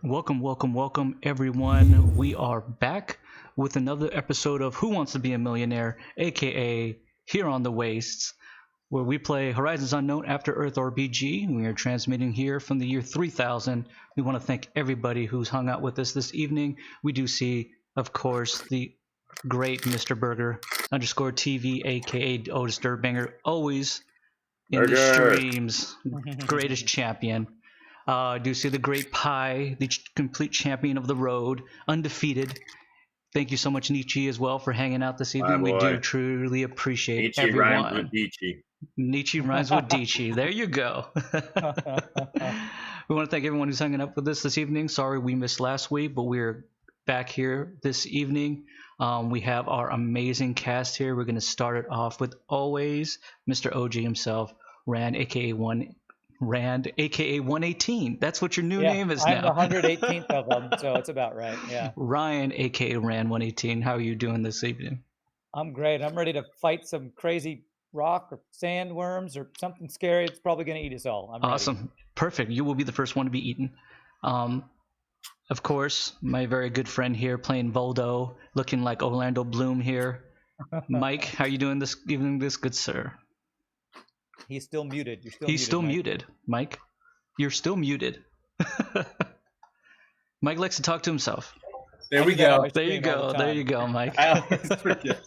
Welcome, everyone. We are back with another episode of Who Wants to Be a Millionaire, aka Here on the Wastes, where we play Horizons Unknown After Earth RPG. We are transmitting here from the year 3000. We want to thank everybody who's hung out with us this evening. We do see, of course, the great Mr. Burgher underscore TV, aka Otis Dirtbanger, always in the Burgher. streams, greatest champion. I do see the great Pie, the complete champion of the road, undefeated. Thank you so much, Nietzsche, as well, for hanging out this evening. We do truly appreciate Nietzsche everyone. rhymes with Nietzsche. Nietzsche rhymes with Nietzsche. There you go. We want to thank everyone who's hanging up with us this evening. Sorry we missed last week, but we're back here this evening. We have our amazing cast here. We're going to start it off with always Mr. OG himself, Rand, aka 118. That's what your new name is now. I'm the 118th of them, so it's about right. Yeah. Ryan, aka Rand 118. How are you doing this evening? I'm great. I'm ready to fight some crazy rock or sandworms or something scary. It's probably going to eat us all. I'm awesome. Ready. Perfect. You will be the first one to be eaten. Of course, my very good friend here playing Voldo, looking like Orlando Bloom here. Mike, how are you doing this evening, this good sir? He's still muted. He's still muted, Mike. You're still muted. Mike likes to talk to himself. There we go. There you go, Mike. I always forget.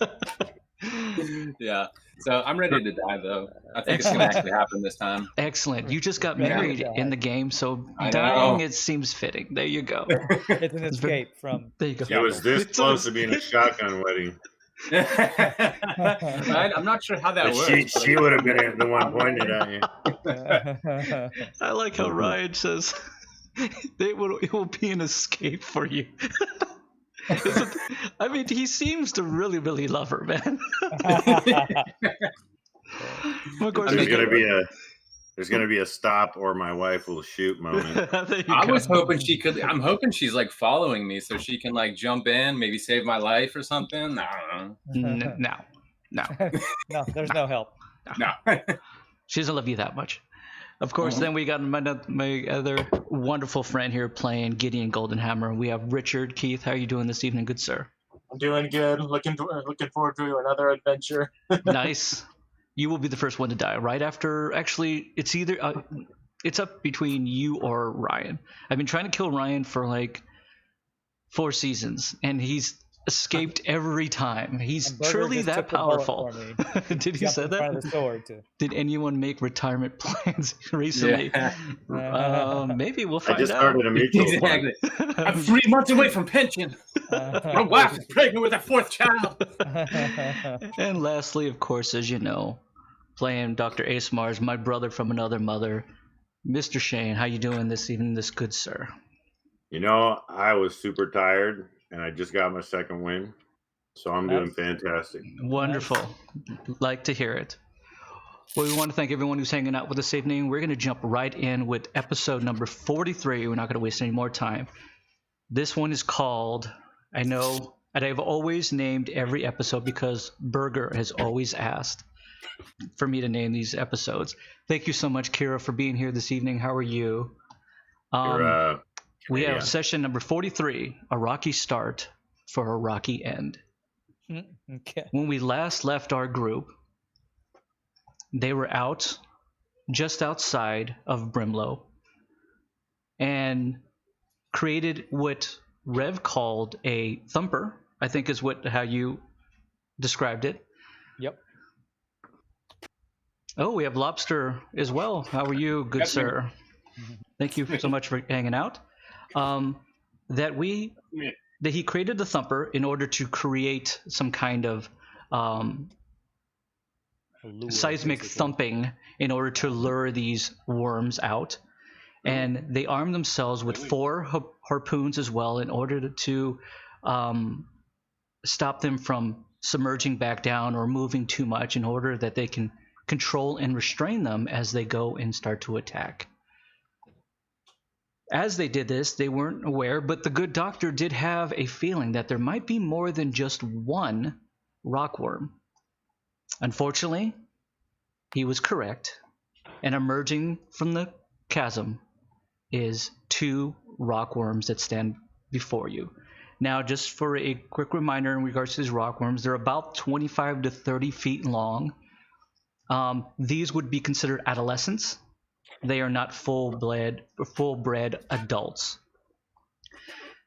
Yeah. So I'm ready to die, though. I think it's going to actually happen this time. Excellent. You just got married in the game, so I dying, know. it seems fitting. There you go. It's an escape from. There you go. It was this close to being a shotgun wedding. I'm not sure how that works. She would have been the one pointed at you. I like how Ryan says it will be an escape for you. I mean, he seems to really, really love her, man. Of course, there's gonna be a stop or my wife will shoot moment. I was hoping she could. I'm hoping she's like following me so she can like jump in, maybe save my life or something. I don't know. No. No, there's no help. No. She doesn't love you that much. Of course, then we got my other wonderful friend here playing Gideon Goldenhammer. We have Richard. Keith, how are you doing this evening, good sir? I'm doing good. Looking forward to another adventure. Nice. You will be the first one to die right after. Actually, it's either it's up between you or Ryan. I've been trying to kill Ryan for like 4 seasons, and he's escaped every time. He's truly that powerful. Did he say that? Did anyone make retirement plans recently? Yeah. Maybe we'll find out. I just started a mutual fund. I'm 3 months away from pension. My wife is pregnant with a 4th child. And lastly, of course, as you know, playing Dr. Ace Mars, my brother from another mother, Mr. Shane. How you doing this evening, this good sir? You know, I was super tired, and I just got my second win, so I'm doing fantastic. Wonderful. Like to hear it. Well, we want to thank everyone who's hanging out with us this evening. We're going to jump right in with episode number 43. We're not going to waste any more time. This one is called, I know, and I've always named every episode because Burgher has always asked for me to name these episodes. Thank you so much, Kira, for being here this evening. How are you? We have session number 43, a rocky start for a rocky end. Okay. When we last left our group, they were out just outside of Brimlow and created what Rev called a thumper, I think is how you described it. Yep. Oh, we have Lobster as well. How are you, good sir? Thank you so much for hanging out. That he created the thumper in order to create some kind of seismic thumping in order to lure these worms out. And they armed themselves with 4 harpoons as well in order to stop them from submerging back down or moving too much, in order that they can control and restrain them as they go and start to attack. As they did this, they weren't aware, but the good doctor did have a feeling that there might be more than just one rockworm. Unfortunately, he was correct, and emerging from the chasm is 2 rockworms that stand before you. Now, just for a quick reminder in regards to these rockworms, they're about 25 to 30 feet long. These would be considered adolescents. They are not full-bred adults.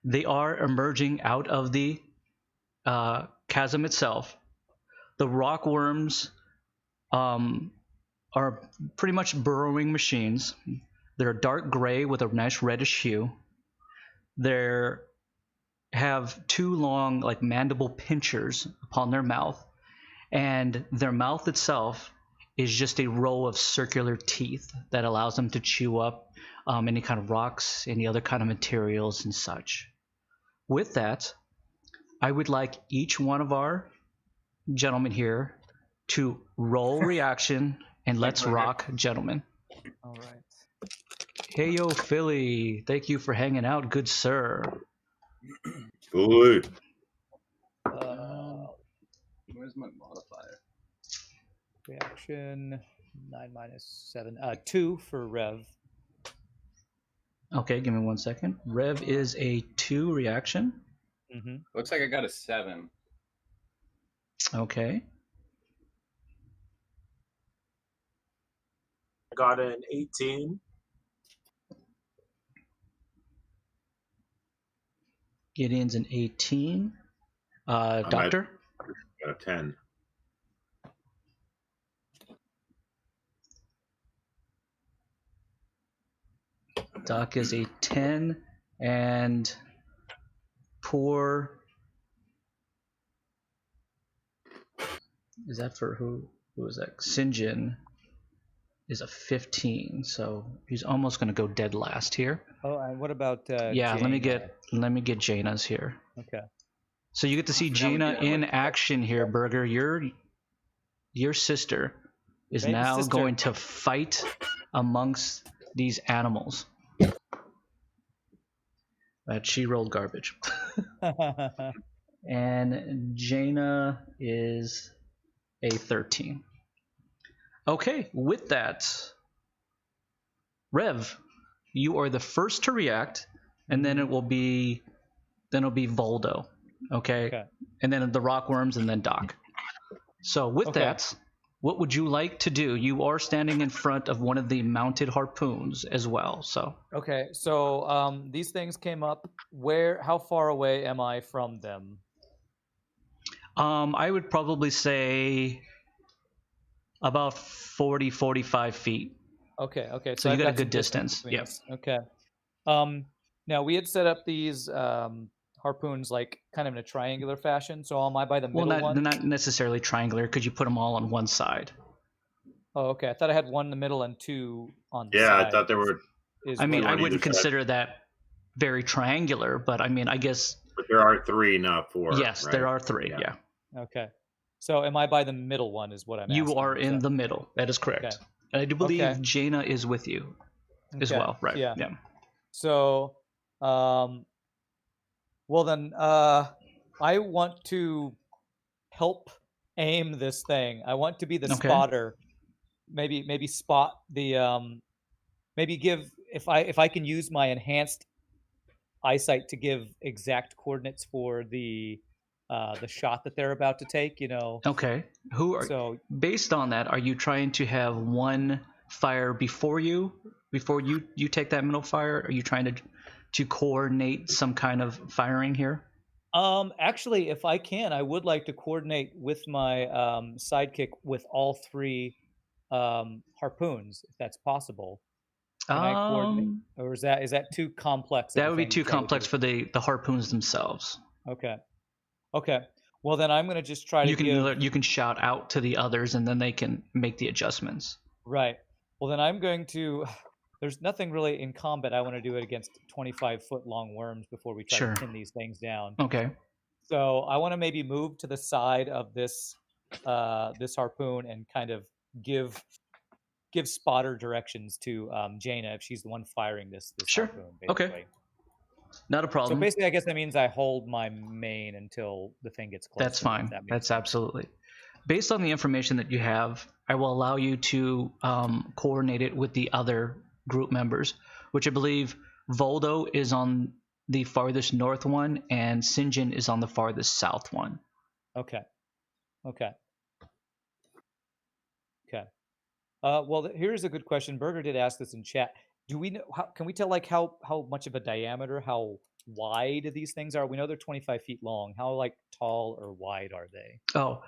They are emerging out of the chasm itself. The rockworms are pretty much burrowing machines. They're dark gray with a nice reddish hue. They have two long, like, mandible pinchers upon their mouth, and their mouth itself is just a row of circular teeth that allows them to chew up any kind of rocks, any other kind of materials and such. With that, I would like each one of our gentlemen here to roll reaction and let's rock, gentlemen. All right. Hey, yo, Philly. Thank you for hanging out, good sir. Good. Where's my modifier? Reaction 9 minus 7. 2 for Rev. Okay, give me 1 second. Rev is a 2 reaction. Mm-hmm. Looks like I got a 7. Okay. I got an 18. Gideon's an 18. Doctor? Got a 10. Doc is a 10, and poor. Is that for who? Who is that? Sinjin is a 15, so he's almost going to go dead last here. Oh, and what about? Yeah, Jane? let me get Jaina's here. Okay. So you get to see Jaina in action here, Burgher. Your sister is Baby now sister. going to fight amongst these animals. But she rolled garbage. And Jaina is a 13. Okay, with that, Rev, you are the first to react, and then it'll be Voldo. Okay? And then the rockworms, and then Doc. So with that, what would you like to do? You are standing in front of one of the mounted harpoons as well. So Okay, so these things came up. How far away am I from them? I would probably say about 40, 45 feet. Okay. So you I've got a some good distance. between Yep. us. Okay. Now we had set up these harpoons like kind of in a triangular fashion. So am I by the middle one? Not necessarily triangular, because you put them all on one side. Oh, okay. I thought I had 1 in the middle and 2 on the Yeah, side. I thought there were. I mean, I on wouldn't either side. consider that very triangular, but I mean, I guess But there are 3, not 4. yes, right? there are 3. Yeah. Yeah. Okay. So am I by the middle one is what I'm asking. You are Is in that- the middle. That is correct. Okay. And I do believe Okay. Jaina is with you as Okay. well, right? Yeah. Yeah. So, well then, I want to help aim this thing. I want to be the Okay. spotter. Maybe spot the maybe give if I can use my enhanced eyesight to give exact coordinates for the shot that they're about to take. You know. Okay. So Based on that, are you trying to have one fire before you take that middle fire? Are you trying to coordinate some kind of firing here? actually, if I can, I would like to coordinate with my sidekick with all 3 harpoons, if that's possible. Can I coordinate, or is that too complex? That would be too complex for the harpoons themselves. Okay. Well, then I'm going to just try to You can shout out to the others, and then they can make the adjustments. Right. Well, then I'm going to. There's nothing really in combat. I want to do it against 25-foot long worms before we try Sure. to pin these things down. Okay. So I want to maybe move to the side of this harpoon and kind of give spotter directions to Jaina if she's the one firing this Sure. harpoon. Okay. Basically. Not a So problem. basically, I guess that means I hold my main until the thing gets close. That's fine. That's absolutely. Based on the information that you have, I will allow you to coordinate it with the other group members, which I believe Voldo is on the farthest north one, and Sinjin is on the farthest south one. Okay. Well, here's a good question. Burgher did ask this in chat. Do we know? Can we tell how much of a diameter, how wide these things are? We know they're 25 feet long. How like tall or wide are they? Oh,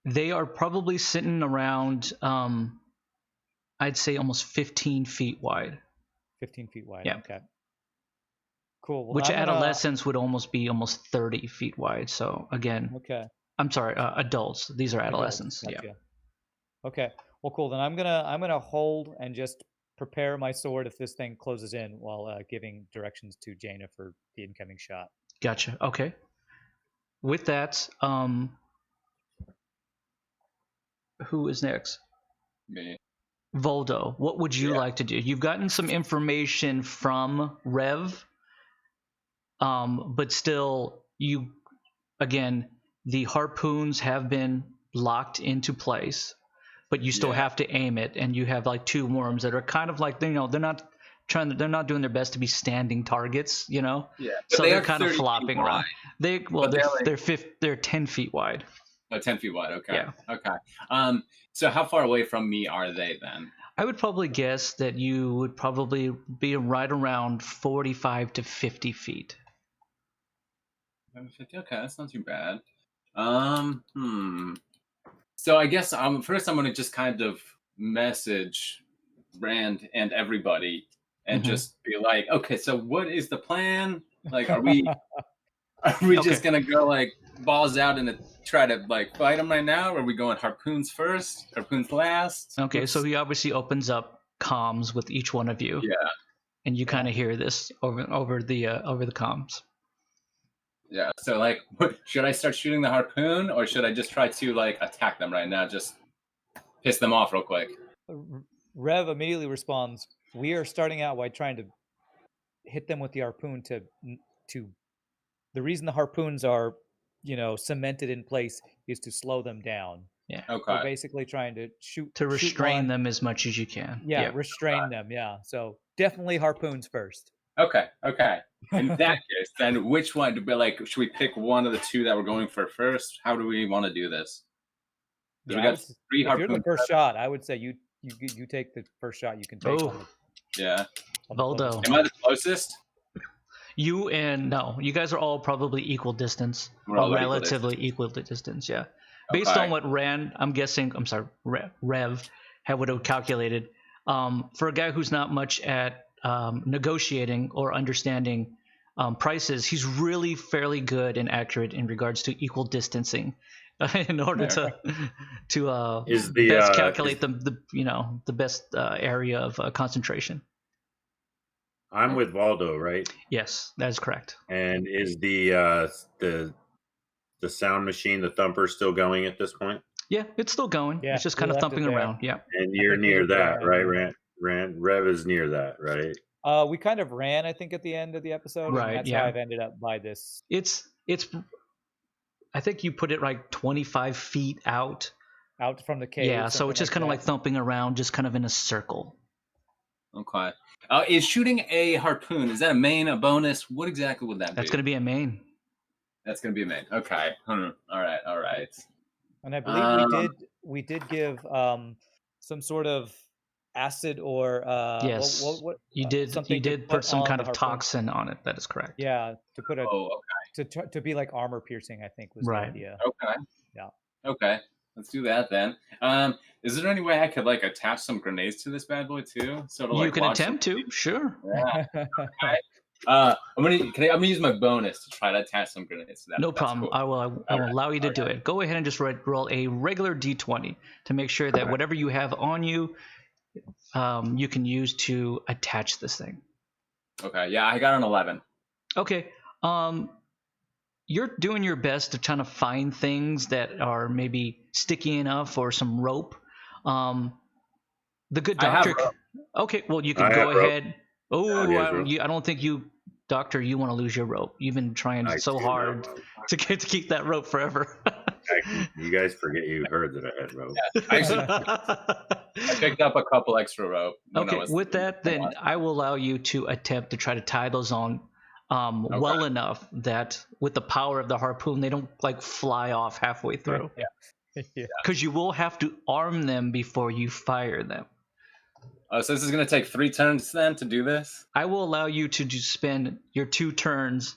they are probably sitting around, I'd say almost 15 feet wide. 15 feet wide. Yeah. Okay. Cool. Well, Which adolescents would almost be almost 30 feet wide. So again, okay. I'm sorry, adults. These are adolescents. Gotcha. Yeah. Okay. Well, cool. Then I'm gonna hold and just prepare my sword if this thing closes in while giving directions to Jaina for the incoming shot. Gotcha. Okay. With that, who is next? Me. Voldo, what would you like to do? You've gotten some information from Rev, but still, the harpoons have been locked into place, but you still have to aim it, and you have like two worms that are kind of like, they're not doing their best to be standing targets, Yeah. So they're kind of flopping around. They're 10 feet wide. Oh, 10 feet wide. Okay. Yeah. Okay. So how far away from me are they then? I would probably guess that you would probably be right around 45 to 50 feet. 50? Okay, that's not too bad. So I guess first I'm going to just kind of message Rand and everybody and just be like, okay, so what is the plan? Like, are we just going to go like balls out and try to like fight them right now? Or are we going harpoons first, harpoons last? Okay, so he obviously opens up comms with each one of you. Yeah. And you kind of hear this over the comms. Yeah. So like, should I start shooting the harpoon, or should I just try to like attack them right now? Just piss them off real quick. Rev immediately responds, "We are starting out by trying to hit them with the harpoon to the reason the harpoons are, cemented in place is to slow them down. Yeah. Okay. We're basically trying to shoot restrain them as much as you can. Yeah, restrain them. Yeah. So definitely harpoons first. Okay. In that case, then which one to be like? Should we pick one of the two that we're going for first? How do we want to do this? Yeah, we got 3 harpoons. If you're the first shot, I would say you take the first shot you can take. Yeah. Voldo. Am I the closest? You guys are all probably equal distance. Relatively equal distance, yeah. Based on what Rev would have calculated, for a guy who's not much at negotiating or understanding prices, he's really fairly good and accurate in regards to equal distancing in order to best calculate the best area of concentration. I'm with Voldo, right? Yes, that is correct. And is the sound machine, the thumper, still going at this point? Yeah, it's still going. Yeah, it's just kind of thumping around. Yeah. And you're near that, right? Rev is near that, right? We kind of ran, I think, at the end of the episode. Right. And that's how I've ended up by this. It's. I think you put it like 25 feet out from the cave. Yeah, so it's just kind of like thumping around, just kind of in a circle. Okay. Is shooting a harpoon, is that a main, a bonus? What exactly would that be? That's going to be a main. That's going to be a main. Okay. All right. And I believe we did give some sort of acid or yes. What you did put some kind of toxin on it. That is correct. Yeah, to put to be like armor piercing, I think was the idea. Okay. Yeah. Okay. Let's do that then. Is there any way I could like attach some grenades to this bad boy too? You can attempt to, sure. Yeah. Okay. I'm gonna use my bonus to try to attach some grenades to that. No problem. Cool. I will allow you to do it. Go ahead and just roll a regular d20 to make sure that whatever you have on you, you can use to attach this thing. Okay. Yeah, I got an 11. Okay. You're doing your best to try to find things that are maybe sticky enough or some rope. The good doctor. Okay, well you can go ahead. I don't think you want to lose your rope. You've been trying so hard to keep that rope forever. You guys forget you heard that I had rope. Yeah, I picked up a couple extra rope. Okay, with that, then I will allow you to attempt to try to tie those on well enough that with the power of the harpoon, they don't like fly off halfway through. Yeah. Because you will have to arm them before you fire them. Oh, so this is going to take 3 turns then to do this? I will allow you to just spend your 2 turns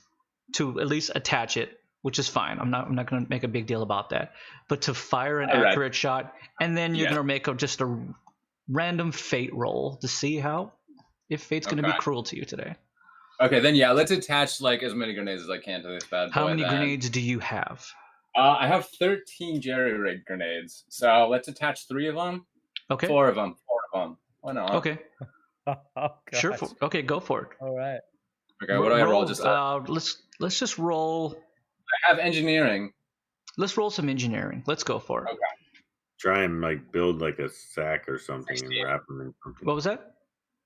to at least attach it, which is fine. I'm not going to make a big deal about that. But to fire an accurate shot, and then you're going to make just a random fate roll to see if fate's going to be cruel to you today. Okay, then yeah, let's attach like as many grenades as I can to this bad boy. How many grenades do you have? I have 13 jerry-rigged grenades, so let's attach 3 of them. Okay. 4 of them. Why not? Okay. Oh, sure. Okay, go for it. All right. Okay, what do I roll? Just let's just roll. I have engineering. Let's roll some engineering. Let's go for it. Okay. Try and like build like a sack or something 16. and wrap them in something. What was that?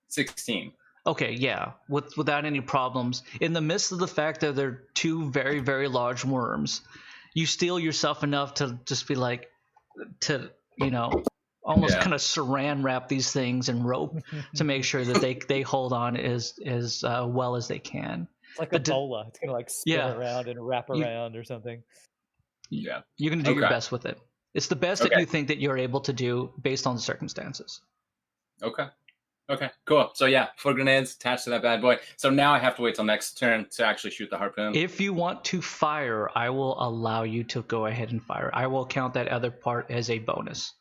16. Okay, yeah, without any problems. In the midst of the fact that they're 2 very, very large worms, you steel yourself enough to just be like, almost kind of saran wrap these things in rope to make sure that they hold on as well as they can. It's like a bola. It's gonna like spin around and wrap around or something. Yeah, you're gonna do your best with it. It's the best that you think that you're able to do based on the circumstances. Okay, cool. So yeah, 4 grenades attached to that bad boy. So now I have to wait till next turn to actually shoot the harpoon. If you want to fire, I will allow you to go ahead and fire. I will count that other part as a bonus.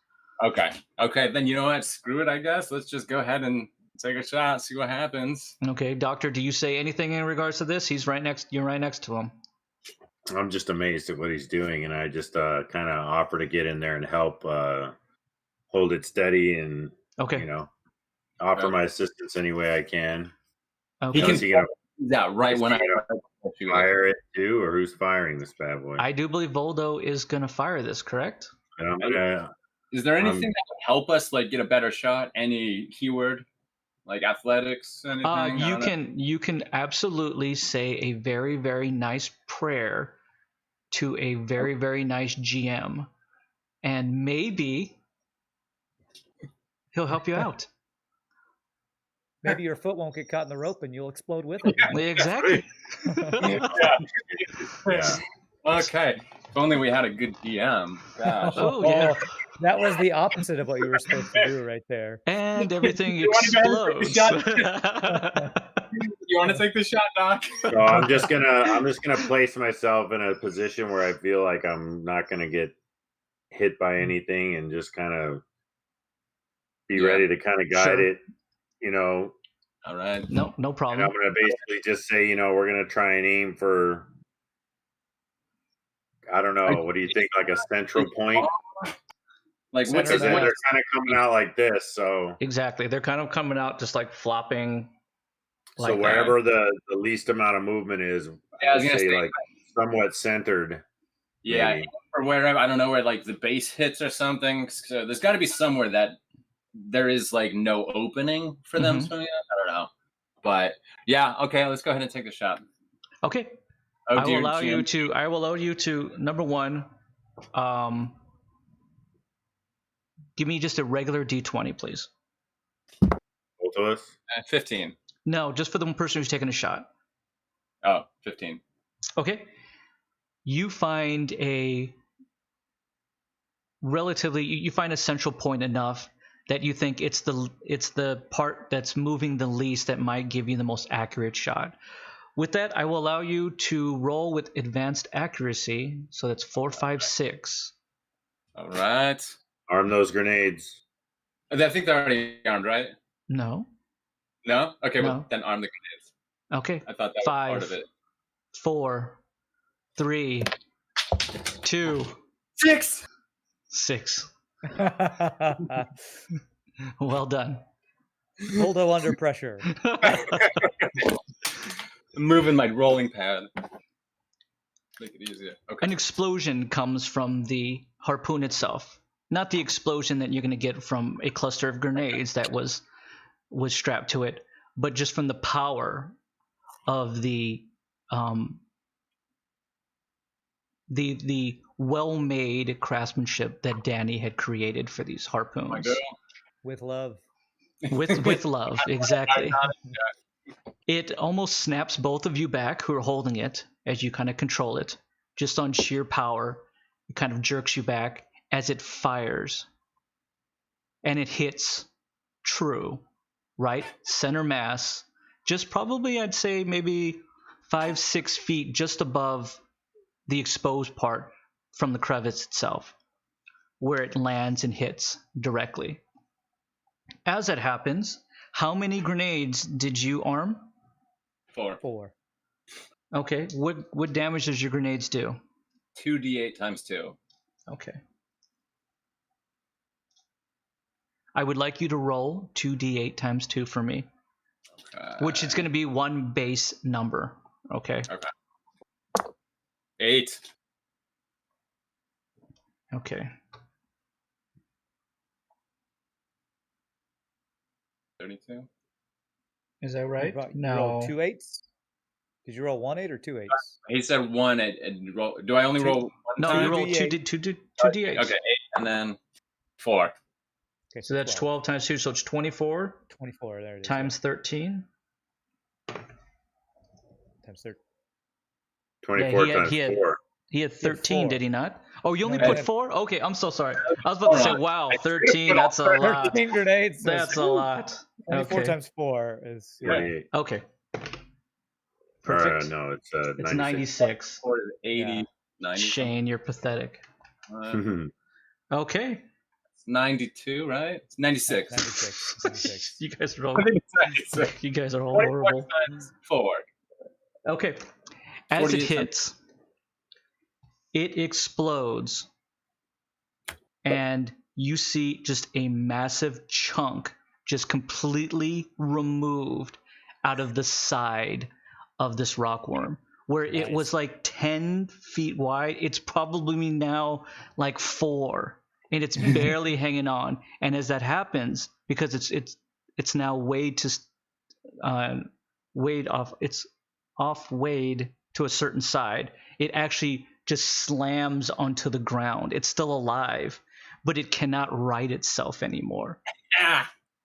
Okay, then you know what? Screw it, I guess. Let's just go ahead and take a shot, see what happens. Okay, Doctor, do you say anything in regards to this? You're right next to him. I'm just amazed at what he's doing, and I just kind of offer to get in there and help hold it steady and offer my assistance any way I can. Okay. He can right when I fire it too, or who's firing this bad boy? I do believe Voldo is going to fire this, correct? Is there anything that would help us like get a better shot? Any keyword, like athletics? Anything? You can absolutely say a very, very nice prayer to a very, very nice GM, and maybe he'll help you out. Maybe your foot won't get caught in the rope and you'll explode with it. Yeah, exactly. Yeah. Okay. If only we had a good DM. Gosh. Oh, that was the opposite of what you were supposed to do right there. And everything explodes. You want to take the shot, Doc? So I'm just gonna place myself in a position where I feel like I'm not gonna get hit by anything, and just kind of be ready to kind of guide it. All right. No problem. And I'm gonna basically just say, we're gonna try and aim for, I don't know, what do you think, like a central point? Like what's because they're kind of coming out like this, so exactly, they're kind of coming out just like flopping. So like wherever the least amount of movement is, I was gonna say like somewhat centered. Yeah, maybe. Or wherever, I don't know, where like the base hits or something. So there's got to be somewhere that there is like no opening for them swimming up. I don't know, but yeah, okay, let's go ahead and take the shot. Okay, I will allow you to number 1. Give me just a regular D20, please. Both of us? 15. No, just for the one person who's taking a shot. Oh, 15. Okay. You find you find a central point enough that you think it's the part that's moving the least that might give you the most accurate shot. With that, I will allow you to roll with advanced accuracy. So that's 4, 5, 6. All right. Arm those grenades. I think they're already armed, right? No. No? Okay, well, then arm the grenades. Okay. I thought that 5, was part of it. 4, 3, 2, 6. Well done. Voldo under pressure. Moving my rolling pad. Make it easier. Okay. An explosion comes from the harpoon itself. Not the explosion that you're going to get from a cluster of grenades that was strapped to it, but just from the power of the well-made craftsmanship that Danny had created for these harpoons. With love. With love, exactly. It almost snaps both of you back who are holding it as you kind of control it. Just on sheer power, it kind of jerks you back as it fires. And it hits true, right? Center mass. Just probably, I'd say, maybe 5-6 feet just above the exposed part from the crevice itself, where it lands and hits directly. As that happens, how many grenades did you arm? 4. Okay. What damage does your grenades do? 2d8 times 2. Okay. I would like you to roll 2d8 times 2 for me, which is going to be one base number. Okay. 8. Okay. 32. Is that right? You rolled 2 8s? Did you roll 1 8 or 2 8s? He said 1 and roll. Do I only roll 1? No, you roll 2d8. Okay, 8 and then 4. Okay, So that's 12 times 2, so it's 24. 24, there it is. Times 13. Times 13. 24 times 4. He had 13, 4. did he not? Oh, you only No, put 4? Okay, I'm so sorry. I was about to say, wow, 13, that's a lot. 13 grenades. That's a lot. 24 Okay. times 4 is... 28. Okay. Perfect. No, it's It's 96. 96. 4 is 80. Yeah. 90. Shane, you're pathetic. Okay. It's 92, right? It's 96. 96. You guys are all, I think it's 96. you guys are all 24 horrible. times 4. Okay. As it 48 hits, it explodes, and you see just a massive chunk just completely removed out of the side of this rockworm, where it was like 10 feet wide. It's probably now like 4, and it's barely hanging on. And as that happens, because it's now weighed off, it's off weighed to a certain side, it actually just slams onto the ground. It's still alive, but it cannot right itself anymore.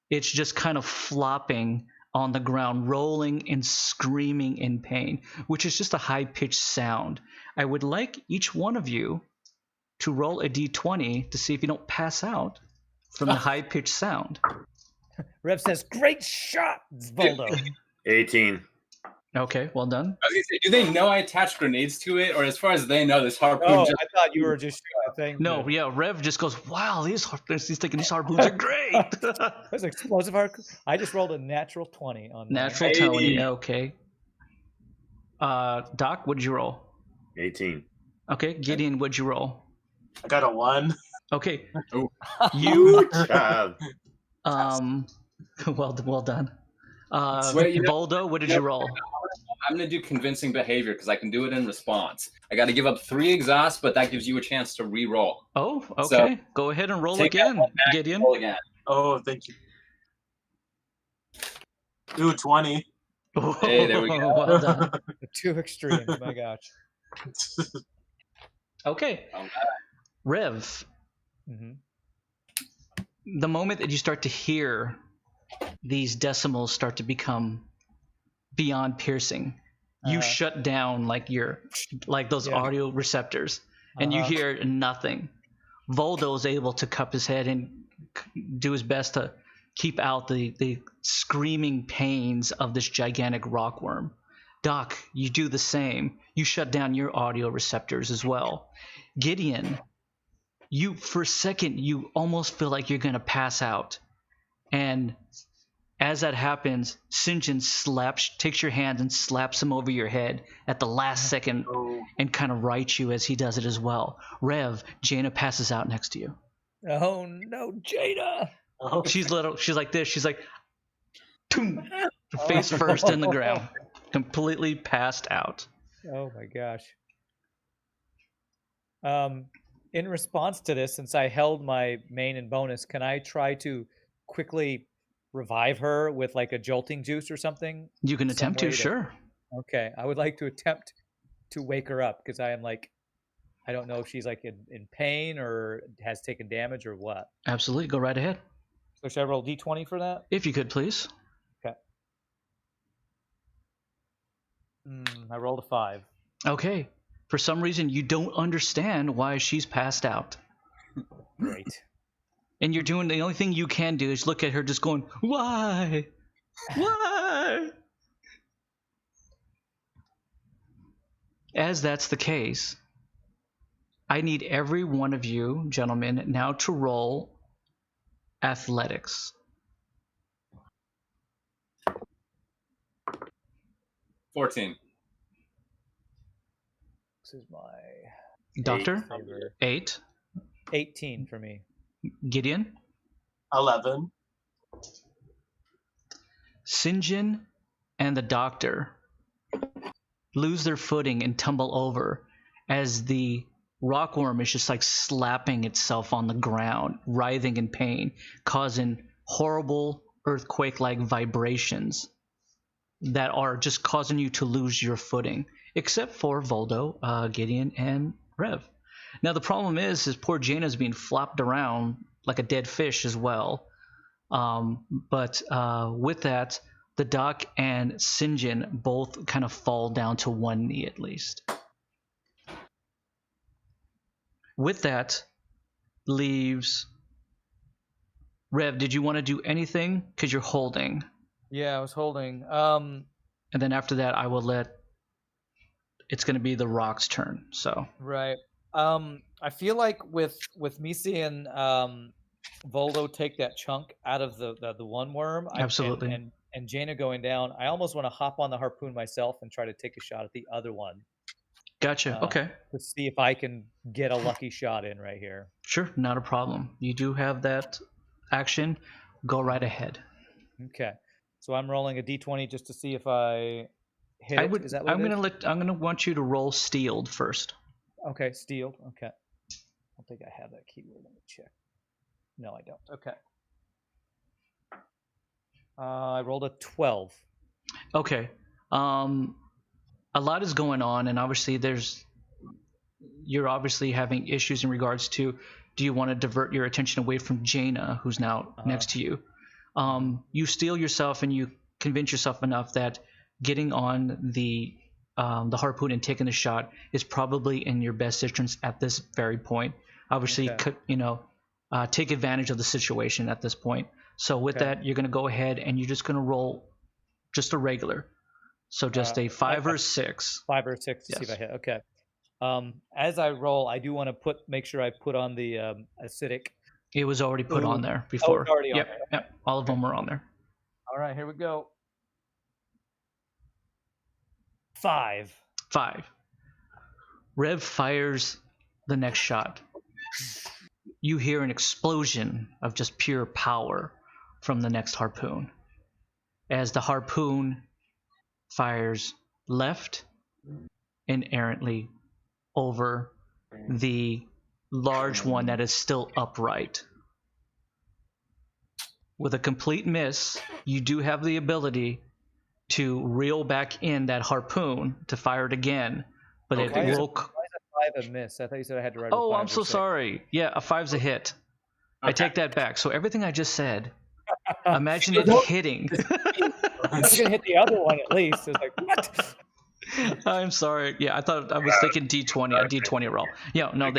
It's just kind of flopping on the ground, rolling and screaming in pain, which is just a high-pitched sound. I would like each one of you to roll a d20 to see if you don't pass out from the high-pitched sound. Rev says, great shot, Voldo. 18. Okay, well done. I was gonna say, do they know I attached grenades to it, or as far as they know, this harpoon Oh, just... I thought you were just saying. No, yeah, Rev just goes, wow, he's thinking these harpoons are great. That's explosive harpoon. I just rolled a natural 20 on mine. Natural 20, okay. Doc, what did you roll? 18. Okay, Gideon, what'd you roll? I got a 1. Okay, Oh. you, God. well done. Wait, Voldo, what did you roll? I'm going to do convincing behavior because I can do it in response. I got to give up 3 exhausts, but that gives you a chance to re-roll. Oh, okay. So, go ahead and roll take that again, one back, Gideon. Roll again. Oh, thank you. Ooh, 20. Hey, there we go. Well done. The 2 extremes, my gosh. Okay, Rev, Mm-hmm. the moment that you start to hear these decimals start to become beyond piercing, you shut down like those audio receptors, and you hear nothing. Voldo is able to cup his head and do his best to keep out the screaming pains of this gigantic rockworm. Doc, you do the same. You shut down your audio receptors as well. Gideon, you for a second you almost feel like you're going to pass out, and as that happens, St. John takes your hand and slaps him over your head at the last second and kind of rights you as he does it as well. Rev, Jaina passes out next to you. Oh no, Jada! Oh, She's like this. She's like, boom, face first in the ground, completely passed out. Oh my gosh. In response to this, since I held my main and bonus, can I try to quickly revive her with like a jolting juice or something? You can attempt to, way sure. Okay, I would like to attempt to wake her up because I am like, I don't know if she's like in pain or has taken damage or what. Absolutely, go right ahead. So should I roll D20 for that? If you could, please. Okay. I rolled a 5. Okay. For some reason, you don't understand why she's passed out. Great. And you're doing the only thing you can do is look at her just going, why? Why? As that's the case, I need every one of you, gentlemen, now to roll athletics. 14. This is my Doctor? 8. 18 for me. Gideon? 11. Sinjin and the Doctor lose their footing and tumble over as the rockworm is just like slapping itself on the ground, writhing in pain, causing horrible earthquake-like vibrations that are just causing you to lose your footing, except for Voldo, Gideon, and Rev. Now the problem is poor Jaina's being flopped around like a dead fish as well. But with that, the Doc and Sinjin both kind of fall down to one knee at least. With that leaves Rev. Did you want to do anything? Because you're holding. Yeah, I was holding. And then after that, I will let. It's going to be the Rock's turn. So. Right. I feel like with me seeing Voldo take that chunk out of the one worm, Absolutely. and Jaina going down, I almost want to hop on the harpoon myself and try to take a shot at the other one. Gotcha. Okay. To see if I can get a lucky shot in right here. Sure, not a problem. You do have that action. Go right ahead. Okay. So I'm rolling a d20 just to see if I hit it. Is that what I'm gonna want you to roll steeled first. Okay, steeled. Okay. I don't think I have that keyword. Let me check. No, I don't. Okay. I rolled a 12. Okay. A lot is going on, and obviously you're obviously having issues in regards to, do you want to divert your attention away from Jaina, who's now next to you? You steel yourself and you convince yourself enough that getting on the harpoon and taking the shot is probably in your best interest at this very point. Obviously, take advantage of the situation at this point. So with that, you're going to go ahead and you're just going to roll just a regular. So just a 5 or 6. 5 or 6 to see if I hit. Okay. As I roll, I do want to make sure I put on the acidic. It was already put on there before. Oh, it's already on there. Yep. All of them were on there. All right, here we go. 5. Rev fires the next shot. You hear an explosion of just pure power from the next harpoon. As the harpoon fires left and errantly over the large one that is still upright. With a complete miss, you do have the ability to reel back in that harpoon to fire it again, but it will. Why is a 5 a miss? I thought you said I had to write. Oh, I'm so sorry. Yeah, a 5's a hit. Okay. I take that back. So everything I just said, imagine it hitting. I was gonna hit the other one at least. It's like, what? I'm sorry. Yeah, I thought I was thinking D20, a D20 roll. Yeah, no,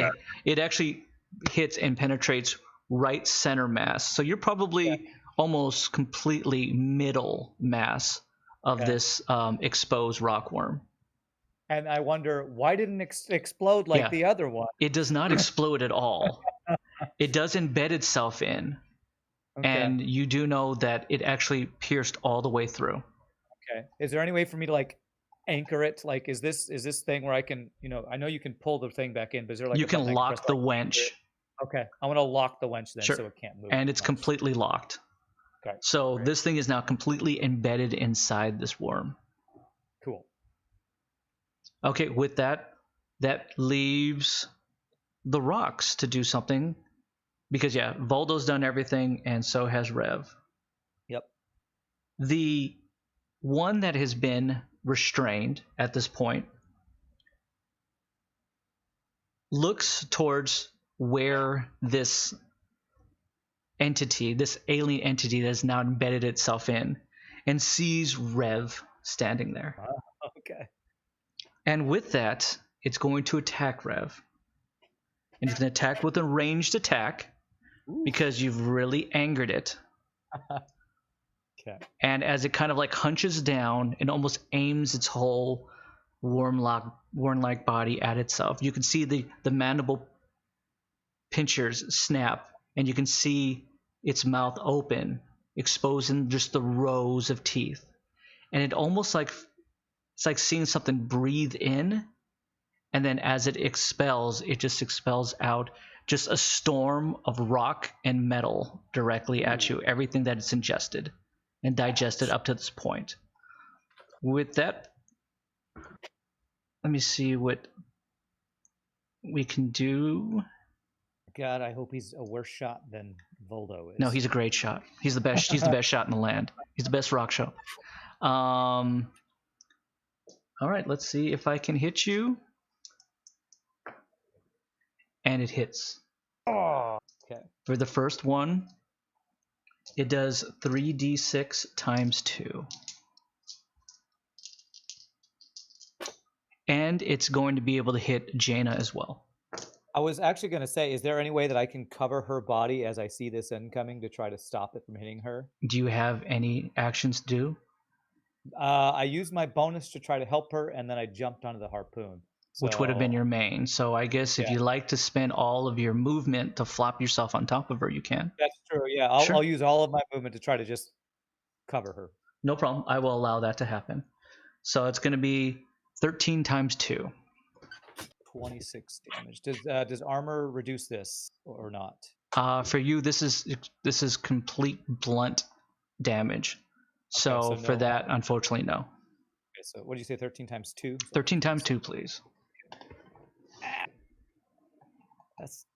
it actually hits and penetrates right center mass. So you're probably almost completely middle mass of this exposed rockworm. And I wonder, why didn't it explode like the other one? It does not explode at all. It does embed itself in. Okay. And you do know that it actually pierced all the way through. Okay. Is there any way for me to anchor it? Like, is this thing where I can, I know you can pull the thing back in, but is there you can lock the wench. Okay. I want to lock the wench then, sure. So it can't move. And it's completely locked. Okay. So this thing is now completely embedded inside this worm. Cool. Okay. With that leaves the rocks to do something. Because, Voldo's done everything, and so has Rev. Yep. The one that has been restrained at this point looks towards where this entity, this alien entity that has now embedded itself in, and sees Rev standing there. Okay. And with that, it's going to attack Rev. And it's going to attack with a ranged attack because you've really angered it. Okay. And as it kind of like hunches down and almost aims its whole worm-like body at itself, you can see the mandible pinchers snap, and you can see its mouth open, exposing just the rows of teeth. And it almost like it's like seeing something breathe in, and then as it expels, it just expels out just a storm of rock and metal directly at you, everything that it's ingested and digested up to this point. With that, let me see what we can do. God, I hope he's a worse shot than Voldo is. No, he's a great shot. He's the best. He's the best shot in the land. He's the best rock show. All right, let's see if I can hit you. And it hits. Oh, okay. For the first one, it does 3d6 times 2. And it's going to be able to hit Jaina as well. I was actually going to say, is there any way that I can cover her body as I see this incoming to try to stop it from hitting her? Do you have any actions to do? I used my bonus to try to help her, and then I jumped onto the harpoon. Which would have been your main. So I guess if you like to spend all of your movement to flop yourself on top of her, you can. That's true, yeah. I'll use all of my movement to try to just cover her. No problem. I will allow that to happen. So it's going to be 13 times 2. 26 damage. Does armor reduce this or not? For you, this is complete blunt damage. So for that, unfortunately, no. Okay, so what do you say, 13 times 2? 13 times 2, please. That's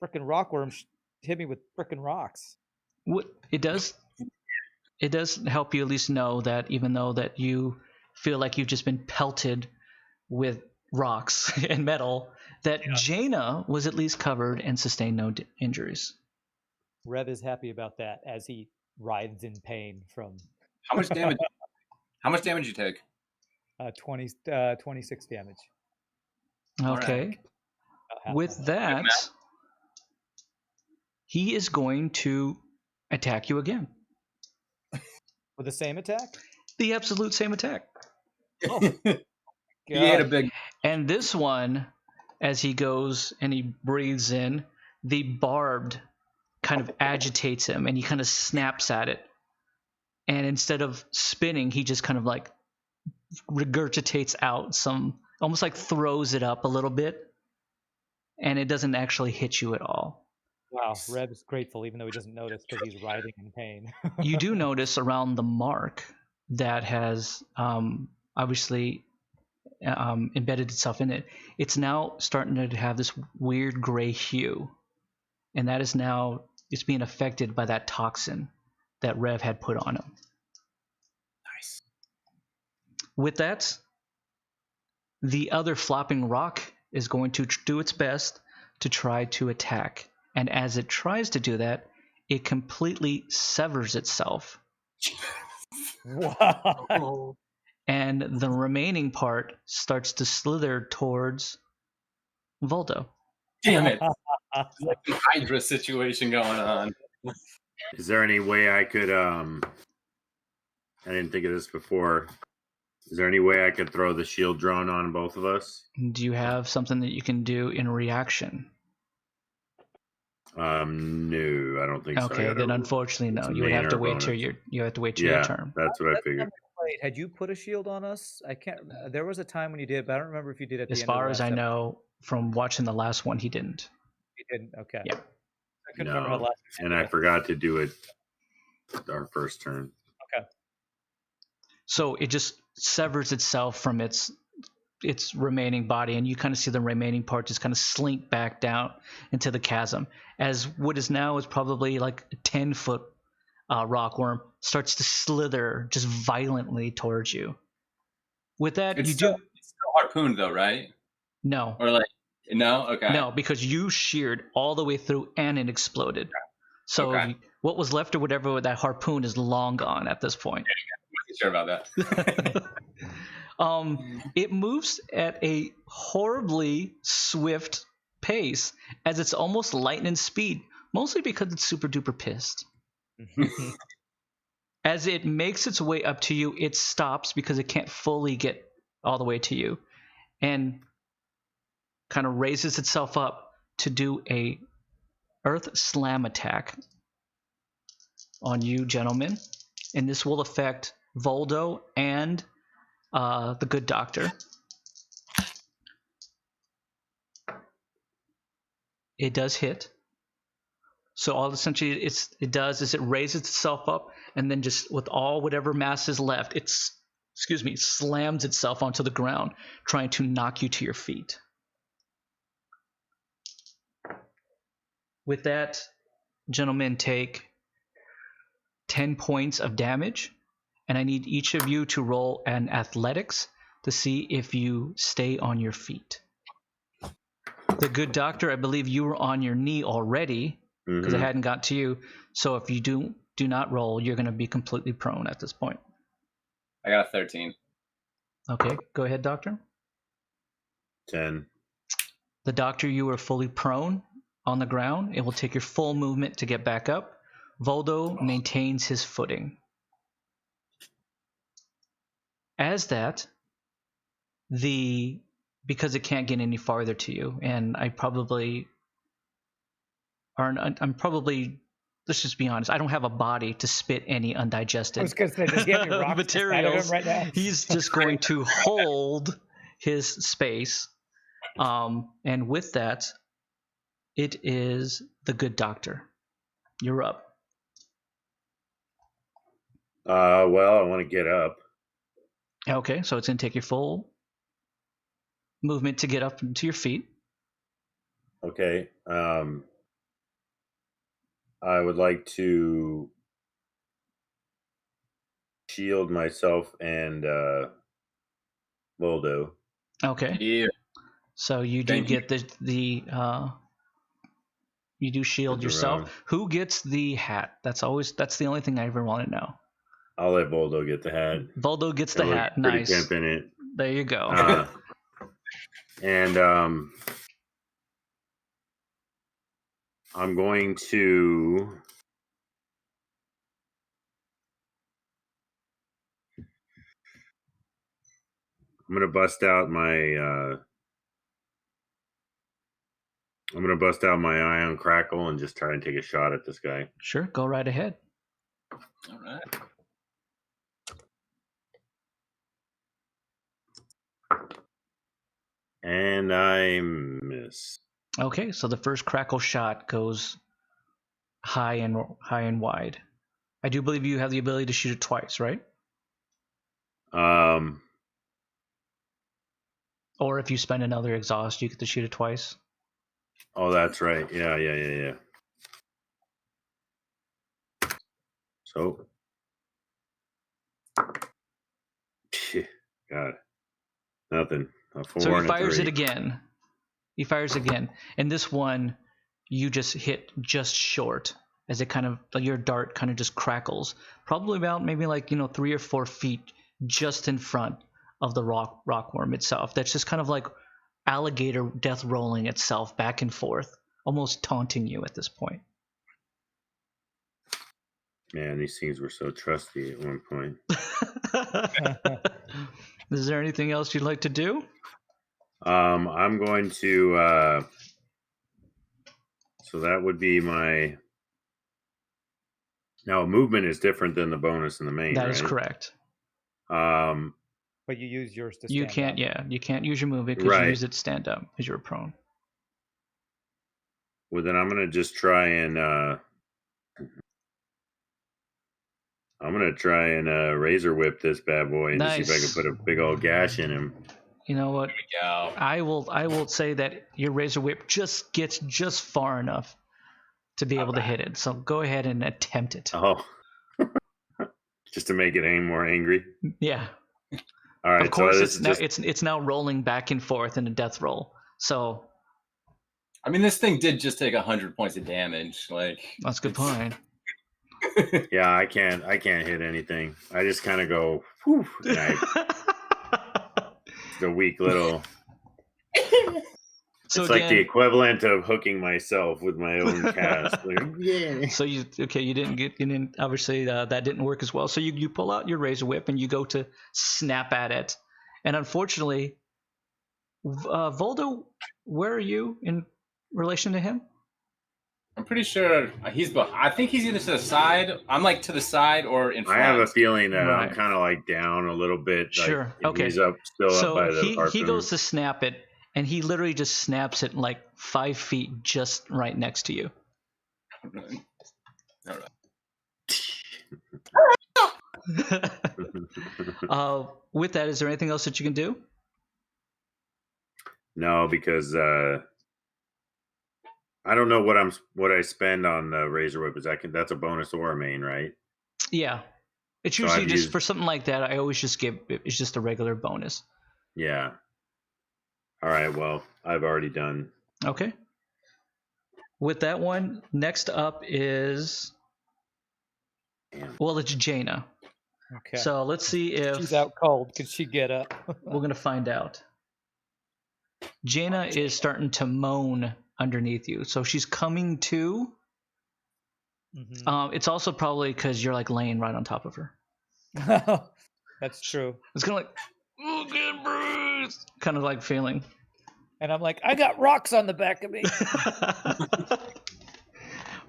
frickin' rockworm hit me with frickin' rocks. What it does help you at least know that even though that you feel like you've just been pelted with rocks and metal, that Jaina was at least covered and sustained no injuries. Rev is happy about that as he writhes in pain from. How much damage? How much damage you take? 26 damage. Okay. Right. With that, he is going to attack you again. With the same attack? The absolute same attack. Oh. He ate a big. And this one, as he goes and he breathes in, the barbed kind of agitates him and he kind of snaps at it. And instead of spinning, he just kind of like regurgitates out some, almost like throws it up a little bit. And it doesn't actually hit you at all. Wow, Reb is grateful even though he doesn't notice because he's writhing in pain. You do notice around the mark that has obviously embedded itself in it. It's now starting to have this weird gray hue. And that is now, it's being affected by that toxin that Rev had put on him. Nice. With that, the other flopping rock is going to do its best to try to attack. And as it tries to do that, it completely severs itself. Wow. And the remaining part starts to slither towards Voldo. Damn it. Like a Hydra situation going on. Is there any way I could I didn't think of this before. Is there any way I could throw the shield drone on both of us? Do you have something that you can do in reaction? No, I don't think so. Okay, then unfortunately no. You would have to wait till your your turn. That's what I figured. Had you put a shield on us? I can't. There was a time when you did, but I don't remember if you did at the As end of far the as last I episode. know, from watching the last one, he didn't. You didn't. Okay. Yeah. I couldn't remember how No, last. and I forgot to do it our first turn. Okay. So it just severs itself from its remaining body, and you kind of see the remaining part just kind of slink back down into the chasm, as what is now is probably like a 10-foot rockworm starts to slither just violently towards you. With that, It's still harpooned though, right? No. Or like no? Okay. No, because you sheared all the way through and it exploded. So Okay. what was left or whatever with that harpoon is long gone at this point. Sure about that. It moves at a horribly swift pace as it's almost lightning speed, mostly because it's super duper pissed. As it makes its way up to you, it stops because it can't fully get all the way to you and kind of raises itself up to do a earth slam attack on you, gentlemen. And this will affect Voldo and the good doctor. It does hit. So all essentially it does is it raises itself up and then just with all whatever mass is left, slams itself onto the ground, trying to knock you to your feet. With that, gentlemen, take 10 points of damage, and I need each of you to roll an athletics to see if you stay on your feet. The good doctor, I believe you were on your knee already because I hadn't got to you. So if you do not roll, you're going to be completely prone at this point. I got a 13. Okay, go ahead, doctor. 10. The doctor, you are fully prone on the ground. It will take your full movement to get back up. Voldo maintains his footing. As that, because it can't get any farther to you, and I'm probably, let's just be honest, I don't have a body to spit any undigested I was going to say, does he have any rocks materials. right now? He's just going to hold his space. And with that, it is the good doctor. You're up. Well, I want to get up. Okay, so it's going to take your full movement to get up to your feet. Okay. I would like to shield myself and Voldo. Okay. Yeah. So you do get you do shield yourself. Who gets the hat? That's the only thing I ever want to know. I'll let Voldo get the hat. Voldo gets the hat. Nice. Pretty pimp in it. There you go. And I'm going to bust out my ion crackle and just try and take a shot at this guy. Sure, go right ahead. All right. And I miss. Okay, so the first crackle shot goes high and wide. I do believe you have the ability to shoot it twice, right? Or if you spend another exhaust, you get to shoot it twice. Oh, that's right. Yeah. So, God, nothing. A 4 so he and a fires 3. it again. He fires again, and this one you just hit just short as it your dart kind of just crackles, probably about maybe 3 or 4 feet just in front of the rockworm itself. That's just kind of like alligator death rolling itself back and forth, almost taunting you at this point. Man, these things were so trusty at one point. Is there anything else you'd like to do? I'm going to. So that would be my. Now, movement is different than the bonus in the main. That is correct. But you use yours to stand up. You can't use your movement because you use it to stand up because you're prone. Well, then I'm going to just try and razor whip this bad boy and see if I can put a big old gash in him. You know what? Here we go. I will say that your razor whip just gets just far enough to be able to hit it. So go ahead and attempt it. Oh, just to make it more angry. Yeah. All right. Of course, so it's now rolling back and forth in a death roll. So I mean, this thing did just take 100 points of damage. Like, that's a good point. Yeah, I can't hit anything. I just kind of go, whew, and it's a weak little. So it's again, like the equivalent of hooking myself with my own cast. Like, yeah. So you didn't obviously that didn't work as well. So you pull out your razor whip and you go to snap at it, and unfortunately, Voldo, where are you in relation to him? I'm pretty sure I think he's either to the side. I'm like to the side or in front. I have a feeling that I'm kind of like down a little bit. Sure. Like, okay. He's still up by the harpoon. He goes to snap it, and he literally just snaps it like 5 feet just right next to you. With that, is there anything else that you can do? No, because I don't know what I spend on the razor whip. That's a bonus or a main, right? Yeah, it's usually for something like that. I always just give it's just a regular bonus. Yeah. All right. Well, I've already done. Okay. With that one, next up is it's Jaina. Okay. So let's see if she's out cold. Could she get up? We're gonna find out. Jaina is starting to moan underneath you, so she's coming to. Mm-hmm. It's also probably because you're like laying right on top of her. That's true. It's kind of like, oh, good Bruce, kind of like feeling. And I'm like, I got rocks on the back of me.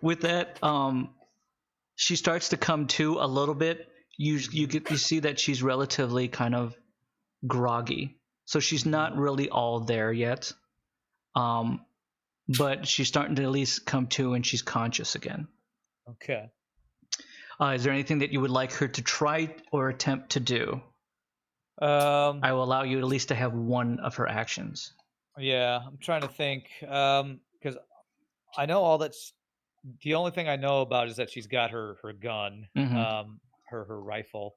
With that, she starts to come to a little bit. You see that she's relatively kind of groggy, so she's not really all there yet. But she's starting to at least come to, and she's conscious again. Okay. Is there anything that you would like her to try or attempt to do? I will allow you at least to have one of her actions. Yeah, I'm trying to think, because I know all that's. The only thing I know about is that she's got her gun, mm-hmm. her rifle.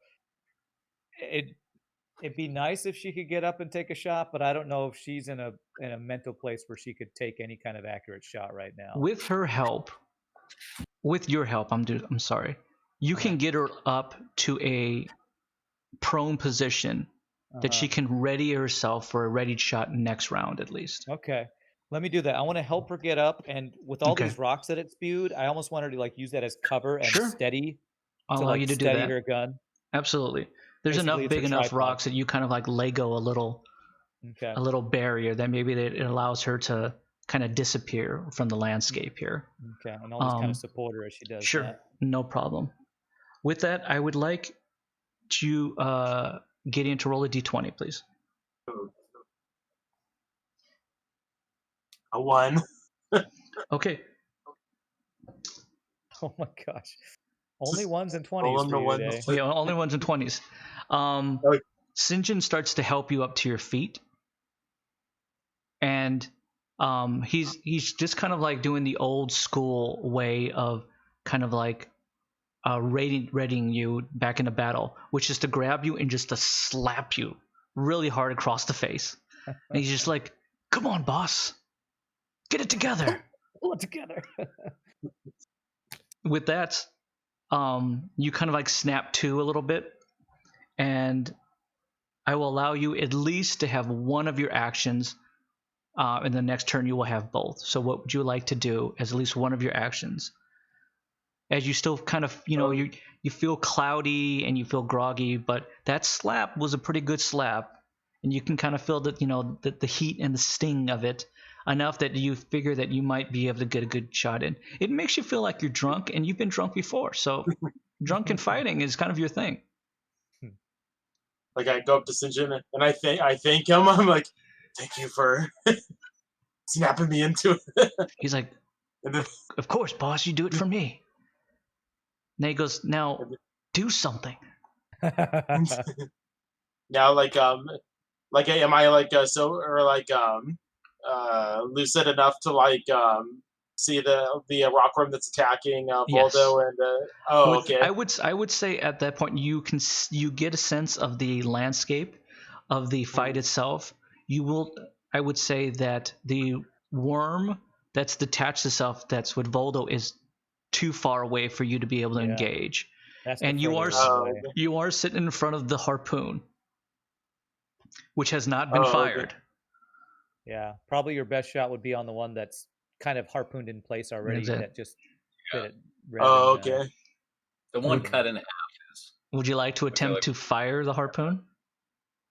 It'd be nice if she could get up and take a shot, but I don't know if she's in a mental place where she could take any kind of accurate shot right now. With her help, with your help, I'm sorry. You can get her up to a prone position that she can ready herself for a ready shot next round at least. Okay. Let me do that. I want to help her get up, and with all these rocks that it spewed, I almost want her to like use that as cover and steady. I'll allow you to do that. Steady her gun. Absolutely. There's enough big enough rocks that you kind of like Lego a little barrier that maybe it allows her to kind of disappear from the landscape here. Okay, and I'll just kind of support her as she does that. No problem. With that, I would like to Gideon to roll a d20, please. A 1. Okay. Oh my gosh. Only 1s and 20s for you today. Yeah, only 1s and 20s. Sinjin starts to help you up to your feet. And he's just kind of like doing the old school way of kind of like readying you back into battle, which is to grab you and just to slap you really hard across the face. And he's just like, come on, boss. Get it together. Pull it together. With that, you kind of like snap to a little bit, and I will allow you at least to have one of your actions. In the next turn, you will have both. So what would you like to do as at least one of your actions? As you still kind of, you feel cloudy and you feel groggy, but that slap was a pretty good slap, and you can kind of feel that, the heat and the sting of it enough that you figure that you might be able to get a good shot in. It makes you feel like you're drunk, and you've been drunk before, so drunken fighting is kind of your thing. Like I go up to Sinjin and I thank him. I'm like, thank you for snapping me into it. He's like, of course, boss, you do it for me. And he goes, now do something. Now, am I lucid enough to see the rock worm that's attacking Voldo? Yes. Okay. I would say at that point you get a sense of the landscape of the fight itself. I would say that the worm that's detached itself. That's what Voldo is too far away for you to be able to engage. And you are sitting in front of the harpoon, which has not been fired. Okay. Yeah, probably your best shot would be on the one that's kind of harpooned in place already. That just fit it. Okay. The one cut in half is. Would you like to attempt to fire the harpoon?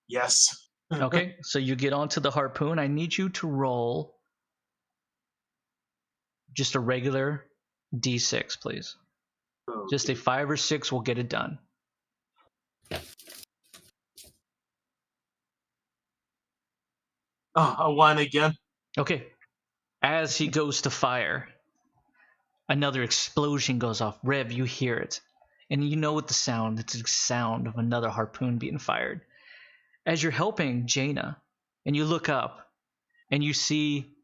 Yes. Okay, so you get onto the harpoon. I need you to roll just a regular D6, please. Okay. Just a 5 or 6 will get it done. Oh, a 1 again. Okay. As he goes to fire, another explosion goes off. Rev, you hear it. And you know what the sound, it's the sound of another harpoon being fired. As you're helping Jaina, and you look up, and you see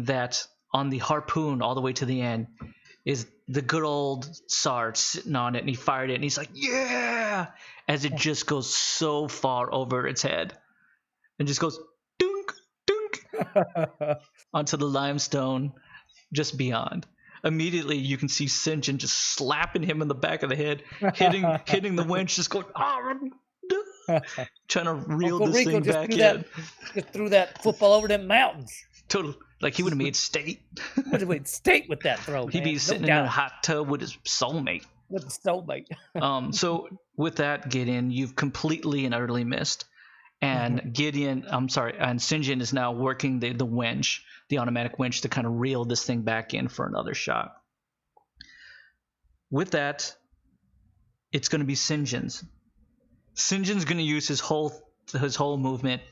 that on the harpoon all the way to the end is the good old Sarge sitting on it, and he fired it, and he's like, yeah! As it just goes so far over its head. And just goes, dunk, dunk, onto the limestone just beyond. Immediately, you can see St. John just slapping him in the back of the head, hitting the winch, just going, trying to reel Uncle this Rico thing just back in. Just threw that football over them mountains. Total, like he would have made state. Would have made state with that throw. He'd be sitting in a hot tub with his soulmate. With the soulmate. So with that, Gideon, you've completely and utterly missed. And and St. John is now working the winch, the automatic winch, to kind of reel this thing back in for another shot. With that, it's going to be St. John's. St. John's going to use his whole movement,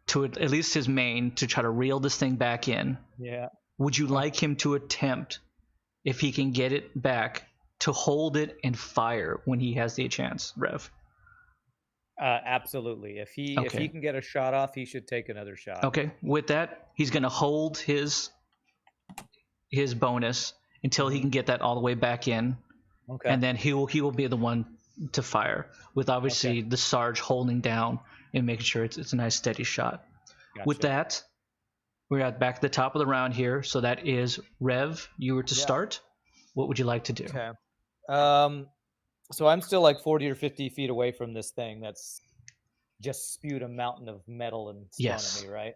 to at least his main, to try to reel this thing back in. Yeah. Would you like him to attempt, if he can get it back, to hold it and fire when he has the chance, Rev? Absolutely. If he can get a shot off, he should take another shot. Okay. With that, he's going to hold his bonus until he can get that all the way back in. Okay. And then he will be the one to fire, with obviously the Sarge holding down and making sure it's a nice steady shot. Gotcha. With that, we're back at the top of the round here. So that is Rev. You were to start. What would you like to do? Okay. So I'm still like 40 or 50 feet away from this thing that's just spewed a mountain of metal and spun at me, right?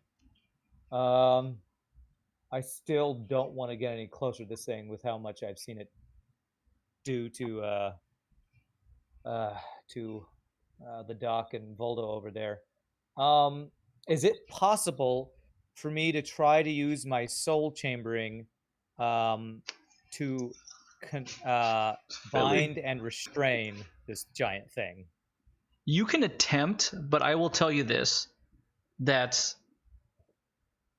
I still don't want to get any closer to this thing with how much I've seen it do to the Doc and Voldo over there. Is it possible for me to try to use my soul chambering to bind and restrain this giant thing? You can attempt, but I will tell you this, that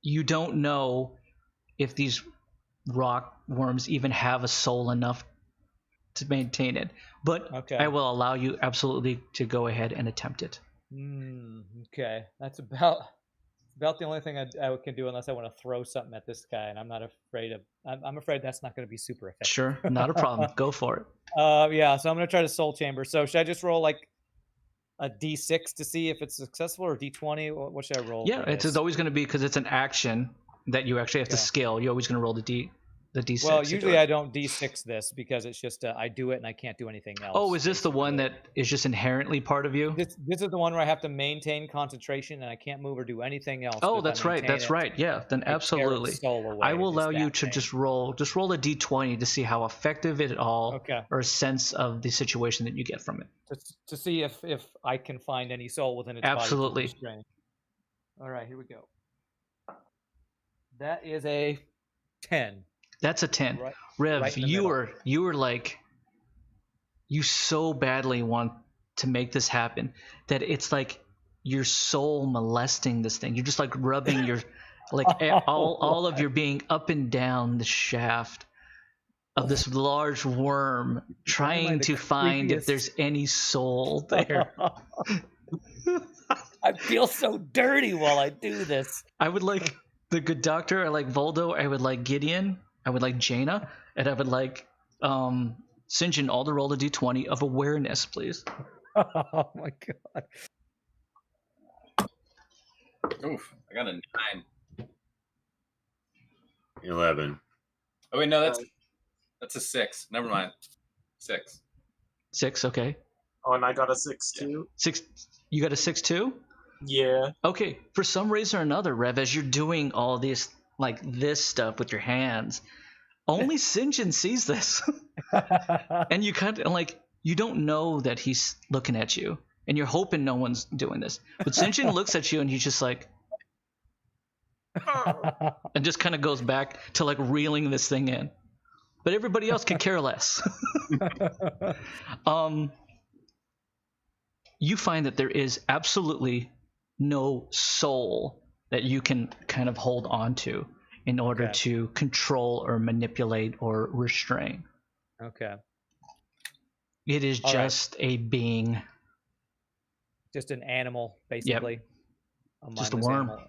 you don't know if these rock worms even have a soul enough to maintain it. But I will allow you absolutely to go ahead and attempt it. Okay. That's about the only thing I can do, unless I want to throw something at this guy, and I'm not afraid of. I'm afraid that's not going to be super effective. Sure, not a problem. Go for it. Yeah. So I'm going to try to soul chamber. So should I just roll like a D6 to see if it's successful, or D20? What should I roll? Yeah, it's always going to be, because it's an action that you actually have to scale. You're always going to roll the D6. Well, usually I don't D6 this, because it's just I do it and I can't do anything else. Oh, is this the one that is just inherently part of you? This is the one where I have to maintain concentration and I can't move or do anything else. Oh, that's right. That's right. Yeah, then absolutely. I will allow you to just roll a D20 to see how effective it all, or a sense of the situation that you get from it. To see if I can find any soul within its absolutely. body. All right, here we go. That is a 10. That's a 10. Rev, you were like, you so badly want to make this happen that it's like your soul molesting this thing. You're just like rubbing your, like all of your being up and down the shaft of this large worm, trying to find if there's any soul there. I feel so dirty while I do this. I would like the good doctor. I like Voldo. I would like Gideon. I would like Jaina, and I would like St. John all to roll a D20 of awareness, please. Oh my god. Oof, I got a 9. 11. Oh wait, no, that's a 6. Never mind. 6. 6, okay. Oh, and I got a 6 too. 6. You got a 6 too? Yeah. Okay. For some reason or another, Rev, as you're doing all this stuff with your hands, only Sinjin sees this, and you kind of you don't know that he's looking at you, and you're hoping no one's doing this. But Sinjin looks at you, and he's just like, and just kind of goes back to reeling this thing in. But everybody else could care less. You find that there is absolutely no soul that you can kind of hold on to in order to control or manipulate or restrain. Okay. It is just a being. Just an animal, basically. Yep. Just a worm. Animal.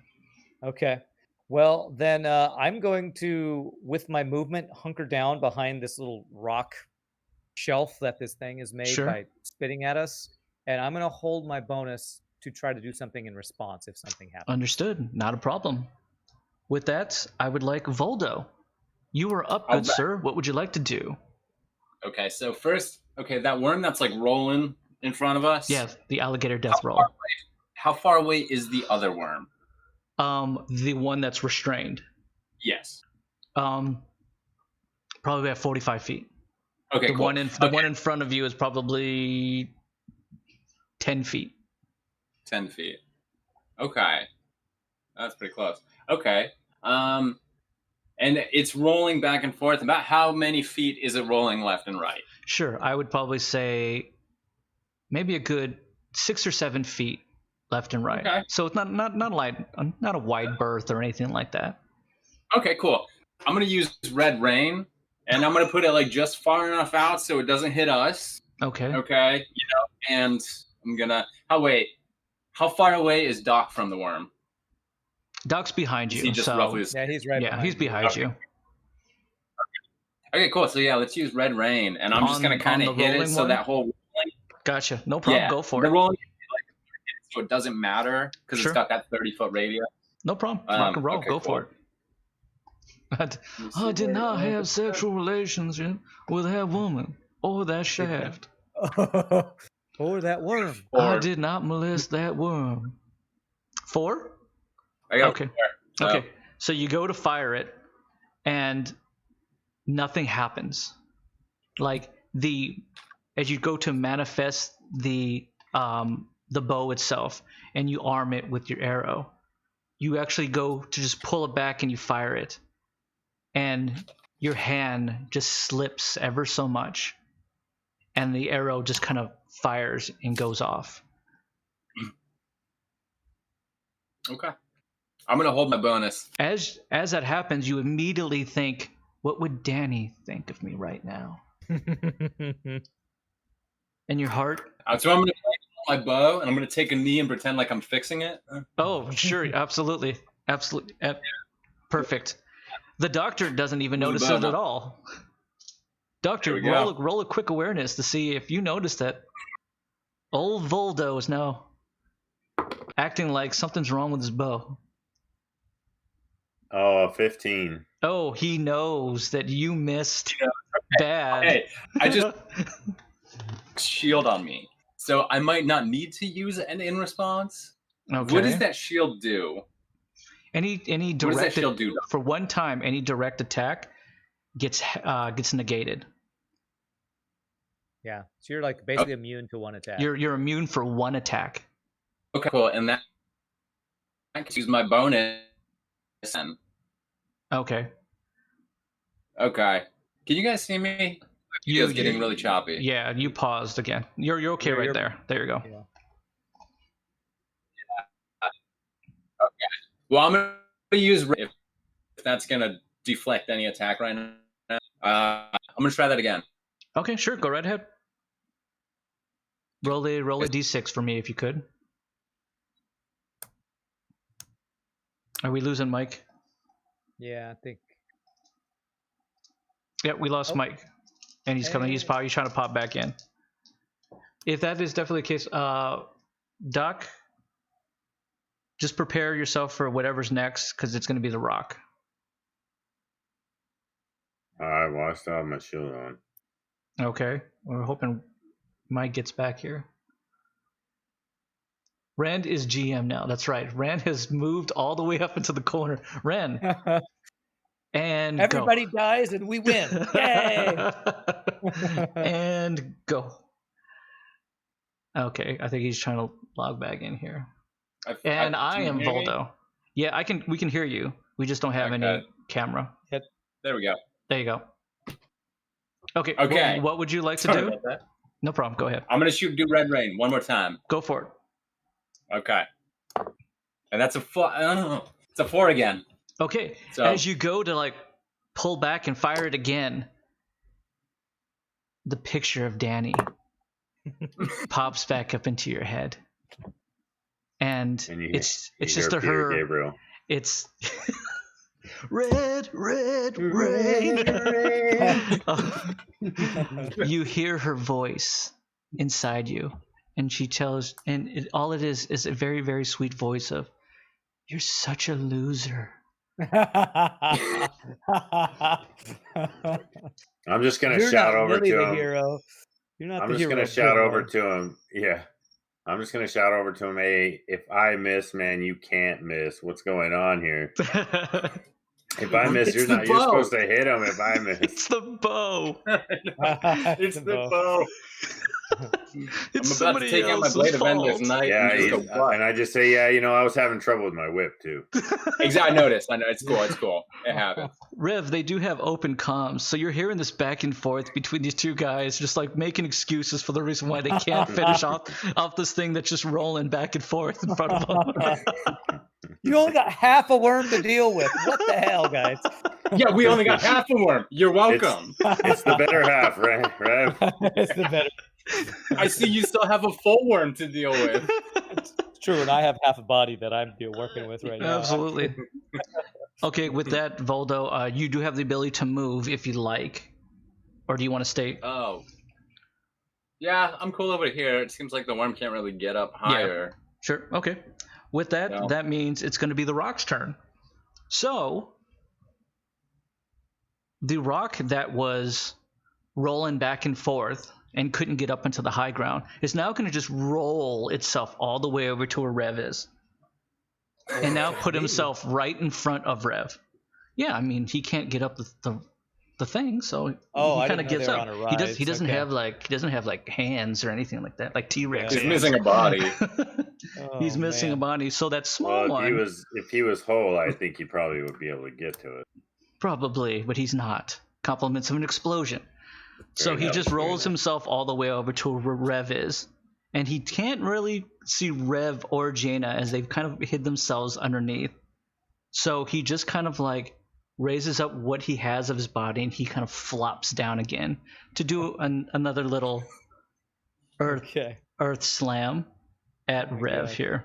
Okay. Well, then I'm going to, with my movement, hunker down behind this little rock shelf that this thing is made by spitting at us. And I'm going to hold my bonus to try to do something in response if something happens. Understood. Not a problem. With that, I would like Voldo. You are up, good sir. What would you like to do? Okay, so first, that worm that's rolling in front of us. Yeah, the alligator death roll. How far away is the other worm? The one that's restrained. Yes. Probably about 45 feet. Okay, cool. The one in front of you is probably 10 feet. 10 feet. Okay. That's pretty close. Okay. And it's rolling back and forth. About how many feet is it rolling left and right? Sure. I would probably say maybe a good 6 or 7 feet left and right. Okay. So it's not a wide berth or anything like that. Okay, cool. I'm going to use Red Rain, and I'm going to put it just far enough out so it doesn't hit us. Okay. Okay. And I'm going to... How far away is Doc from the worm? Doc's behind you. Is he just roughly... Yeah, he's right behind he's behind you. Okay, cool. So let's use Red Rain, and I'm just going to kind of hit it so that whole... Gotcha. No problem. Go for it. The rolling, so it doesn't matter because it's got that 30-foot radius. No problem. Rock and roll. Go for it. I did not have sexual relations with that woman or that shaft. Or that worm. I did not molest that worm. 4? Okay. 4. Okay. So you go to fire it, and nothing happens. As you go to manifest the bow itself, and you arm it with your arrow, you actually go to just pull it back and you fire it, and your hand just slips ever so much, and the arrow just kind of fires and goes off. Okay. I'm going to hold my bonus. As that happens, you immediately think, what would Danny think of me right now? And your heart... So I'm going to play my bow, and I'm going to take a knee and pretend like I'm fixing it. Oh, sure. Absolutely. Absolutely. Perfect. The doctor doesn't even notice it at all. Doctor, roll a quick awareness to see if you notice that old Voldo is now acting like something's wrong with his bow. Oh, 15. Oh, he knows that you missed bad. Hey, I just shield on me, so I might not need to use an in response. Okay. What does that shield do? Any direct, what does that shield do? For one time, any direct attack gets negated. Yeah, so you're basically immune to one attack. You're immune for one attack. Okay, cool. And that I can use my bonus. Okay. Okay. Can you guys see me? You guys getting really choppy. Yeah, you paused again. You're okay right there. There you go. Yeah. Okay. Well, I'm gonna use if that's gonna deflect any attack right now. I'm gonna try that again. Okay, sure. Go right ahead. Roll a d6 for me if you could. Are we losing Mike? Yeah, I think. Yeah, we lost Mike, and he's coming. He's trying to pop back in. If that is definitely the case, Doc, just prepare yourself for whatever's next because it's going to be the rock. alive. Well, I still have my shield on. Okay. We're hoping Mike gets back here. Rand is GM now. That's right. Rand has moved all the way up into the corner. Rand. And everybody dies and we win. Yay! And go. Okay, I think he's trying to log back in here. I am Voldo. Yeah, we can hear you. We just don't have any camera. There we go. There you go. Okay. Okay. What would you like to Sorry do? about that. No problem. Go ahead. I'm gonna do Red Rain one more time. Go for it. Okay. And that's a 4. It's a 4 again. Okay. So, as you go to like pull back and fire it again, the picture of Danny pops back up into your head, and it's just to her. Gabriel. It's red rain. You hear her voice inside you, and she tells, and all it is a very, very sweet voice of, "You're such a loser." I'm just gonna shout over to him. Hero. You're not I'm the just hero. gonna shout over to him. Yeah. I'm just gonna shout over to him. Hey, if I miss, man, you can't miss. What's going on here? If I miss, you're supposed to hit him. If I miss, it's the bow. It's the bow. It's I'm about to take out my Blade of Endless Knight. Yeah, and I just say, I was having trouble with my whip too. Exactly. I noticed. I know it's cool. It's cool. It happens. Rev, they do have open comms, so you're hearing this back and forth between these two guys, just like making excuses for the reason why they can't finish off this thing that's just rolling back and forth in front of them. You only got half a worm to deal with. What the hell, guys? Yeah, we only got half a worm. You're welcome. It's the better half, right, Rev? It's the better. I see you still have a full worm to deal with. It's true, and I have half a body that I'm working with right now. Absolutely. Okay, with that, Voldo, you do have the ability to move if you like. Or do you want to stay? Oh. Yeah, I'm cool over here. It seems like the worm can't really get up higher. Yeah. Sure, okay. With that, that means it's going to be the rock's turn. So, the rock that was rolling back and forth and couldn't get up into the high ground is now going to just roll itself all the way over to where Rev is. And now put himself right in front of Rev. Yeah, I mean, he can't get up the thing, so he kind of gets up. He doesn't have like hands or anything like that, like T-Rex. He's missing a body. He's missing a body, so that small one. If he was whole, I think he probably would be able to get to it. Probably, but he's not. Compliments of an explosion. So he just rolls himself all the way over to where Rev is. And he can't really see Rev or Jaina as they've kind of hid themselves underneath. So he just kind of like raises up what he has of his body and he kind of flops down again to do another little earth slam at Rev here.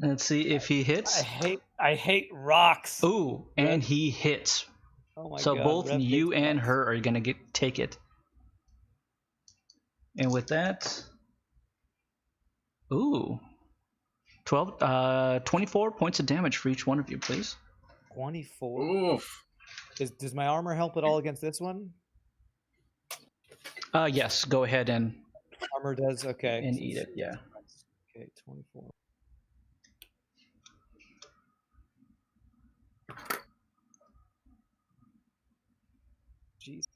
Let's see if he hits. I hate rocks. Ooh, and he hits. Oh my so God, both Rev you and her are gonna take it. And with that, 24 points of damage for each one of you, please. 24. Oof. Does my armor help at all against this one? Yes. Go ahead and armor does. Okay. And eat it. Yeah. Okay. 24. Jeez.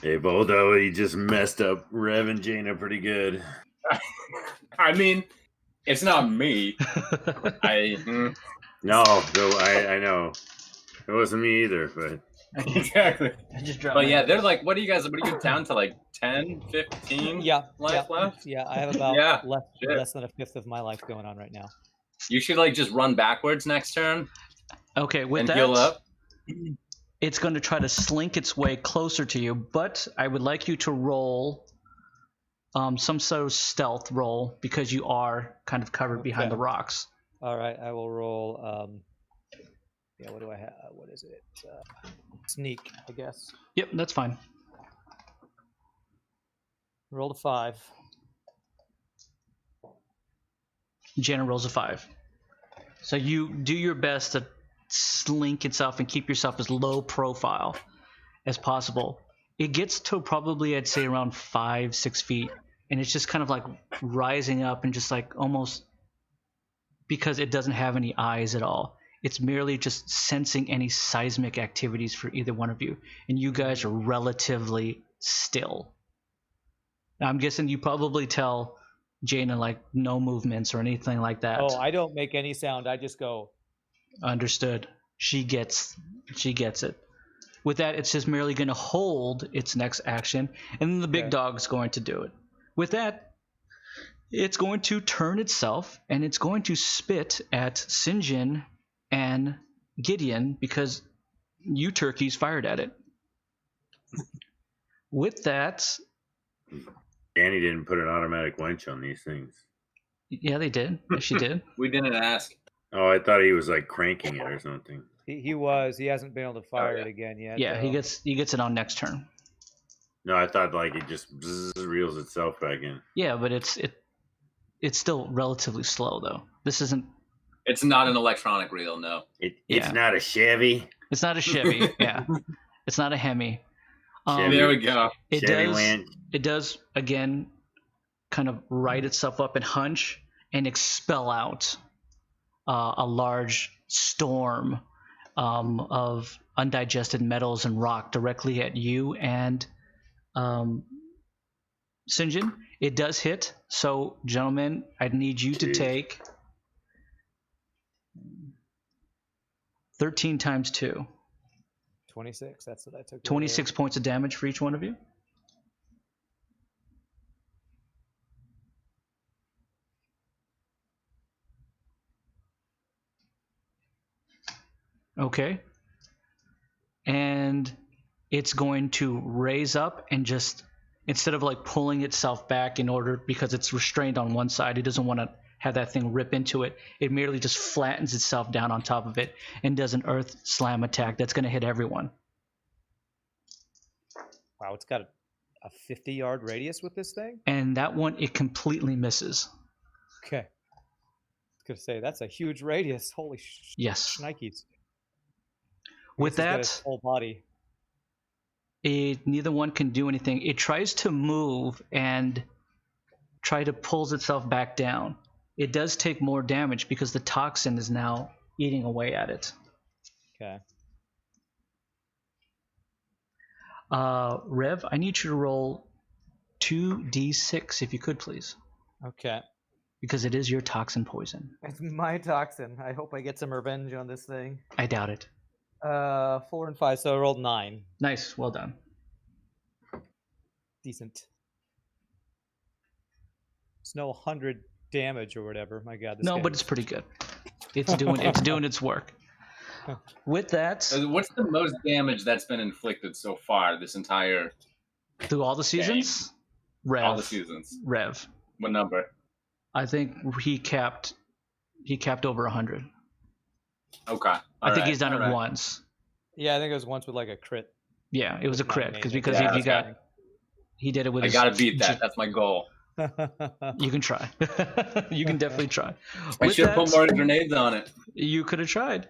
Hey, Voldo, he just messed up Rev and Jaina pretty good. I mean, it's not me. No, I know. It wasn't me either, but... Exactly. I just dropped but yeah, they're like, what are you down to, like 10, 15 life left? Yeah, I have about less than a fifth of my life going on right now. You should like just run backwards next turn. Okay, with that, heal up. It's going to try to slink its way closer to you, but I would like you to roll some sort of stealth roll because you are kind of covered behind the rocks. All right, I will roll. What do I have? What is it? Sneak, I guess. Yep, that's fine. Roll a 5. Jenna rolls a 5. So you do your best to slink itself and keep yourself as low profile as possible. It gets to probably, I'd say, around 5-6 feet, and it's just kind of like rising up and just like almost, because it doesn't have any eyes at all, it's merely just sensing any seismic activities for either one of you, and you guys are relatively still. Now, I'm guessing you probably tell Jaina like no movements or anything like that. Oh, I don't make any sound. I just go. Understood. She gets it. With that, it's just merely going to hold its next action, and then the big dog's going to do it. With that, it's going to turn itself, and it's going to spit at Sinjin and Gideon because you turkeys fired at it. With that... Danny didn't put an automatic winch on these things. Yeah, they did. Yes, she did. We didn't ask. Oh, I thought he was like cranking it or something. He was. He hasn't been able to fire it again yet. Yeah, though. he gets it on next turn. No, I thought like it just reels itself back in. Yeah, but it's still relatively slow though. This isn't. It's not an electronic reel, no. It's not a Chevy. It's not a Chevy. Yeah, it's not a Hemi. There we go. It does again, kind of right itself up and hunch and expel out a large storm of undigested metals and rock directly at you and Sinjin. It does hit. So, gentlemen, I need you to take 13 times 2. 26. That's what I took. 26 points of damage for each one of you. Okay. And it's going to raise up and just, instead of like pulling itself back in order, because it's restrained on one side, it doesn't want to have that thing rip into it. It merely just flattens itself down on top of it and does an earth slam attack that's going to hit everyone. Wow, it's got a 50-yard radius with this thing? And that one, it completely misses. Okay. I was going to say, that's a huge radius. Holy yes. shnikes. With that, its whole body. Neither one can do anything. It tries to move and try to pulls itself back down. It does take more damage because the toxin is now eating away at it. Okay. Rev, I need you to roll 2d6 if you could, please. Okay. Because it is your toxin poison. It's my toxin. I hope I get some revenge on this thing. I doubt it. 4 and 5, so I rolled 9. Nice, well done. Decent. It's no 100 damage or whatever. My God. No, but it's pretty good. It's doing its work. With that, what's the most damage that's been inflicted so far this entire through all the seasons? Game? Rev. All the seasons. Rev. What number? I think he capped over 100. Okay. I think he's done it once. Yeah, I think it was once with like a crit. Yeah, it was a crit because he did it with. I gotta beat that. That's my goal. You can try. You can definitely try. I should have put more grenades on it. You could have tried.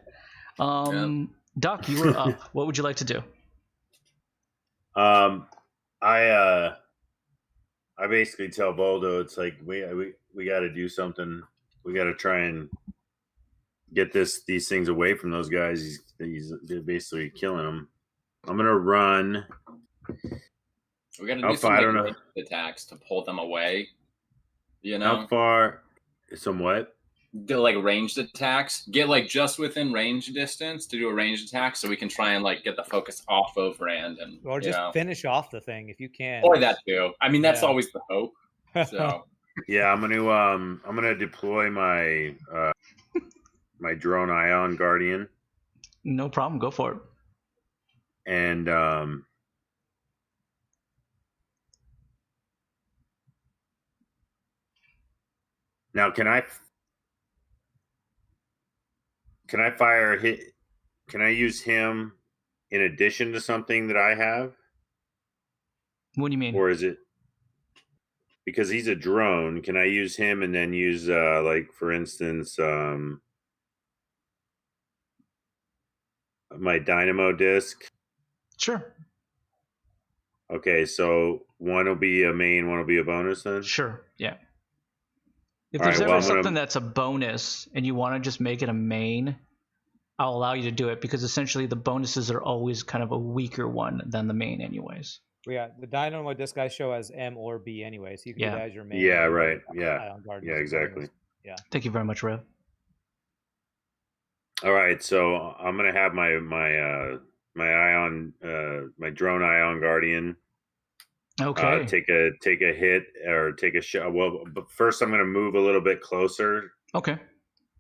Doc, you were up. What would you like to do? I basically tell Boldo, it's like we got to do something. We got to try and get these things away from those guys. They're basically killing them. I'm gonna run. We got to do some attacks to pull them away. You know, how far? Somewhat. Do like ranged attacks. Get like just within range distance to do a ranged attack, so we can try and like get the focus off of Rand and or just finish off the thing if you can. Or that too. I mean, that's always the hope. So yeah, I'm gonna deploy my my drone ion guardian. No problem. Go for it. And now can I fire a hit? Can I use him in addition to something that I have? What do you mean? Or is it because he's a drone, can I use him and then use like for instance my dynamo disc? Sure. Okay, so one will be a main, one will be a bonus then? Sure. Yeah. If All there's right, ever well, something that's a bonus and you want to just make it a main, I'll allow you to do it because essentially the bonuses are always kind of a weaker one than the main anyways. Yeah, the dynamo disc I show as M or B anyway, so you can do that as your main. Yeah, and right. your Yeah. Ion Guard Yeah, as a exactly. bonus. Yeah. Thank you very much, Rev. All right, so I'm gonna have my drone Ion Guardian. Okay. Take a hit or take a shot. Well, but first I'm gonna move a little bit closer. Okay.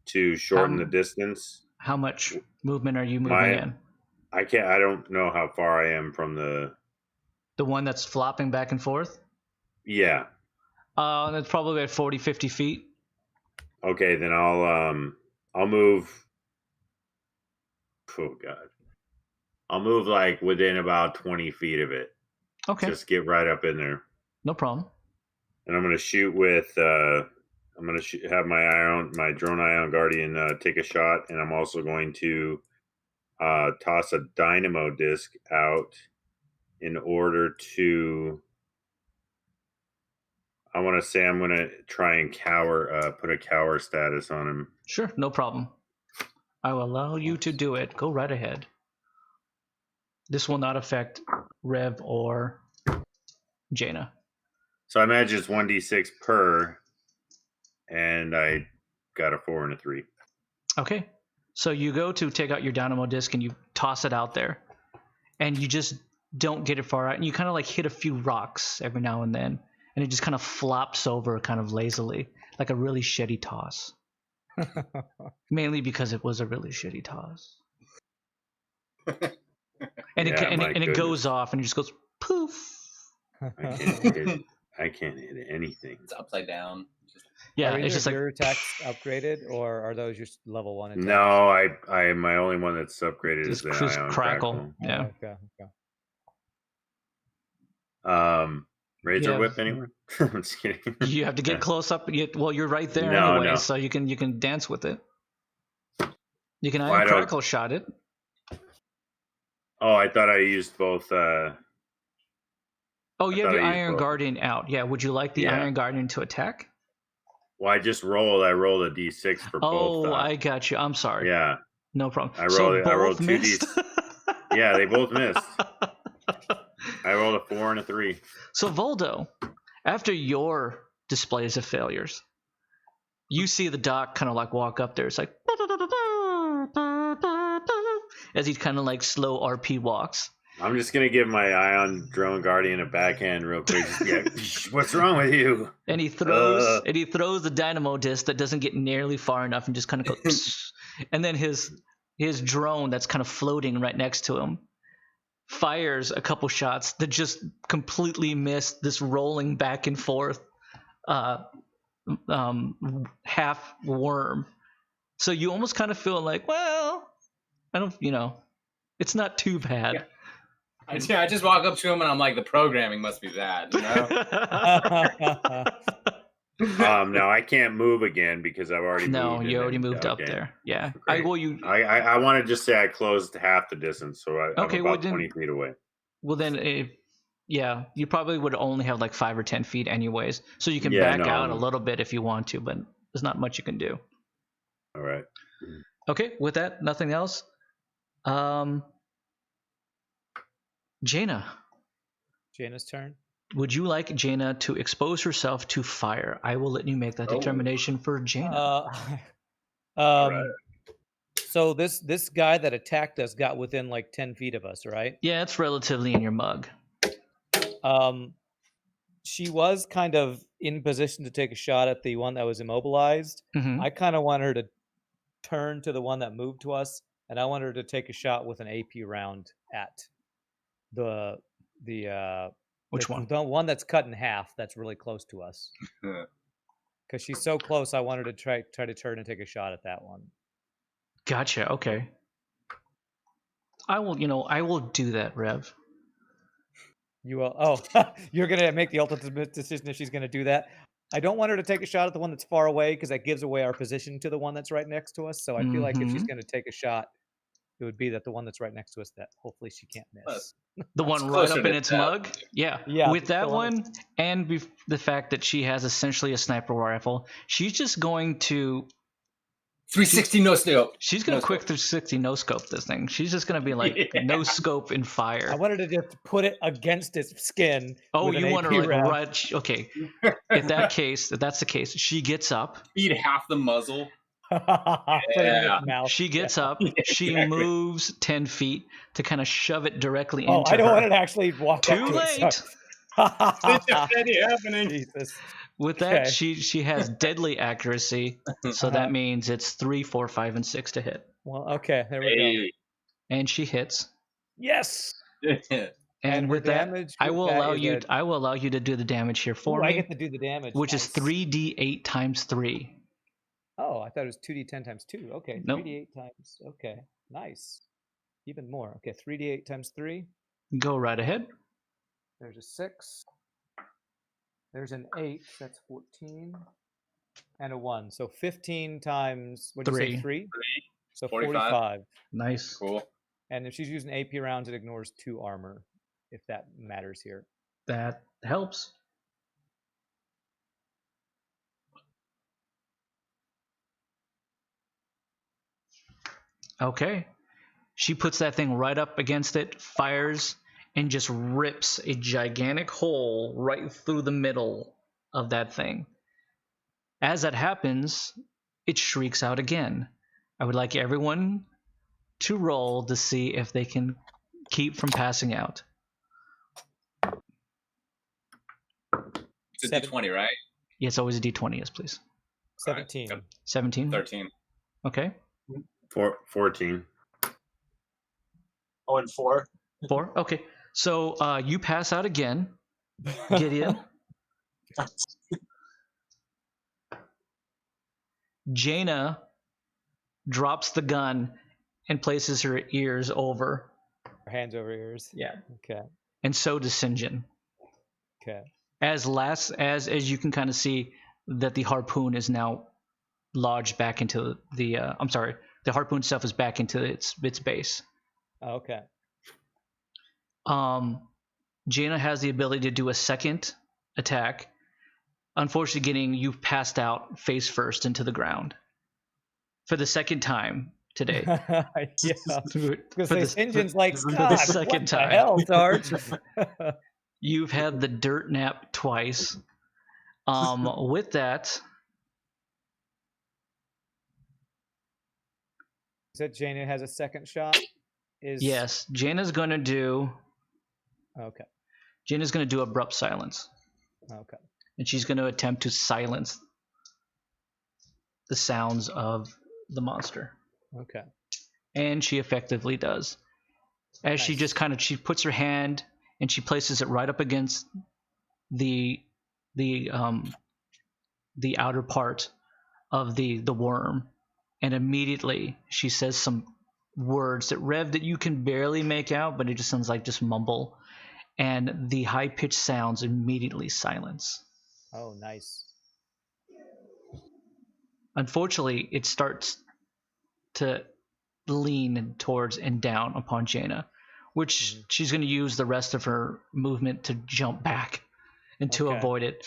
To shorten the distance. How much movement are you moving in? I don't know how far I am from the one that's flopping back and forth? Yeah. That's probably at 40, 50 feet. Okay, then I'll move. Oh God. I'll move like within about 20 feet of it. Okay. Just get right up in there. No problem. And I'm gonna shoot with I'm gonna have my drone Ion Guardian take a shot, and I'm also going to toss a dynamo disc out in order to. I want to say I'm going to try and put a cower status on him. Sure, no problem. I will allow you to do it. Go right ahead. This will not affect Rev or Jaina. So I imagine it's 1d6 per, and I got a 4 and a 3. Okay. So you go to take out your dynamo disc and you toss it out there, and you just don't get it far out, and you kind of like hit a few rocks every now and then, and it just kind of flops over kind of lazily, like a really shitty toss. Mainly because it was a really shitty toss. And it goes off and it just goes poof. I can't hit anything. It's upside down. Yeah, are it's just like your attacks upgraded, or are those just level 1 attacks? No, I my only one that's upgraded is the Cruise Ion Crackle. Yeah. Oh, okay. Razor Whip anyone? I'm just kidding. You have to get close up. Well, you're right there anyway, so you can dance with it. You can Ion Crackle shot it. Oh, I thought I used both. Oh, you have your Iron Guardian out. Yeah. Would you like the Iron Guardian to attack? Well, I rolled a d6 for both. Oh, I got you. I'm sorry. Yeah. No problem. I rolled 2 d. Yeah, they both missed. I rolled a 4 and a 3. So Voldo, after your displays of failures, you see the doc kind of like walk up there. It's like as he kind of like slow RP walks. I'm just gonna give my Ion Drone Guardian a backhand real quick. What's wrong with you? And he throws the dynamo disc that doesn't get nearly far enough and just kind of goes. And then his drone that's kind of floating right next to him fires a couple shots that just completely miss this rolling back and forth half worm. So you almost kind of feel like, well, I don't, it's not too bad. Yeah. I just walk up to him and I'm like, the programming must be bad, you know? No, I can't move again because I've already moved. No, you already moved up there. Yeah. I want to just say I closed half the distance, so I'm about 20 feet away. Well, then, you probably would only have like 5 or 10 feet anyways, so you can back out a little bit if you want to, but there's not much you can do. All right. Okay, with that, nothing else. Jaina's turn. Would you like Jaina to expose herself to fire? I will let you make that determination for Jaina. So this guy that attacked us got within like 10 feet of us, right? Yeah, it's relatively in your mug. She was kind of in position to take a shot at the one that was immobilized. Mm-hmm. I kind of want her to turn to the one that moved to us, and I want her to take a shot with an AP round at the which one? The one that's cut in half. That's really close to us. Because she's so close, I want her to try to turn and take a shot at that one. Gotcha. Okay. I will do that, Rev. You will. Oh, you're gonna make the ultimate decision if she's gonna do that. I don't want her to take a shot at the one that's far away because that gives away our position to the one that's right next to us. So I feel like if she's gonna take a shot, it would be that the one that's right next to us that hopefully she can't miss. The one right closer up in to its that. mug? Yeah. Yeah, With that the one one, and the fact that she has essentially a sniper rifle, she's just going to 360 no scope. She's gonna No quick scope. 360 no scope this thing. She's just gonna be like no scope and fire. I wanted to just put it against its skin. Oh, with an you want her AP like round. right? Okay. If that's the case, she gets up. Eat half the muzzle. Put it in Yeah. its mouth. She gets up. She Exactly. moves 10 feet to kind of shove it directly Oh, into I don't her. want it to actually walk Too up to late. it. It's already happening. Jesus. With that, Okay. she has deadly accuracy, so that means it's 3, 4, 5, and 6 to hit, Well, okay, there we go. Hey. and she hits. Yes. And And with her that, damage I with will that allow is you. a- I will allow you to do the damage here for Ooh, I me, get to do the damage. which is Nice. 3d8 times 3. Oh, I thought it was 2d10 times 2. Okay, Nope. 3d8 times. Okay, nice. Even more. Okay, 3d8 times 3. Go right ahead. There's a 6. There's an 8. That's 14. And a 1. So 15 times, what did you say, 3. 3? So 45. 45. Nice. Cool. And if she's using AP rounds, it ignores 2 armor, if that matters here. That helps. Okay. She puts that thing right up against it, fires, and just rips a gigantic hole right through the middle of that thing. As that happens, it shrieks out again. I would like everyone to roll to see if they can keep from passing out. It's a Seven. D20, right? Yeah, it's always a d20, yes, please. 17. Yep. 17? 13. Okay. 14. Oh, and 4. 4? Okay. So you pass out again, Gideon. Jaina drops the gun and places her ears over. Hands over ears. Yeah. Okay. And so does Sinjin. Okay. As you can kind of see that the harpoon is now lodged back into the the harpoon stuff is back into its base. Okay. Jaina has the ability to do a second attack. Unfortunately, you've passed out face first into the ground for the second time today. Yeah. Because For this the- engine's like, for the God, second what time." the hell, Sarge? You've had the dirt nap twice. With that, Said Jaina has a second shot. yes, Jaina's going to do abrupt silence. Okay. And she's going to attempt to silence the sounds of the monster. Okay. And she effectively does. As she Nice. just she puts her hand and she places it right up against the outer part of the worm, and immediately she says some words that you can barely make out, but it just sounds like just mumble, and the high-pitched sounds immediately silence. Oh, nice. Unfortunately, it starts to lean towards and down upon Jaina, which she's going to use the rest of her movement to jump back and to Okay. avoid it.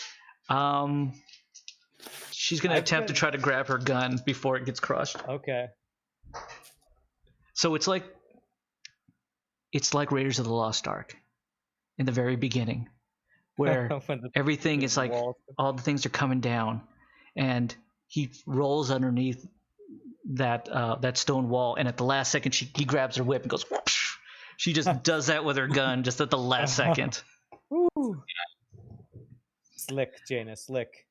She's going to attempt to try to grab her gun before it gets crushed. Okay. So it's like Raiders of the Lost Ark in the very beginning, where When the- everything is like walls- all the things are coming down, and he rolls underneath that stone wall, and at the last second he grabs her whip and goes whoosh. She just does that with her gun just at the last second. Woo. Slick, Jaina, slick.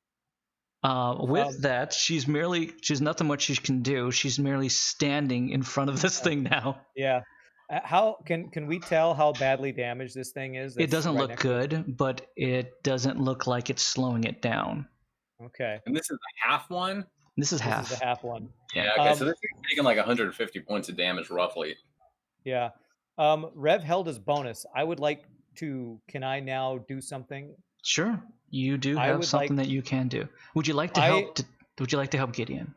With that, she's nothing much she can do. She's merely standing in front of this thing now. Yeah. How can we tell how badly damaged this thing is? It that's doesn't right look next to it? good, but it doesn't look like it's slowing it down. Okay. And this is a half one? This is This half. is the half one. Yeah, okay, so Um, this is taking like 150 points of damage roughly. Yeah. Rev held his bonus. I would like Can I now do something? Sure, you do have something that you can do. Would you like to help? Would you like to help Gideon?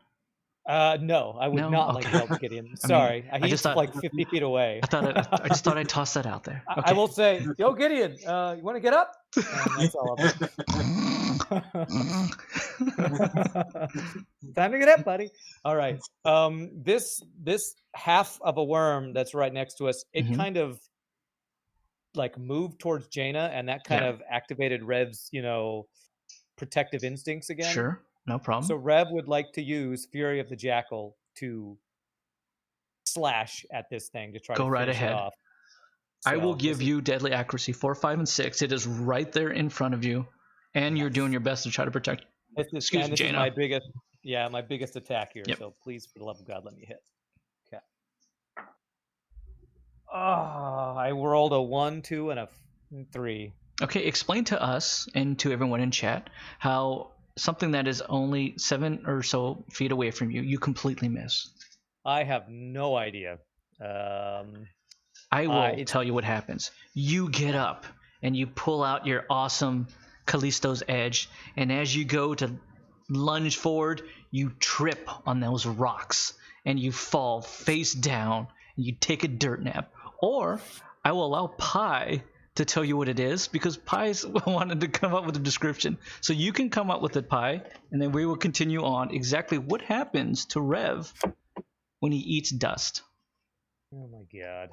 No, I would not like to help Gideon. Sorry, he's like 50 feet away. I just thought I'd toss that out there. Okay. I will say, yo, Gideon, you want to get up? And that's all I'll do. Time to get up, buddy. All right. This half of a worm that's right next to us, it kind of like moved towards Jaina, and that kind of activated Rev's, protective instincts again. Sure, no problem. So Rev would like to use Fury of the Jackal to slash at this thing to try to finish it off. So I will give you deadly accuracy 4, 5, and 6. It is right there in front of you, and you're doing your best to try to protect. This is my biggest attack here. Yep. So please, for the love of God, let me hit. Okay. Oh, I rolled a 1, 2, and a 3. Okay, explain to us and to everyone in chat how something that is only 7 or so feet away from you, you completely miss. I have no idea. I will tell you what happens. You get up and you pull out your awesome Callisto's Edge, and as you go to lunge forward, you trip on those rocks and you fall face down and you take a dirt nap. Or I will allow Pi to tell you what it is, because Pi's wanted to come up with a description. So you can come up with it, Pi, and then we will continue on exactly what happens to Rev when he eats dust. Oh my God.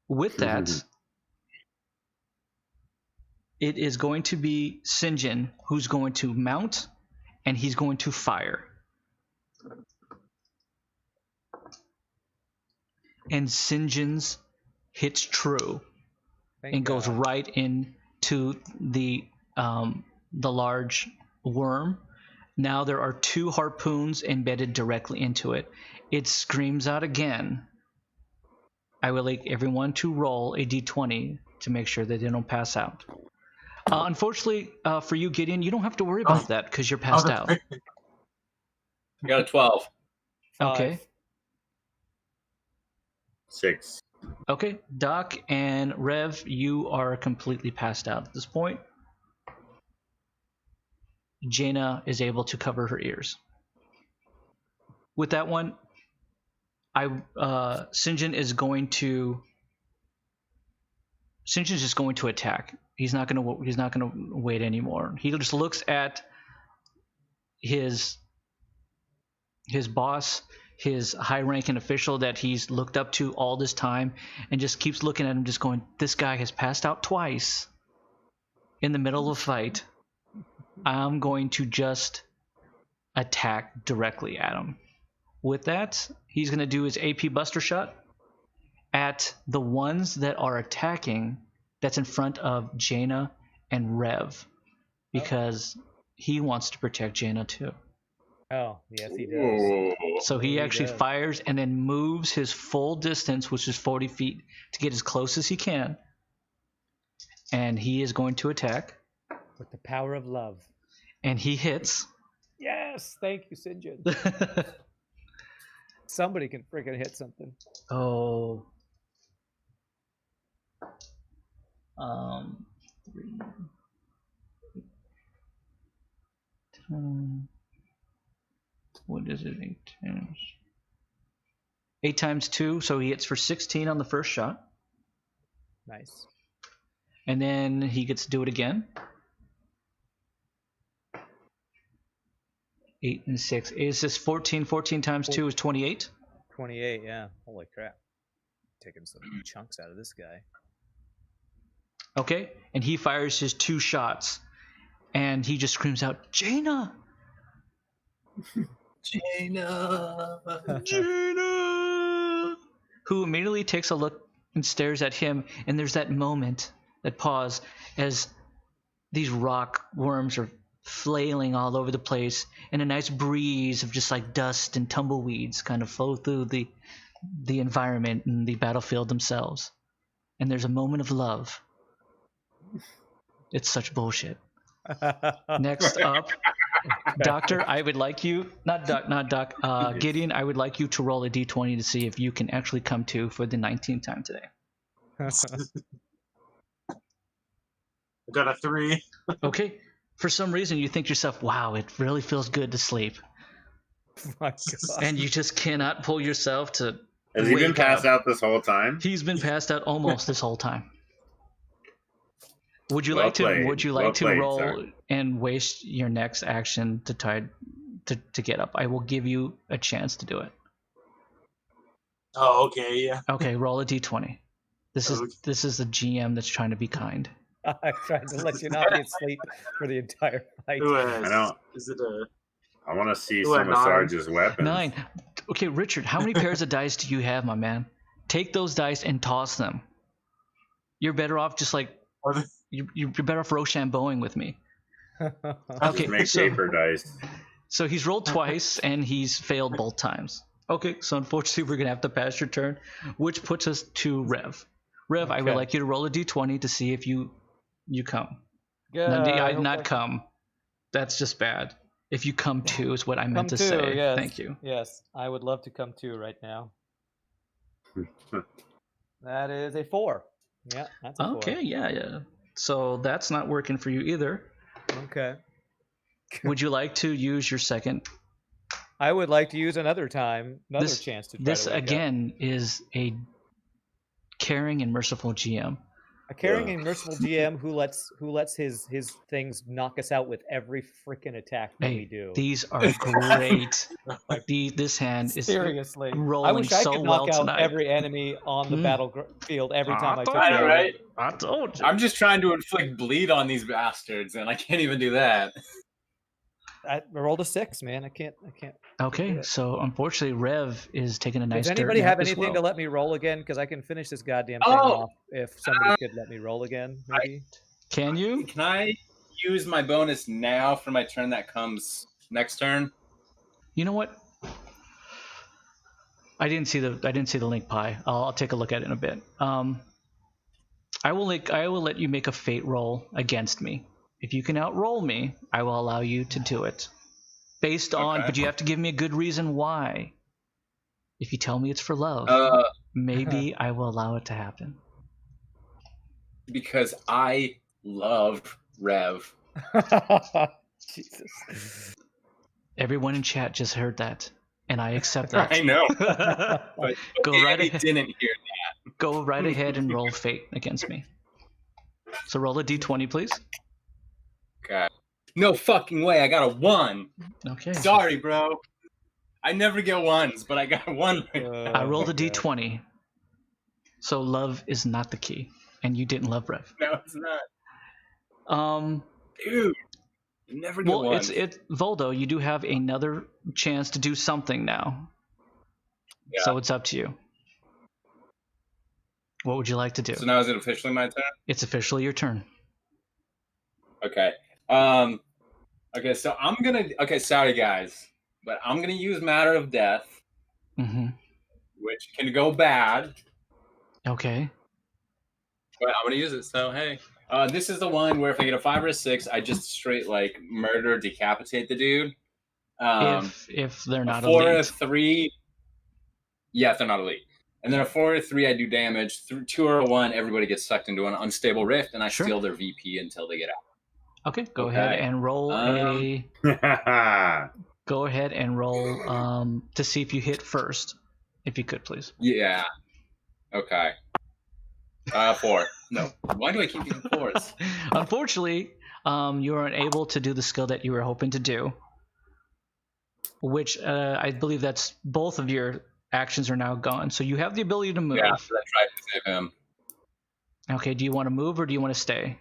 With that, it is going to be Sinjin who's going to mount, and he's going to fire. And Sinjin's hits true. And goes right into the large worm. Now there are 2 harpoons embedded directly into it. It screams out again. I would like everyone to roll a d20 to make sure that they don't pass out. Unfortunately, for you, Gideon, you don't have to worry about that because you're passed out. I got a 12. Okay. 6. Okay, Doc and Rev, you are completely passed out at this point. Jaina is able to cover her ears. With that one, Sinjin is just going to attack. He's not going to wait anymore. He just looks at his boss, his high-ranking official that he's looked up to all this time, and just keeps looking at him, just going, this guy has passed out twice in the middle of a fight. I'm going to just attack directly at him. With that, he's going to do his AP Buster Shot at the ones that are attacking that's in front of Jaina and Rev, because he wants to protect Jaina too. Oh, yes, he does. So he actually fires and then moves his full distance, which is 40 feet, to get as close as he can. And he is going to attack. With the power of love. And he hits. Yes, thank you, Sinjin. Somebody can freaking hit something. Oh. 3, 10. What is it? 8 times 8 times 2, so he hits for 16 on the first shot. Nice. And then he gets to do it again. 8 and 6. Is this 14? 14 times 2 is 28. 28, yeah. Holy crap. Taking some chunks out of this guy. Okay, and he fires his 2 shots, and he just screams out, Jaina! Jaina! Jaina! Who immediately takes a look and stares at him, and there's that moment, that pause, as these rock worms are flailing all over the place, and a nice breeze of just like dust and tumbleweeds kind of flow through the environment and the battlefield themselves. And there's a moment of love. It's such bullshit. Next up, Doctor, I would like you, Gideon, I would like you to roll a d20 to see if you can actually come to for the 19th time today. I got a 3. Okay. For some reason, you think to yourself, wow, it really feels good to sleep. Oh my God. And you just cannot pull yourself to Has he been wake passed up. out this whole time? He's been passed out almost this whole time. Would you Well like to? played. Would you Well like to played, roll sir. and waste your next action to try to get up? I will give you a chance to do it. Oh, okay, yeah. Okay, roll a d20. This Okay. is the GM that's trying to be kind. I tried to let you not be asleep for the entire fight. Who has? I don't. Is it a? I want to see Ooh, some a of 9. Sarge's weapons. 9. Okay, Richard, how many pairs of dice do you have, my man? Take those dice and toss them. You're better off just like Are they- you're better off Rochambeauing with me. Okay, Just make so- paper dice. So he's rolled twice and he's failed both times. Okay, so unfortunately we're gonna have to pass your turn, which puts us to Rev. Rev, I would Okay. like you to roll a d20 to see if you come. Good. Not come. That's just bad. If you come to is what I meant Come to to, say. yes. Thank you. Yes, I would love to come to right now. That is a 4. Yeah, that's a 4. Okay, yeah. So that's not working for you either. Okay. Would you like to use your second? I would like to use another chance to try This to wake up. again is a caring and merciful GM. A caring and merciful GM who lets his things knock us out with every freaking attack that we Hey, do. these are great. This hand is Seriously, I rolling wish I so could knock well out tonight. every enemy on the battlefield every time I took I I know, damage. right? I told you. I'm just trying to inflict bleed on these bastards, and I can't even do that. I rolled a 6, man. I can't. Okay, so unfortunately, Rev is taking a nice Does dirt anybody nap have as anything well. to let me roll again? Because I can finish this goddamn thing Oh! off if somebody could let me roll again, maybe. Can you? Can I use my bonus now for my turn that comes next turn? You know what? I didn't see the link pie. I'll take a look at it in a bit. I will let you make a fate roll against me. If you can outroll me, I will allow you to do it. Based on, Okay. but you have to give me a good reason why. If you tell me it's for love, maybe I will allow it to happen. Because I love Rev. Jesus. Everyone in chat just heard that, and I accept that. I know. But Go right Andy ahead. didn't hear Go right ahead and roll fate against me. So roll a d20, please. that. Okay. No fucking way. I got a 1. Okay. Sorry, bro. I never get 1s, but I got a 1. I rolled a Okay. d20. So love is not the key, and you didn't love Rev. No, it's not. Dude. You never get Well, 1s. it's Voldo. You do have another chance to do something now. Yeah. So it's up to you. What would you like to do? So now is it officially my turn? It's officially your turn. Okay. Okay, so I'm gonna. Okay, sorry guys, but I'm gonna use Matter of Death, Mm-hmm. which can go bad, Okay. but I'm gonna use it. So hey, this is the one where if I get a 5 or a 6, I just straight like murder, decapitate the dude. If they're not a 4 or a elite. 3. Yeah, if they're not elite. And then a 4 or 3, I do damage. 2 or a 1, everybody gets sucked into an unstable rift, and I Sure. steal their VP until they get out. Okay, go Okay. ahead and roll go ahead and roll to see if you hit first. If you could, please. Yeah. Okay. 4. No. Why do I keep getting 4s? Unfortunately, you are unable to do the skill that you were hoping to do, which I believe that's both of your actions are now gone. So you have the ability to move. Yeah, so I tried to save him. Okay, do you want to move or do you want to stay?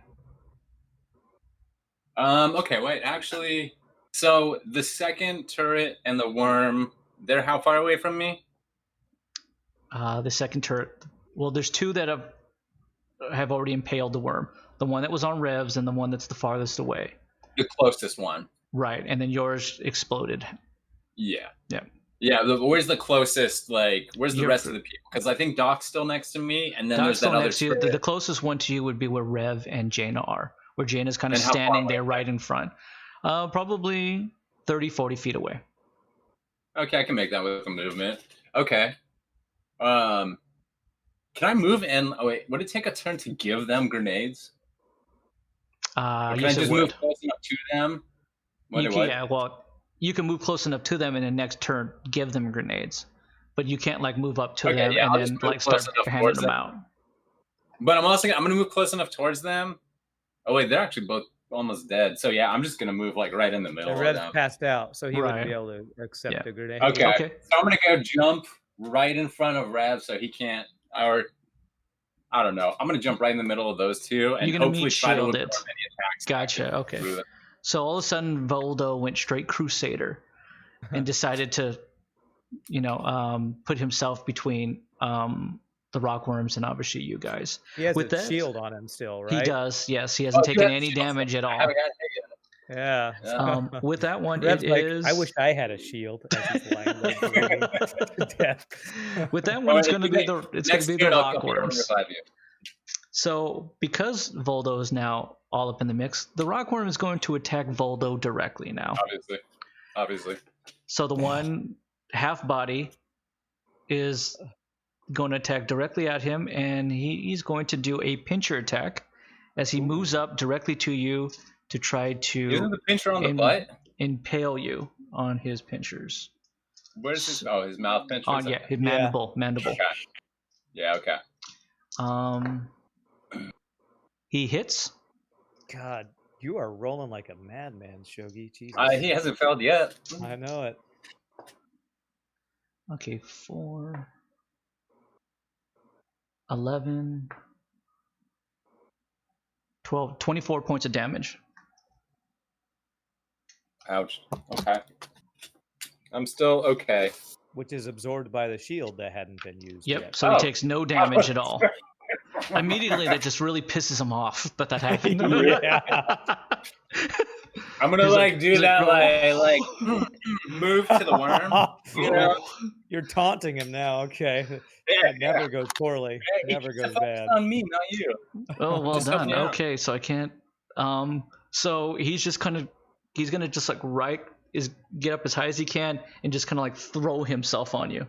Okay, wait, actually, so the second turret and the worm, they're how far away from me? The second turret. Well, there's 2 that have already impaled the worm. The one that was on Revs and the one that's the farthest away. The closest one. Right, and then yours exploded. Yeah. Yeah. Yeah, where's the closest, like, where's the You're- rest of the people? Because I think Doc's still next to me, and then Doc's there's still that other next to you. turret. The closest one to you would be where Rev and Jaina are, where Jaina's kind of And how far standing away? there right in front. Probably 30, 40 feet away. Okay, I can make that with a movement. Okay. Can I move and... Oh, wait, would it take a turn to give them grenades? Or can I Yes, it just would. move close enough to them? Yeah, well, you can move close enough to them and then next turn give them grenades. But you can't like move up to Okay, them yeah, and I'll then just move like close start enough handing towards them them. out. But I'm going to move close enough towards them. Oh, wait, they're actually both almost dead. So, yeah, I'm just going to move like right in the middle The of Red's them. passed out, so he wouldn't Right. be able to accept a grenade. Okay. So I'm going to go jump right in front of Rev so he can't, or I don't know. I'm going to jump right in the middle of those two and You're gonna hopefully meat try to shield avoid it. any attacks. Gotcha. Okay. So all of a sudden, Voldo went straight Crusader and decided to, put himself between the Rockworms and obviously you guys. He has With a that, shield on him still, right? He does. Yes, he hasn't taken any damage at all. Yeah. With that one, Rev's it like, is. I wish I had a shield. As he's lying there bleeding to death. With that one, it's going to be the Rockworms. So because Voldo is now all up in the mix, the Rockworm is going to attack Voldo directly now. Obviously. So the one half body is going to attack directly at him, and he's going to do a pincher attack as he moves up directly to you to try to Isn't the pincher on the butt? Impale you on his pinchers. Where's his? Oh, his mouth pinchers. Yeah, his mandible. Okay. Yeah. Okay. He hits. God, you are rolling like a madman, Shogi. Jesus. He hasn't failed yet. I know it. Okay, 4, 11, 12, 24 points of damage. Ouch. Okay. I'm still okay. Which is absorbed by the shield that hadn't been used Yep, yet. so he takes no damage at all. Immediately, that just really pisses him off that happened. I'm gonna move to the worm. You're taunting him now. Okay, that never goes poorly. Never goes bad. On me, not you. Oh, well done. Okay, so I can't. So he's just gonna just like get up as high as he can and just kind of like throw himself on you.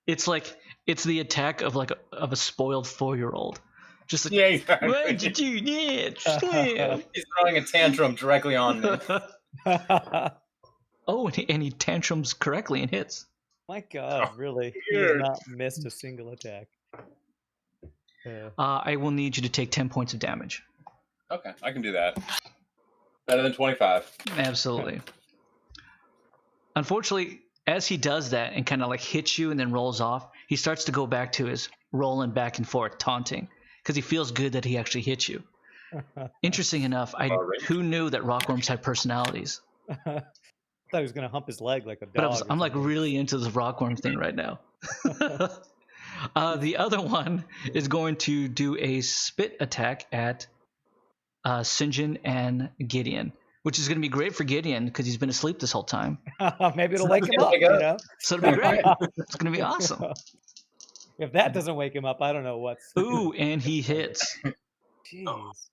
It's the attack of a spoiled 4-year-old. Just like, exactly. What did you do? Yeah. He's throwing a tantrum directly on me. Oh, and he tantrums correctly and hits. My God, really? He has not missed a single attack. I will need you to take 10 points of damage. Okay, I can do that. Better than 25. Absolutely. Unfortunately, as he does that and kind of like hits you and then rolls off, he starts to go back to his rolling back and forth, taunting, because he feels good that he actually hit you. Interesting enough, who knew that rockworms had personalities? I thought he was going to hump his leg like a dog. But I'm like really into this rockworm thing right now. The other one is going to do a spit attack at Sinjin and Gideon, which is going to be great for Gideon because he's been asleep this whole time. Maybe it'll wake him up. You know? So it'll be great. It's going to be awesome. If that doesn't wake him up, I don't know what's. Ooh, and he hits. Jeez.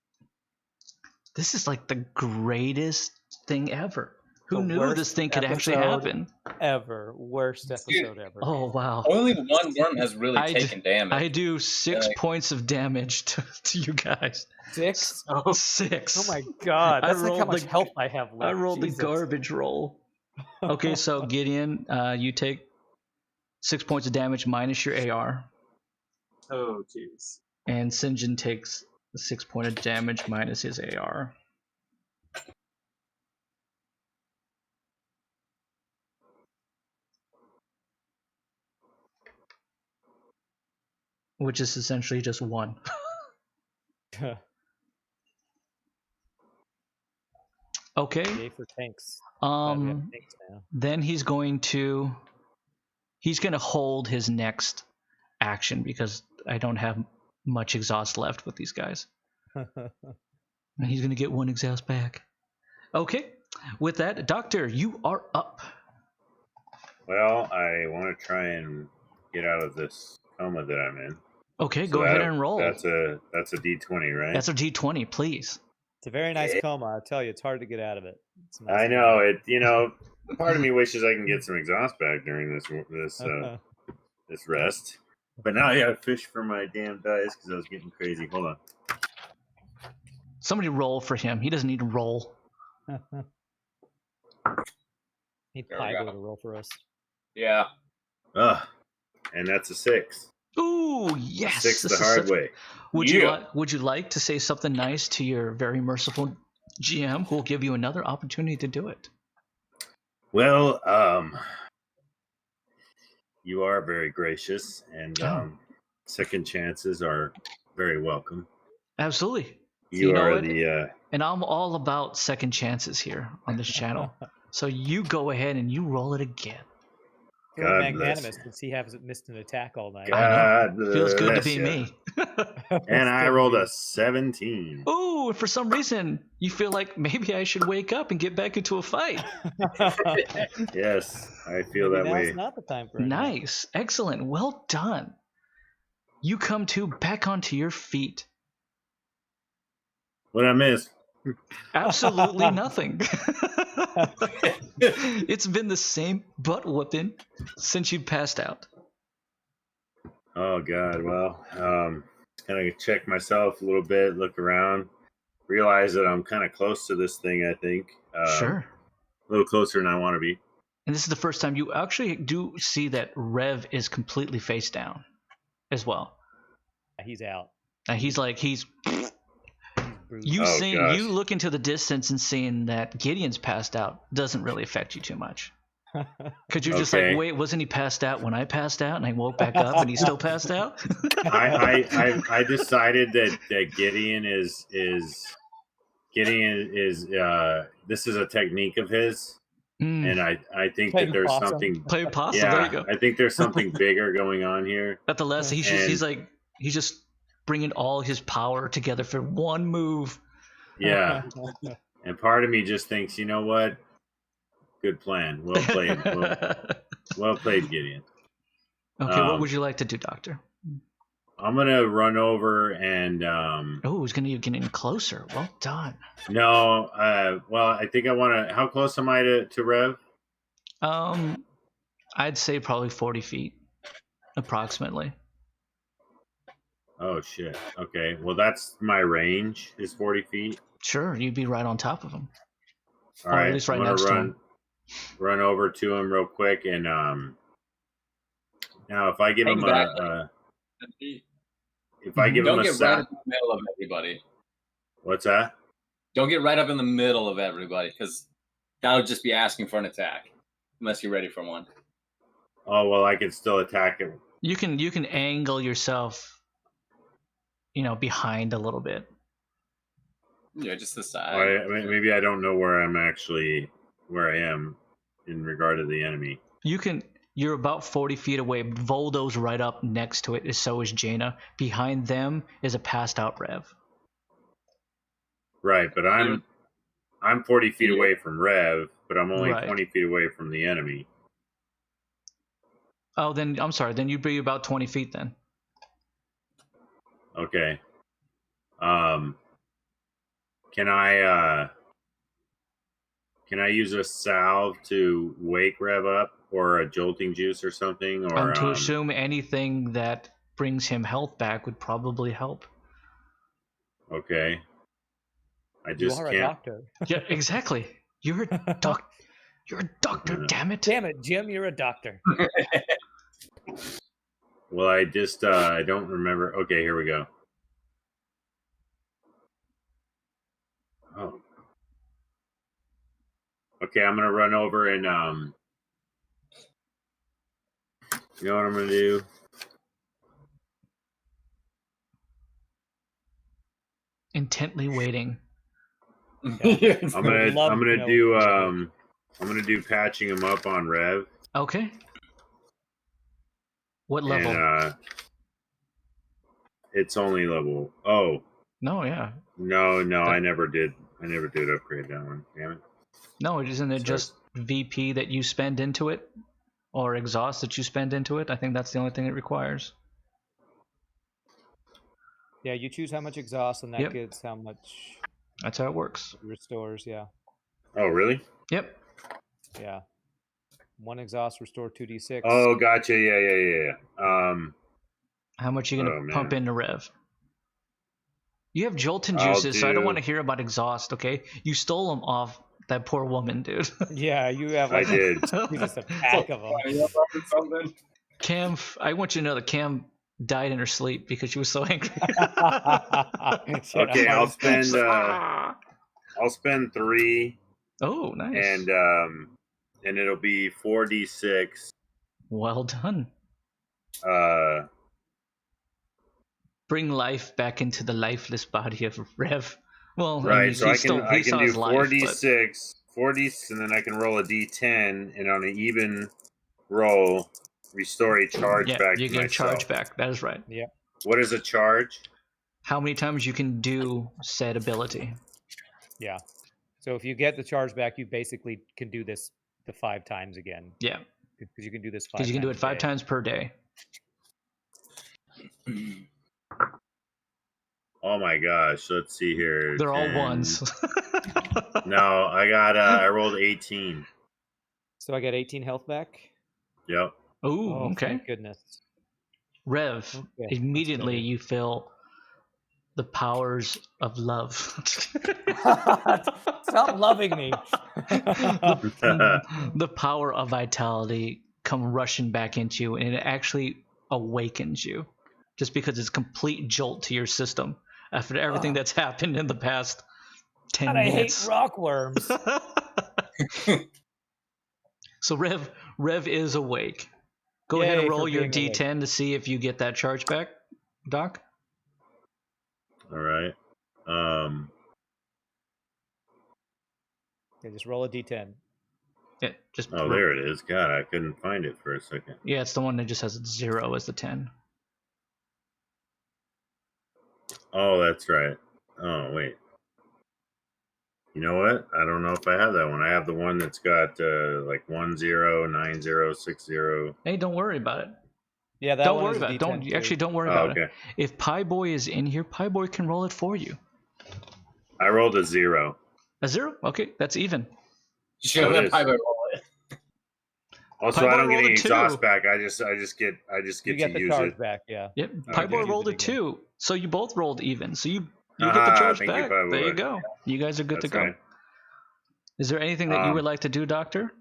This is like the greatest thing ever. Who knew this thing could actually happen? Ever. Worst episode ever. Oh, wow. Only one worm has really taken damage. I do 6 points of damage to you guys. 6? Oh, 6. Oh my God. That's like how much health I have left. I rolled the garbage roll. Okay, so Gideon, you take 6 points of damage minus your AR. Oh, jeez. And Sinjin takes 6 points of damage minus his AR. Which is essentially just 1. Okay. Yay for tanks. Then he's going to hold his next action because I don't have much exhaust left with these guys. And he's going to get 1 exhaust back. Okay. With that, Doctor, you are up. Well, I want to try and get out of this coma that I'm in. Okay, go ahead and roll. That's a D20, right? That's a D20, please. It's a very nice coma. I tell you, it's hard to get out of it. Nice I know it. You know, part of me wishes I can get some exhaust back during this rest. But now I gotta fish for my damn dice because I was getting crazy. Hold on. Somebody roll for him. He doesn't need to roll. Need There we Pygo go. to roll for us. Yeah. And that's a 6. Ooh, yes. 6 this the is hard such- way. Would Yeah. you like to say something nice to your very merciful GM, who will give you another opportunity to do it? Well, you are very gracious, and second chances are very welcome. Absolutely. You know are what? the And I'm all about second chances here on this channel. So you go ahead and you roll it again. Really God magnanimous bless since he hasn't missed an attack all night. God Feels good to bless be ya. me. And I rolled a 17. Ooh, for some reason, you feel like maybe I should wake up and get back into a fight. Yes, I feel Maybe that now's way. not the time for a nap. Nice. Excellent. Well done. You come back onto your feet. What I miss? Absolutely nothing. It's been the same butt whooping since you passed out. Oh God. Well, kind of check myself a little bit, look around, realize that I'm kind of close to this thing. I think. Sure. A little closer than I want to be. And this is the first time you actually do see that Rev is completely face down as well. He's out. And he's bruised. you Oh, see, gosh. you look into the distance and seeing that Gideon's passed out doesn't really affect you too much. Because you're just Okay. like, wait, wasn't he passed out when I passed out and I woke back up and he's still passed out? I decided that Gideon is this is a technique of his, and I think Playing that there's possum. something. Play possum, Yeah, there you go. I think there's something bigger going on here. At the last, he's just bringing all his power together for one move. Yeah, and part of me just thinks, you know what? Good plan. Well played. Well played, Gideon. Okay, what would you like to do, Doctor? I'm gonna run over and Oh, he's gonna get in closer. Well done. no, well, I think I want to. How close am I to Rev? I'd say probably 40 feet, approximately. Oh shit. Okay. Well, that's my range is 40 feet. Sure, you'd be right on top of him. All right. At least right I'm next to gonna him. run over to him real quick, and now if I give him Hang a if I give him Don't a get right sack, up in the middle of everybody. what's that? Don't get right up in the middle of everybody, because that would just be asking for an attack, unless you're ready for one. Oh well, I can still attack him. You can angle yourself, behind a little bit. Yeah, just the side. Maybe I don't know where I am in regard to the enemy. You're about 40 feet away. Voldo's right up next to it, so is Jaina. Behind them is a passed out Rev. Right, but I'm 40 feet away from Rev, but I'm only Right. 20 feet away from the enemy. Oh, then I'm sorry. Then you'd be about 20 feet then. Okay. Can I use a salve to wake Rev up, or a jolting juice or something, or To assume anything that brings him health back would probably help. Okay. I just You are can't. a doctor. Yeah, exactly. You're a You're a doctor, damn it. Damn it, Jim, you're a doctor. Well, I just I don't remember. Okay, here we go. Oh. Okay, I'm gonna run over and you know what I'm gonna do? Intently waiting. I'm gonna do patching him up on Rev. Okay. What level? And it's only level. Oh. No, yeah. No, I never did upgrade that one. Damn it. No, isn't it just VP that you spend into it? Or exhaust that you spend into it? I think that's the only thing it requires. Yeah, you choose how much exhaust, and that Yep. gets how much That's how it works. restores. Yeah, Oh, really? Yep. yeah. One exhaust restore 2d6. Oh, gotcha. Yeah. How much are you going to pump into Rev? You have Jolton I'll juices, so I don't do- want to hear about exhaust, okay? You stole them off that poor woman, dude. Yeah, you have I like did. just a pack of them. Something. Cam, I want you to know that Cam died in her sleep because she was so angry. Okay, I'll spend 3, Oh, nice. and it'll be 4d6. Well done. Uh, Bring life back into the lifeless body of Rev. Well, right. I mean, So I can do 4d6, 4d, and then I can roll a d10, and on an even roll, restore a charge back you to get a myself. charge back. That is right. Yeah. What is a charge? How many times you can do said ability? Yeah. So if you get the charge back, you basically can do this the 5 times again. Yeah. Because you can do this 5 times. Because you can do it 5 a day. times per day. Oh my gosh! Let's see here. They're 10. all ones. No, I rolled 18. So I got 18 health back. Yep. Ooh, Oh, okay. thank goodness. Rev, Okay, that's immediately better. you feel the powers of love. Stop loving me. The power of vitality come rushing back into you, and it actually awakens you just because it's a complete jolt to your system after everything that's happened in the past 10 God, I minutes. hate rockworms. So Rev is awake. Go ahead and Yay roll for your being D10 awake. to see if you get that charge back, Doc. All right. Okay, just roll a d10. Yeah, just Oh, there it is. God, I couldn't find it for a second. Yeah, it's the one that just has 0 as the 10. Oh, that's right. Oh, wait. You know what? I don't know if I have that one. I have the one that's got like 10, 90, 60. Hey, don't worry about it. Yeah, that Don't one worry is a about it. D10 too. Don't worry Oh, about okay. it. If Pie Boy is in here, Pie Boy can roll it for you. I rolled a 0. A 0? Okay, that's even. You should Oh, it let is. Piper roll it. Also, Pie I Boy don't get rolled any a 2. exhaust back. I just get You get to the use charge it. back, yeah. Yep. Pie Okay. Boy Use rolled it a again. 2, so you both rolled even. So you get the charge Thank you, back. Pie There you Boy. go. You guys are good to That's go. right. Is there anything that you would like to do, Doctor?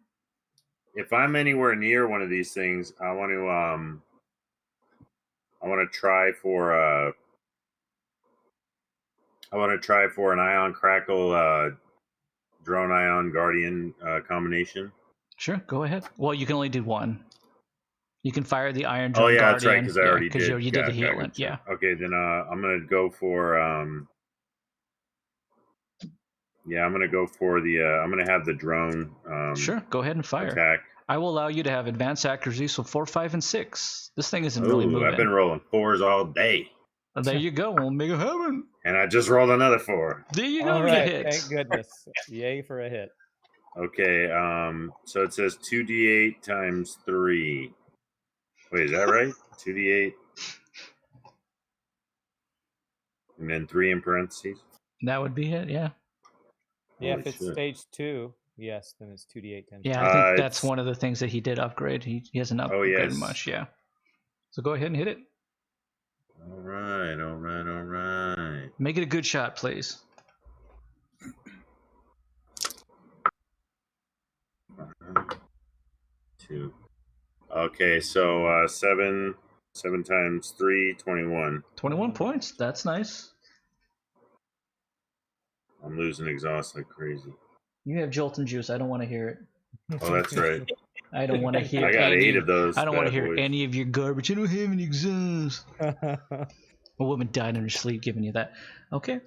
If I'm anywhere near one of these things, I want to try for an ion crackle drone ion guardian combination. Sure, go ahead. Well, you can only do one. You can fire the Iron Drone Oh yeah, Guardian. that's right, because I already did. You did the Gotcha. healing. Yeah. Okay, then I'm gonna go for I'm gonna go for the I'm gonna have the drone Sure, go ahead and fire. attack. I will allow you to have advanced accuracy, so 4, 5, and 6. This thing isn't really moving. I've been rolling 4s all day. There you go. We'll make it happen. And I just rolled another 4. There you go. All You right, hit. thank goodness. Yay for a hit. Okay, so it says 2d8 times 3. Wait, is that right? 2d8 and then 3 in parentheses. That would be it. Yeah. Yeah, Holy if it's shit. stage 2, yes, then it's 2d8 times. Yeah, I think that's it's- one of the things that he did upgrade. He hasn't upgraded yes. much. Yeah. So go ahead and hit it. All right. Make it a good shot, please. Two. Okay, so 7 times 3, 21. 21 points. That's nice. I'm losing exhaust like crazy. You have Jolton juice. I don't want to hear it. Oh, that's right. I don't want to hear. I got any, 8 of those. I don't want to bad hear boys. any of your garbage. I don't have any exhaust. A woman died in her sleep giving you that. Okay.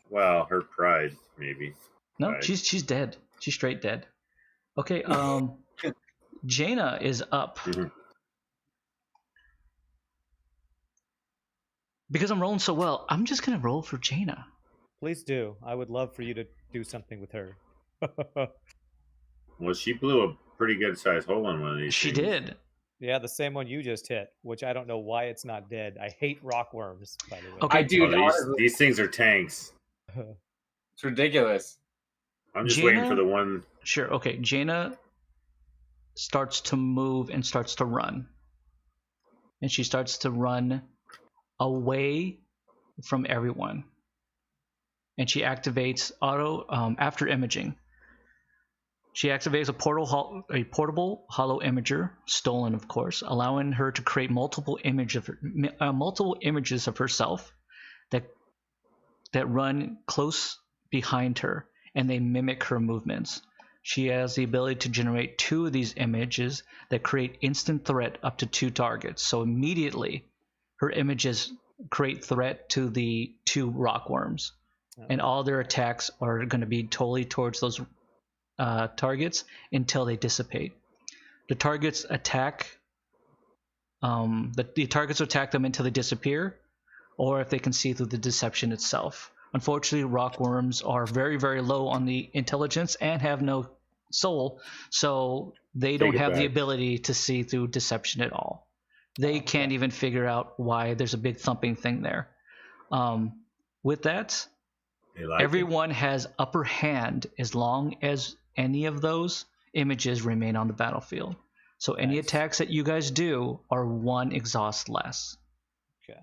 Well, her pride, maybe. No, Right. she's dead. She's straight dead. Okay. Jaina is up. Mhm. Because I'm rolling so well, I'm just gonna roll for Jaina. Please do. I would love for you to do something with her. Well, she blew a pretty good sized hole on one of these. She things. did. Yeah, the same one you just hit, which I don't know why it's not dead. I hate rockworms, by the way. Okay. I do. Oh, these things are tanks. It's ridiculous. I'm just Jaina? waiting for the one. Sure. Okay. Jaina starts to move and starts to run. And she starts to run away from everyone. And she activates after imaging. She activates a portable hollow imager, stolen of course, allowing her to create multiple images of herself that run close behind her, and they mimic her movements. She has the ability to generate 2 of these images that create instant threat up to 2 targets. So immediately, her images create threat to the 2 rockworms, and all their attacks are going to be totally towards those targets until they dissipate. The targets attack. The targets attack them until they disappear, or if they can see through the deception itself. Unfortunately, rockworms are very, very low on the intelligence and have no soul, so they don't have the ability to see through deception at all. They can't even figure out why there's a big thumping thing there. With that, everyone has upper hand as long as any of those images remain on the battlefield. So any attacks that you guys do are 1 exhaust less. Okay.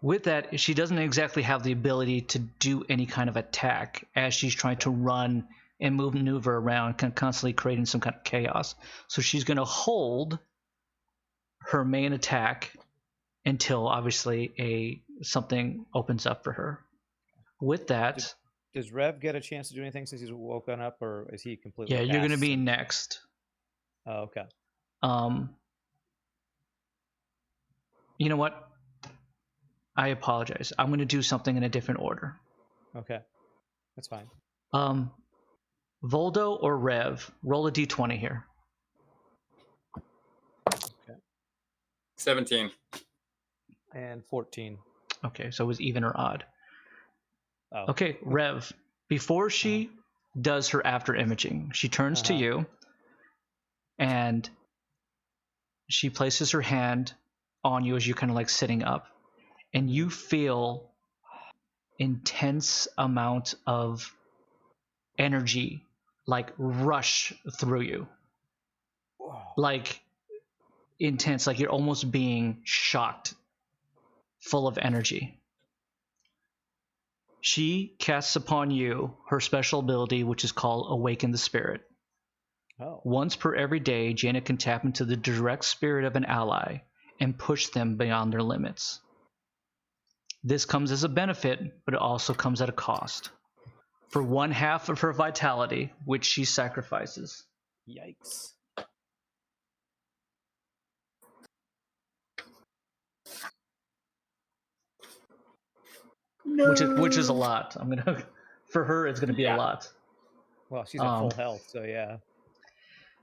With that, she doesn't exactly have the ability to do any kind of attack as she's trying to run and maneuver around, constantly creating some kind of chaos. So she's going to hold her main attack until obviously something opens up for her. With that, does Rev get a chance to do anything since he's woken up, or is he completely? Yeah, you're going to be next. Oh, okay. You know what? I apologize. I'm going to do something in a different order. Okay, that's fine. Voldo or Rev, roll a d20 here. Okay. 17. And 14. Okay, so it was even or odd. Oh. Okay, Rev, before she does her after imaging, she turns to you and she places her hand on you as you're kind of like sitting up, and you feel intense amount of energy like rush through you. Whoa. Like intense, like you're almost being shocked, full of energy. She casts upon you her special ability, which is called Awaken the Spirit. Oh. Once per every day, Janet can tap into the direct spirit of an ally and push them beyond their limits. This comes as a benefit, but it also comes at a cost. For 1/2 of her vitality, which she sacrifices. Yikes. No. Which is a lot. For her, it's gonna be a lot. Well, she's at full health, so yeah.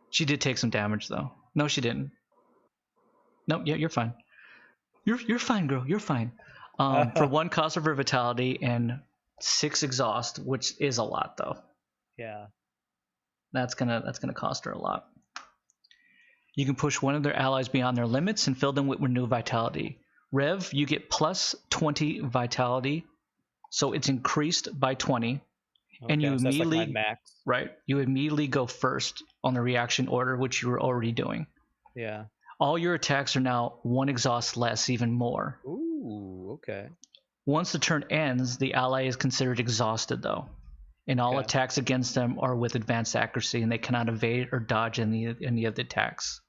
She did take some damage though. No, she didn't. No, yeah, you're fine. You're fine, girl. You're fine. For 1 cost of her vitality and 6 exhaust, which is a lot though. Yeah. That's gonna cost her a lot. You can push one of their allies beyond their limits and fill them with renewed vitality. Rev, you get plus 20 vitality, so it's increased by 20, and you immediately that's like my max. Right. You immediately go first on the reaction order, which you were already doing. Yeah. All your attacks are now 1 exhaust less, even more. Ooh, okay. Once the turn ends, the ally is considered exhausted, though, and all attacks against them are with advanced accuracy, and they cannot evade or dodge any of the attacks,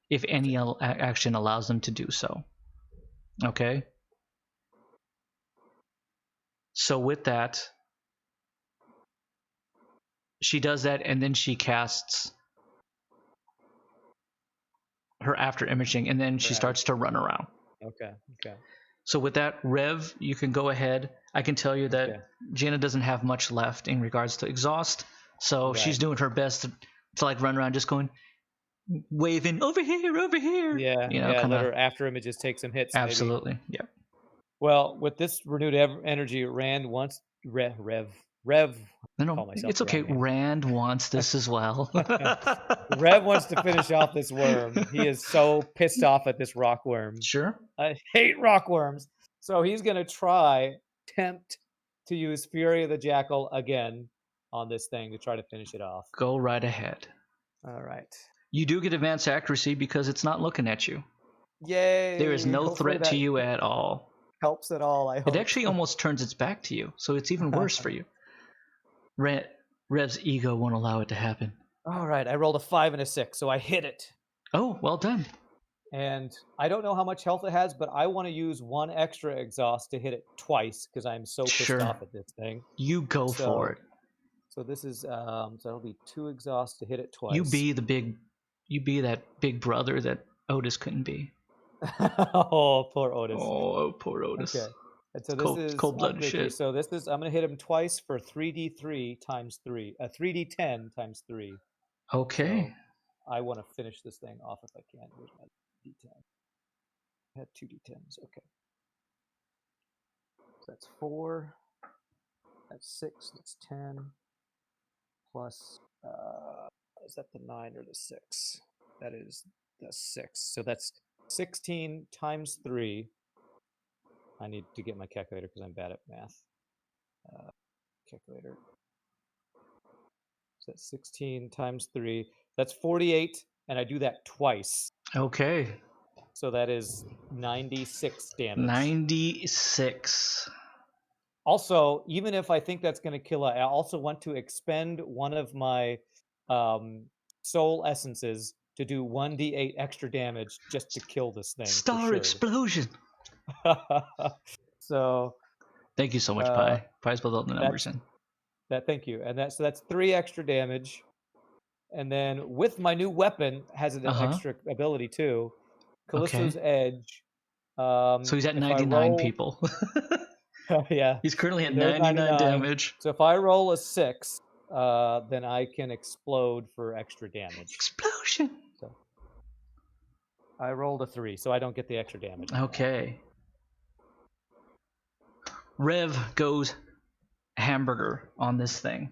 if any action allows them to do so. Okay? So with that, she does that, and then she casts her after imaging, and then she starts to run around. Okay. So with that, Rev, you can go ahead. I can tell you that Jana doesn't have much left in regards to exhaust, so she's doing her best to like run around, just going, waving over here. Yeah, let her after images take some hits. Absolutely, maybe. Yeah. Well, with this renewed energy, Rand wants Rev. No, it's okay. Rand wants this as well. Rev wants to finish off this worm. He is so pissed off at this rockworm. Sure. I hate rockworms. So he's going to attempt to use Fury of the Jackal again on this thing to try to finish it off. Go right ahead. All right. You do get advanced accuracy because it's not looking at you. Yay! There is no Hopefully threat to that you at all. helps at all. I hope. It actually almost turns its back to you, so it's even worse for you. Rev's ego won't allow it to happen. All right, I rolled a 5 and a 6, so I hit it. Oh, well done. And I don't know how much health it has, but I want to use 1 extra exhaust to hit it twice because I'm so pissed off at this thing. You go for it. So this is so that'll be 2 exhausts to hit it twice. You be that big brother that Otis couldn't be. Oh, poor Otis. Oh, poor Otis. Okay. And so this is cold-blooded shit. So this is I'm gonna hit him twice for 3d3 times 3. 3d10 times 3. Okay. So I want to finish this thing off if I can. Where's my d10? I had 2 d10s. Okay. So that's 4. That's 6. That's 10. Plus, is that the 9 or the 6? That is the 6. So that's 16 times 3. I need to get my calculator because I'm bad at math. Calculator. So that's 16 times 3. That's 48, and I do that twice. Okay. So that is 96 damage. 96. Also, even if I think that's going to kill it, I also want to expend one of my soul essences to do 1d8 extra damage just to kill this thing. Star explosion. So thank you so much, Pi. Pi's built all the numbers in. Thank you. And that's 3 extra damage. And then with my new weapon has an extra ability too. Callisto's Edge. So he's at 99 people. Yeah. He's currently at 99 damage. So if I roll a 6, then I can explode for extra damage. Explosion. So I rolled a 3, so I don't get the extra damage. Okay. Rev goes hamburger on this thing.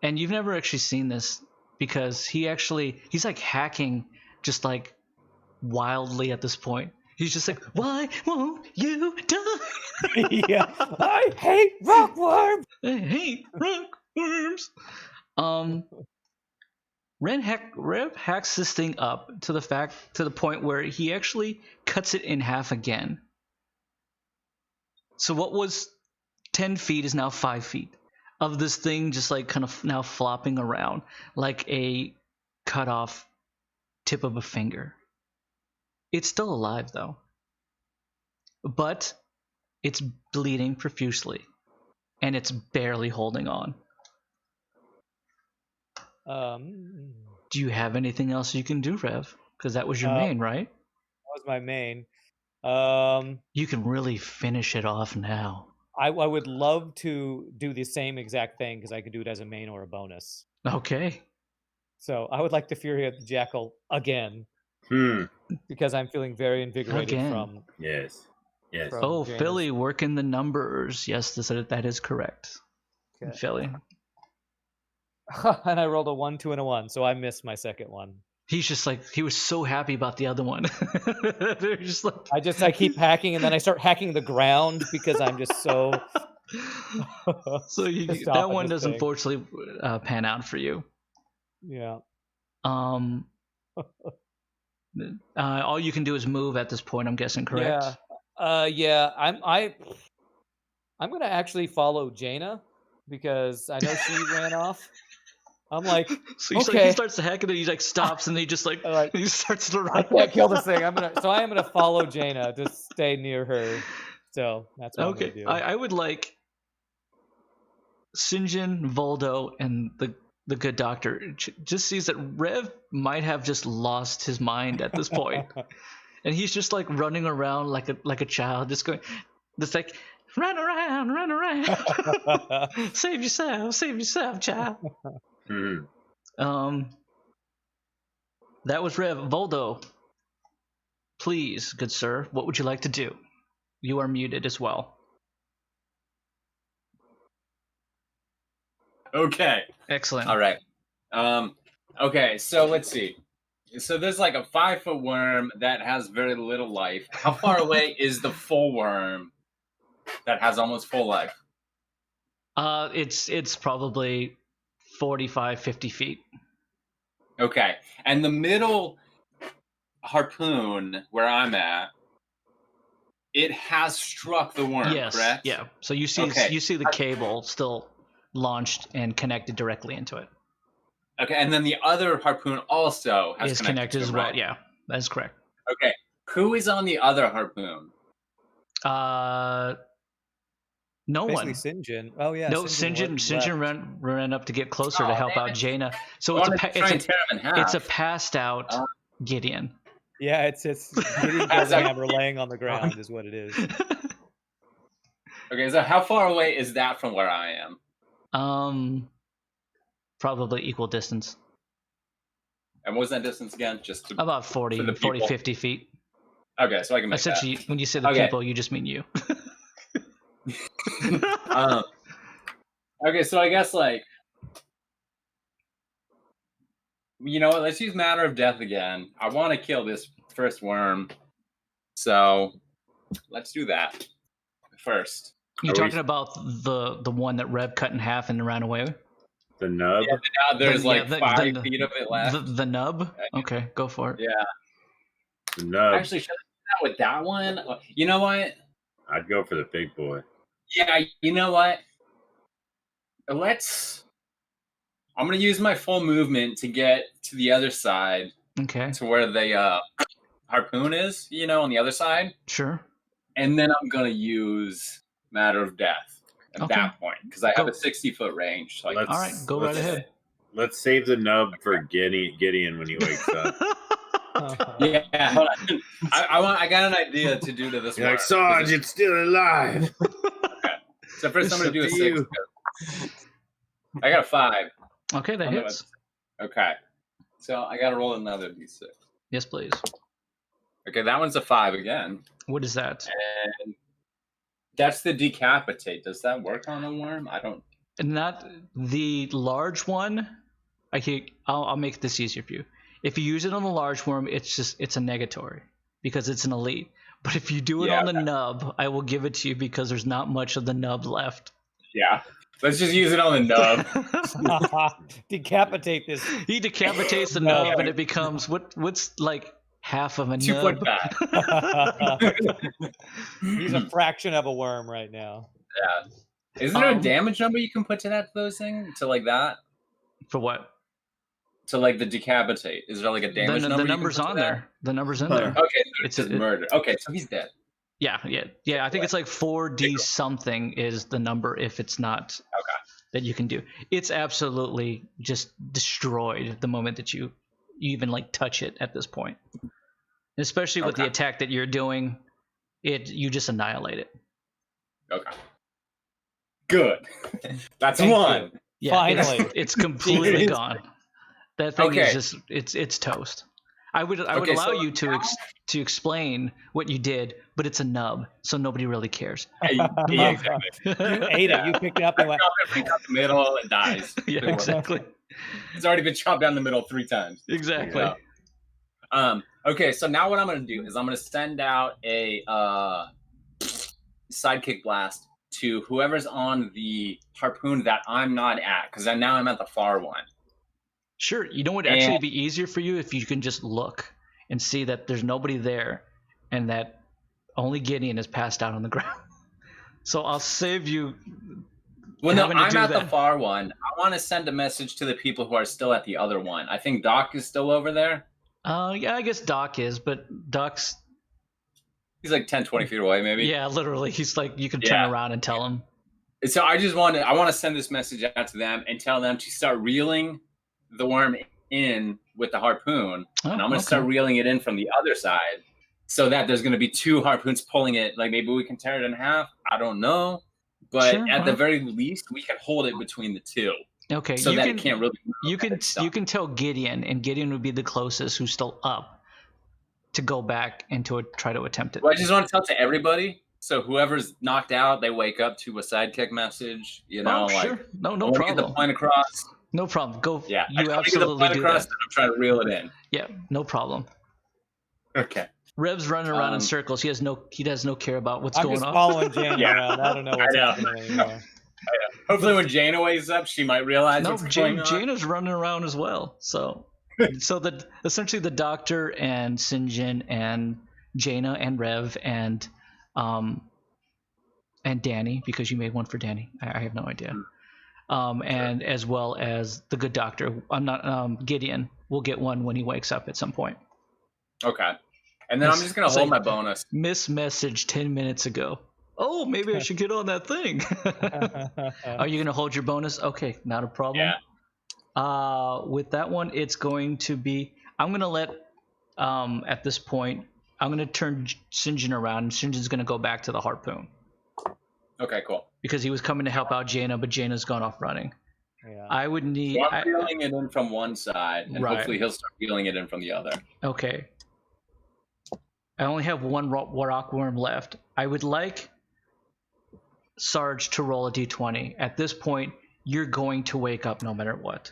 And you've never actually seen this because he's like hacking just like wildly at this point. He's just like, why won't you die? Yeah, I hate rockworms. I hate rockworms. Rev hacks this thing up to the point where he actually cuts it in half again. So what was 10 feet is now 5 feet of this thing just like kind of now flopping around like a cut off tip of a finger. It's still alive though, but it's bleeding profusely and it's barely holding on. Do you have anything else you can do, Rev? Because that was your main, right? That was my main. You can really finish it off now. I would love to do the same exact thing because I could do it as a main or a bonus. Okay. So I would like to Fury at the Jackal again. Because I'm feeling very invigorated from... Yes. From Janus. Philly, working the numbers. Yes, that is correct. Okay. Philly. And I rolled a 1, 2, and a 1, so I missed my second one. He's just like, he was so happy about the other one. Just like... I keep hacking, and then I start hacking the ground because I'm just so... So that one does unfortunately pan out for you. Yeah. All you can do is move at this point, I'm guessing, correct? Yeah. I'm gonna actually follow Jaina because I know she ran off. I'm like, so he's like, he starts to hack and then he like stops and he just like he starts to run. I can't kill this thing. I am gonna follow Jaina to stay near her. So that's what I'm gonna do. I would like Sinjin, Voldo, and the good doctor just sees that Rev might have just lost his mind at this point. And he's just like running around like a child, just like run around. Save yourself, child. That was Rev. Voldo, please, good sir, what would you like to do? You are muted as well. Okay. Excellent. All right. Okay, so let's see. So there's like a 5-foot worm that has very little life. How far away is the full worm that has almost full life? It's probably 45, 50 feet. Okay. And the middle harpoon where I'm at, it has struck the worm, correct? Yeah. So you see the cable still launched and connected directly into it. Okay, and then the other harpoon also has is connected as well. right? Yeah, that's correct. Okay, who is on the other harpoon? No Basically one. Sinjin. Oh yeah. No, Sinjin ran up to get closer to help out Jaina. So it's a passed out Gideon. Yeah, it's Gideon Hammer laying on the ground is what it is. Okay, so how far away is that from where I am? Probably equal distance. And what was that distance again? Just about 40, 50 feet. Okay, so I can make essentially when you say the people, you just mean you. Okay, so I guess like, you know what? Let's use Matter of Death again. I want to kill this first worm, so let's do that first. You talking about the one that Rev cut in half and ran away with? The nub? Yeah, now there's 5 feet of it left. The nub? Okay, go for it. Yeah. The nub. Actually, should I do that with that one? You know what? I'd go for the big boy. Yeah, you know what? I'm going to use my full movement to get to the other side. Okay. To where the harpoon is, on the other side. Sure. And then I'm going to use Matter of Death at that point, because I have a 60-foot range. So all right, go right ahead. Let's save the nub for Gideon when he wakes up. Yeah, hold on. I got an idea to do to this one. Like, Sarge, it's still alive. Okay. So first I'm going to do a 6. I got a 5. Okay, that hits. Okay. So I got to roll another d6. Yes, please. Okay, that one's a 5 again. What is that? And that's the decapitate. Does that work on a worm? I don't. Not the large one. I'll make this easier for you. If you use it on the large worm, it's a negatory because it's an elite. But if you do it on the nub, I will give it to you because there's not much of the nub left. Yeah. Let's just use it on the nub. Decapitate this. He decapitates the nub and it becomes what's like half of a 2 nub. foot back. He's a fraction of a worm right now. Yeah. Isn't there a damage number you can put to those things? To like that? For what? To like the decapitate. Is there like a damage number? The number's on there. The number's in there. Okay, so it's murder. Okay, so he's dead. Yeah. I think it's like 4D something is the number if it's not that you can do. It's absolutely just destroyed the moment that you even like touch it at this point. Especially with the attack that you're doing, you just annihilate it. Okay. Good. That's one. Yeah, finally, it's completely gone. That thing is just it's toast. I would allow you to explain what you did, but it's a nub, so nobody really cares. Yeah, exactly. You ate it. You picked it up and went down the middle. It dies. Yeah, exactly. It's already been chopped down the middle 3 times. Exactly. Okay, so now what I'm going to do is I'm going to send out a sidekick blast to whoever's on the harpoon that I'm not at, because now I'm at the far one. Sure. You know what would actually be easier for you if you can just look and see that there's nobody there and that only Gideon is passed out on the ground. So I'll save you. Well, no, I'm at the far one. I want to send a message to the people who are still at the other one. I think Doc is still over there. Yeah, I guess Doc is, but Doc's... He's like 10, 20 feet away, maybe. Yeah, literally. He's like, you can turn around and tell him. So I want to send this message out to them and tell them to start reeling the worm in with the harpoon. And I'm going to start reeling it in from the other side so that there's going to be 2 harpoons pulling it. Like maybe we can tear it in half. I don't know. But at the very least, we can hold it between the 2. Okay. So that it can't really you can tell Gideon, and Gideon would be the closest who's still up to go back and to try to attempt it. Well, I just want to tell it to everybody. So whoever's knocked out, they wake up to a sidekick message. Sure. No problem. Get the point across. No problem. Go. Yeah, you absolutely do that. I'm trying to reel it in. Yeah, no problem. Okay. Rev's running around in circles. He has no care about what's going on. I'm just following Jane around. I don't know what's happening anymore. Hopefully when Jaina wakes up, she might realize what's going on. Jaina's running around as well. So So essentially the doctor and Sinjin and Jaina and Rev and Danny, because you made one for Danny. I have no idea. And as well as the good doctor. I'm not Gideon will get one when he wakes up at some point. Okay. And then I'm just gonna hold my bonus. Miss message 10 minutes ago. Oh, maybe I should get on that thing. Are you gonna hold your bonus? Okay, not a problem. Yeah. With that one, it's going to be. I'm gonna let. At this point, I'm gonna turn Sinjin around, and Sinjin's gonna go back to the harpoon. Okay, cool. Because he was coming to help out Jaina, but Jaina's gone off running. Yeah. I would need. So I'm feeling it in from one side, and hopefully he'll start feeling it in from the other. Okay. I only have one rockworm left. I would like Sarge to roll a d20. At this point, you're going to wake up no matter what.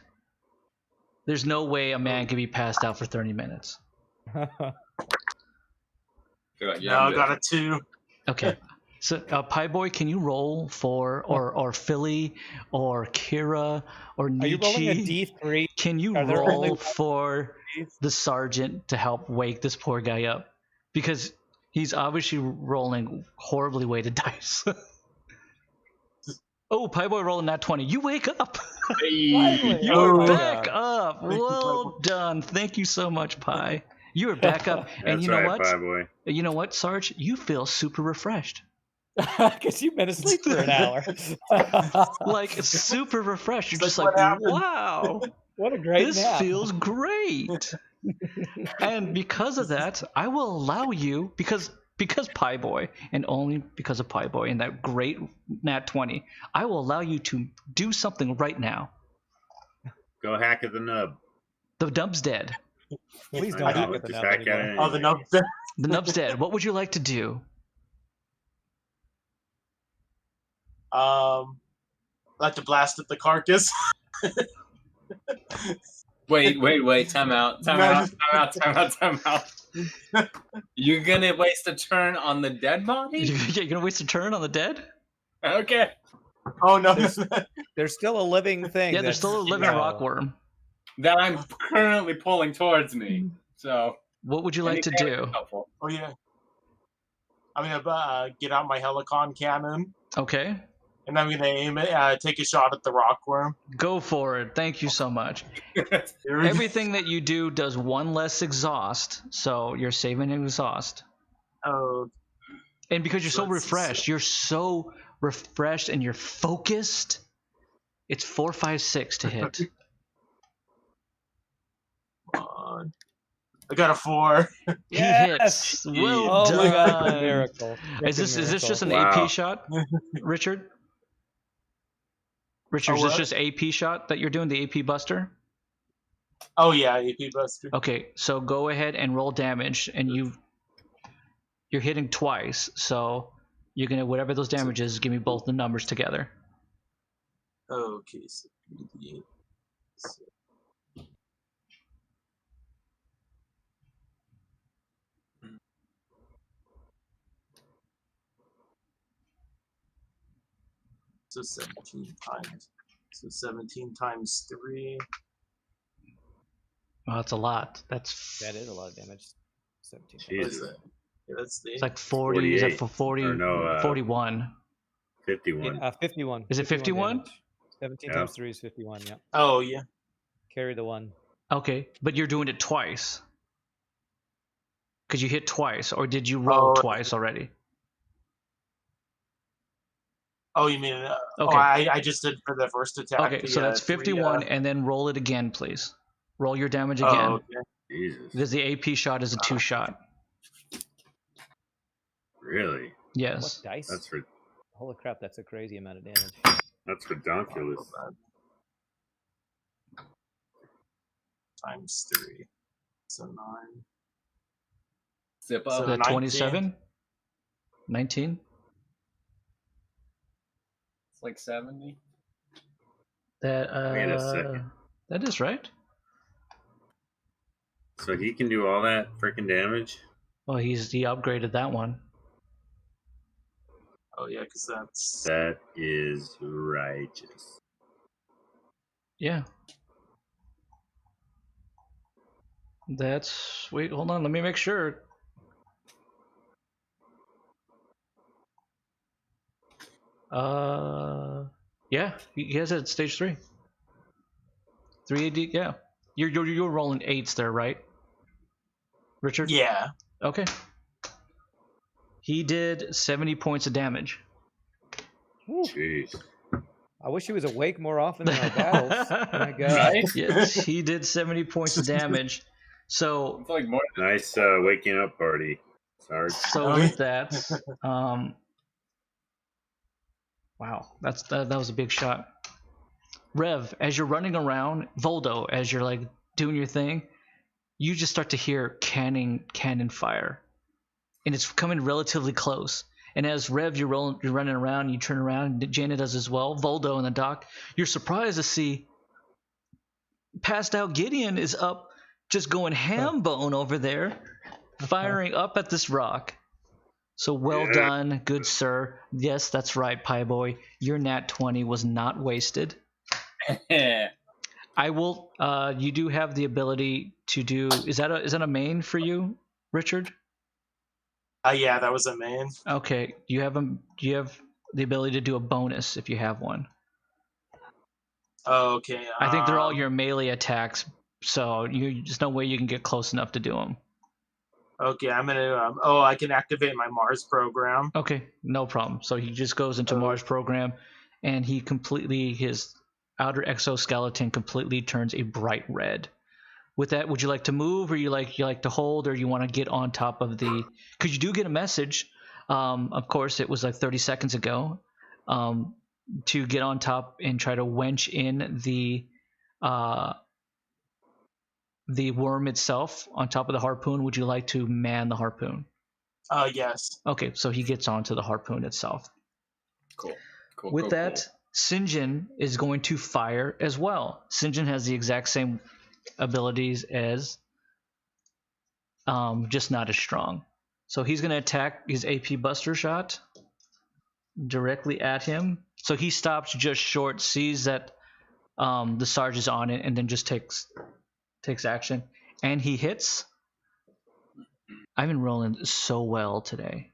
There's no way a man can be passed out for 30 minutes. Yeah, No, I got a 2. Okay. So, Pie Boy, can you roll for, or Philly, or Kira, or Nietzsche? Are you rolling a D3? Can you roll for the sergeant to help wake this poor guy up? Because he's obviously rolling horribly weighted dice. Oh, Pie Boy rolling that 20. You wake up. You're back up. Well done. Thank you so much, Pie. You are back up. And you know what? Pie Boy. You know what, Sarge? You feel super refreshed. Because you've been asleep for an hour. Like, super refreshed. You're just what like, happened? wow. What a great This nap. feels great. And because of that, I will allow you, because Pie Boy, and only because of Pie Boy and that great nat 20, I will allow you to do something right now. Go hack at the nub. The nub's dead. Please I don't know, hack at the just nub hack at anymore. it Oh, the anyway. nub. The nub's dead. What would you like to do? Like to blast at the carcass. Wait. Time out. You're gonna waste a turn on the dead body? You're gonna waste a turn on the dead? Okay. Oh no! There's still a living thing. Yeah, there's still a living rockworm. That I'm currently pulling towards me. So What would you like to do? helpful. Oh yeah. I'm gonna get out my helicon cannon, Okay. and I'm gonna aim it. Take a shot at the rockworm. Go for it. Thank you so much. Here we go. Everything that you do does one less exhaust, so you're saving exhaust. Oh, And because you're so Let's- refreshed, and you're focused, it's 4, 5, 6 to hit. come on. I got a 4. He hits. Well Oh done. my god, miracle. Is this just an Wow. AP shot, Richard? Richard, Oh, is this what? just AP shot that you're doing, the AP Buster? Oh yeah, AP Buster. Okay, so go ahead and roll damage, and you're hitting twice, so you're gonna, whatever those damages, give me both the numbers together. Okay, so 88. So 17 times. So 17 times 3. Oh, that's a lot. That is a lot of damage. 17. What is Jesus. that? Yeah, that's the. It's like 40. Is that 48. for 40? Or no, 41. 51. 51. Is it 51? damage. 17 Yeah. times 3 is 51, yeah. Oh yeah. Carry the 1. Okay, but you're doing it twice. Because you hit twice, or did you roll Oh. twice already? Oh, you mean? Okay. Oh, I just did for the first attack. Okay, so that's 51, and then roll it again, please. Roll your damage again. Oh, okay. Jesus. Because the AP shot is a 2-shot. Really? Yes. What dice? That's Holy crap, that's a crazy amount of damage. that's redonkulous. Times 3. So 9. Zip So up. Is that 19. 27? 19? It's like 70. That Wait a second. That is right. So he can do all that freaking damage? Well, he upgraded that one. Oh yeah, because that's. That is righteous. Yeah. That's wait, hold on, let me make sure. Yeah, he has it at stage 3. 3 AD, yeah. You're rolling 8s there, right, Richard? Yeah. Okay. He did 70 points of damage. Jeez. I wish he was awake more often in our battles. My God. Right? Yes, he did 70 points of damage. So It's like more. Nice waking up party, Sarge. So with that, wow, that was a big shot. Rev, as you're running around, Voldo, as you're like doing your thing, you just start to hear cannon fire, and it's coming relatively close. And as Rev, you're running around, you turn around, and Jaina does as well. Voldo in the dock, you're surprised to see passed out Gideon is up, just going ham bone over there, firing up at this rock. So well done, good sir. Yes, that's right, Pie Boy. Your nat 20 was not wasted. I will. You do have the ability to do. Is that a main for you, Richard? Yeah, that was a main. Okay. Do you have the ability to do a bonus if you have one? Oh, okay. I think they're all your melee attacks, so there's no way you can get close enough to do them. Okay, I'm gonna. I can activate my Mars program. Okay, no problem. So he just goes into Mars program, and his outer exoskeleton completely turns a bright red. With that, would you like to move, or you like to hold, or you want to get on top of the? Because you do get a message. Of course, it was like 30 seconds ago. To get on top and try to wench in the worm itself on top of the harpoon. Would you like to man the harpoon? Yes. Okay, so he gets onto the harpoon itself. Cool. With that, Sinjin is going to fire as well. Sinjin has the exact same abilities as, just not as strong. So he's going to attack his AP Buster Shot directly at him. So he stops just short, sees that the Sarge is on it, and then just takes action. And he hits. I've been rolling so well today.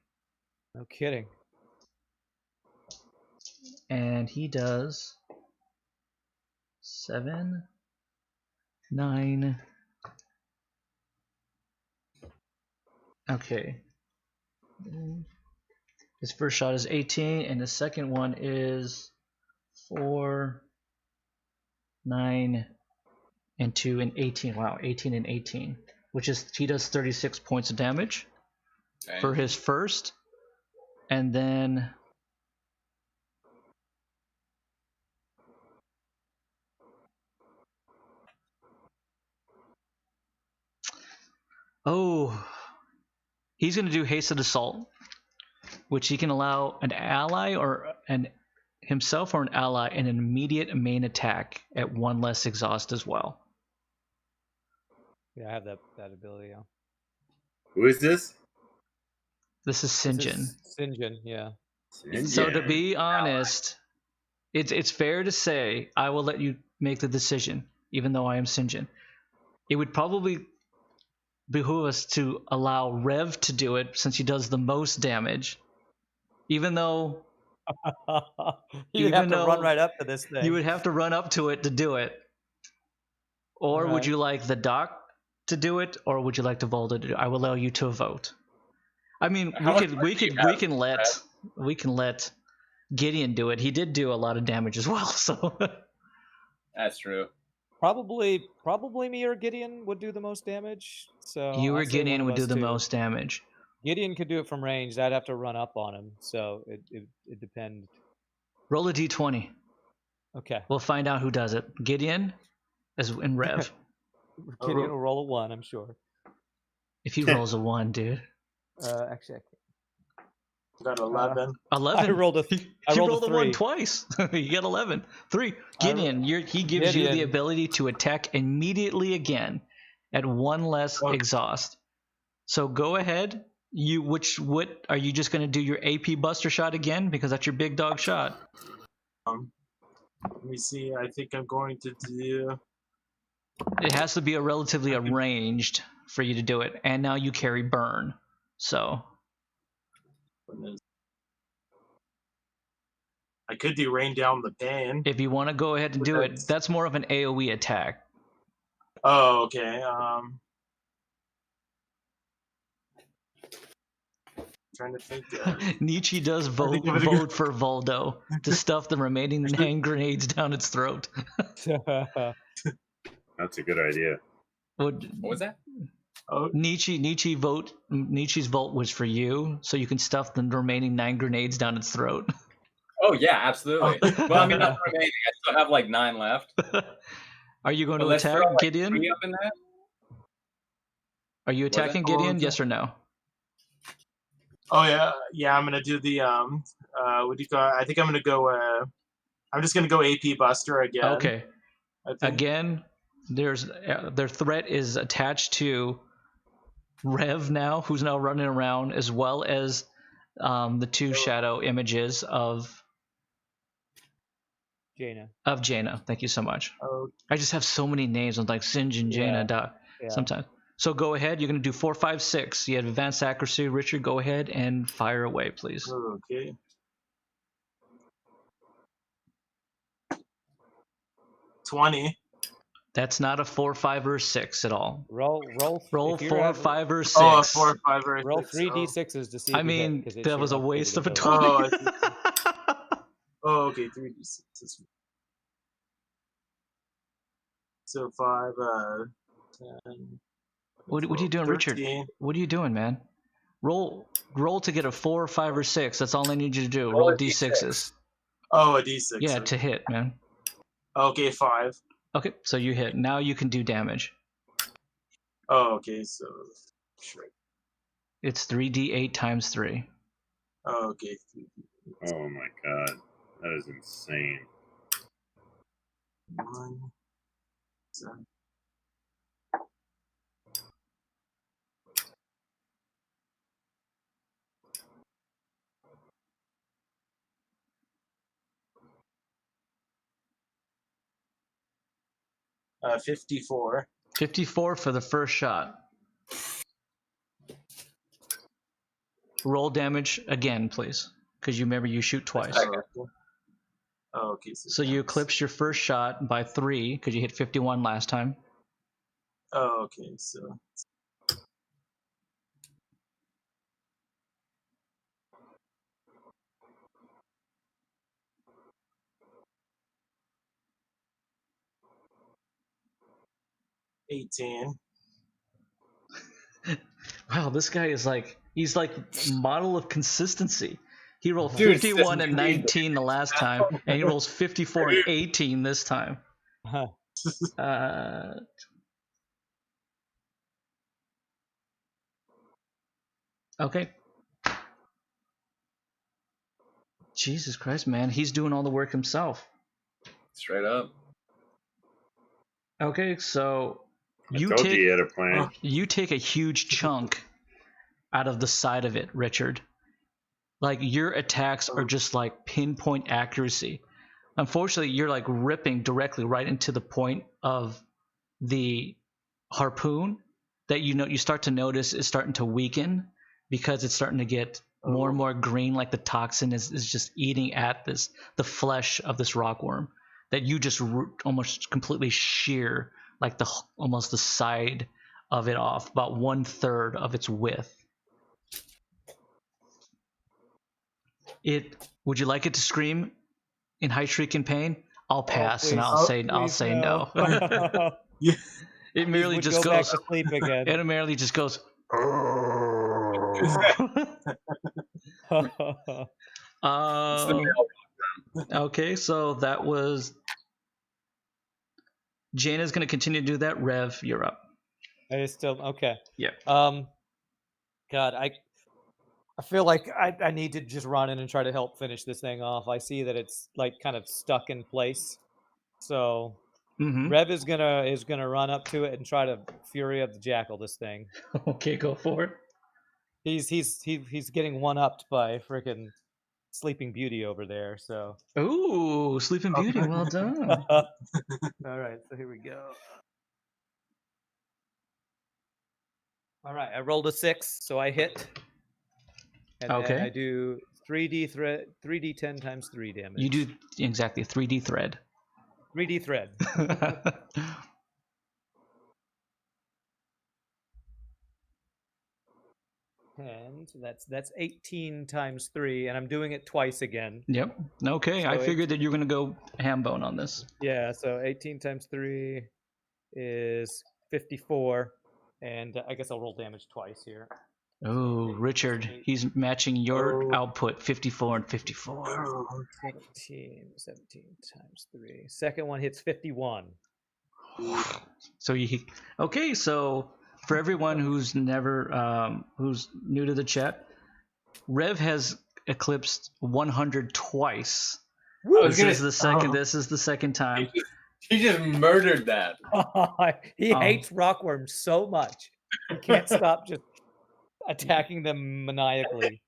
No kidding. And he does 7, 9. Okay. His first shot is 18, and the second one is 4, 9, and 2, and 18. Wow, 18 and 18. Which is, he does 36 points of damage for his first. And then he's going to do Hasted Assault, which he can allow an ally or himself or an ally an immediate main attack at 1 less exhaust as well. Yeah, I have that ability. Yeah. Who is this? This is Sinjin. Sinjin, yeah. So to be honest, it's fair to say I will let you make the decision, even though I am Sinjin. It would probably behoove us to allow Rev to do it since he does the most damage, even though You'd have to run right up to this thing. You would have to run up to it to do it. Or would you like the doc to do it, or would you like the Volta to do it? I will allow you to vote. I mean, we can let Gideon do it. He did do a lot of damage as well, so that's true. Probably me or Gideon would do the most damage. So you or Gideon would do the most damage. Gideon could do it from range. I'd have to run up on him, so it depends. Roll a d20. Okay. We'll find out who does it. Gideon, as in Rev. Gideon will roll a 1, I'm sure. If he rolls a 1, dude. Actually, I got 11. 11. I rolled a 1 twice. You got 11. 3. Gideon, he gives you the ability to attack immediately again at 1 less exhaust. So go ahead. What are you just going to do your AP Buster Shot again because that's your big dog shot? Let me see. I think I'm going to do. It has to be a relatively arranged for you to do it, and now you carry burn. So I could do rain down the pain. if you want to go ahead and do it, that's more of an AoE attack. Oh, okay. Trying to think. Nietzsche does vote for Voldo to stuff the remaining hand grenades down its throat. That's a good idea. What was that? Oh. Nietzsche's vote was for you, so you can stuff the remaining 9 grenades down its throat. Oh yeah, absolutely. Well, I mean, not remaining. I still have like 9 left. Are you going to attack throw, like, Gideon? 3 up in that? Are you attacking Gideon? Yes or no? Oh yeah. I'm gonna do the what do you call it? I think I'm gonna go. I'm just gonna go AP Buster again. Okay. Again, their threat is attached to Rev now, who's now running around, as well as the 2 shadow images of Jaina. Thank you so much. I just have so many names. I'm like Sinj and Jaina sometimes. So go ahead. You're going to do 4, 5, 6. You have advanced accuracy. Richard, go ahead and fire away, please. Okay. $20. That's not a 4, 5, or 6 at all. Roll 4, 5, or 6. Oh, 4, 5, or 6. Roll 3 d6s to see. I mean, that was a waste of a 20. Oh, okay, 3 d6s. So 5, 10. What are you doing, 13. Richard? What are you doing, man? Roll to get a 4, 5, or 6. That's all I need you to do. Roll Roll a d6s. Oh, a d6. Yeah, to hit, man. Okay, 5. Okay, so you hit. Now you can do damage. Oh, okay, so sure. It's 3d8 times 3. Oh, okay. 3d8. Oh my god, that is insane. 1, 7. $54. 54 for the first shot. Roll damage again, please, because you remember you shoot twice. Oh, okay. So you eclipse your first shot by 3 because you hit 51 last time. Oh, okay. So. $18. Wow, this guy is he's like model of consistency. He rolled 51 and 19 the last time, and he rolls 54 and 18 this time. Okay. Jesus Christ, man. He's doing all the work himself. Straight up. Okay, so you had a plan. You take a huge chunk out of the side of it, Richard. Like, your attacks are just like pinpoint accuracy. Unfortunately, you're like ripping directly right into the point of the harpoon that you start to notice is starting to weaken because it's starting to get more and more green, like the toxin is just eating at the flesh of this rockworm that you just almost completely shear like almost the side of it off, about 1/3 of its width. Would you like it to scream in high shrieking pain? I'll pass, and I'll say no. Yeah. It merely just goes back to sleep again. It merely just goes. Okay, so that was. Jaina's going to continue to do that. Rev, you're up. It's still okay. Yeah. God, I feel like I need to just run in and try to help finish this thing off. I see that it's like kind of stuck in place. So Rev is gonna run up to it and try to Fury of the Jackal this thing. Okay, go for it. He's getting one-upped by freaking Sleeping Beauty over there. So. Ooh, Sleeping Beauty, well done. All right, so here we go. All right, I rolled a 6, so I hit. And then I do 3d10 times 3 damage. You do exactly 3D thread. 3D thread. And that's 18 times 3, and I'm doing it twice again. Yep. Okay, so I figured that you're going to go ham bone on this. Yeah, so 18 times 3 is 54, and I guess I'll roll damage twice here. Oh, Richard, he's matching your output, 54 and 54. 17 times 3. Second one hits 51. So so for everyone who's who's new to the chat, Rev has eclipsed 100 twice. This is the second time. He just murdered that. He hates rockworms so much. He can't stop just attacking them maniacally.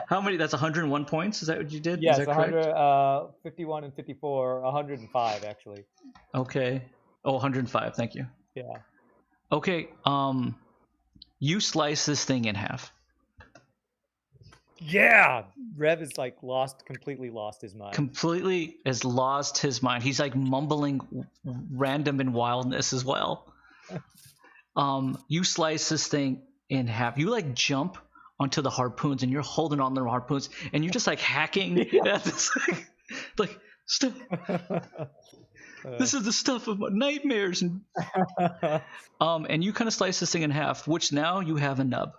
How many? That's 101 points? Is that what you did? Yes, is that 100, 51 and 54, 105 actually. Okay. Oh, 105. Thank you. Yeah. Okay. You slice this thing in half. Yeah. Rev is like completely lost his mind. Completely has lost his mind. He's like mumbling random and wildness as well. You slice this thing in half. You like jump onto the harpoons and you're holding on the harpoons and you're just like hacking at this like stuff. This is the stuff of my nightmares and you kind of slice this thing in half, which now you have a nub.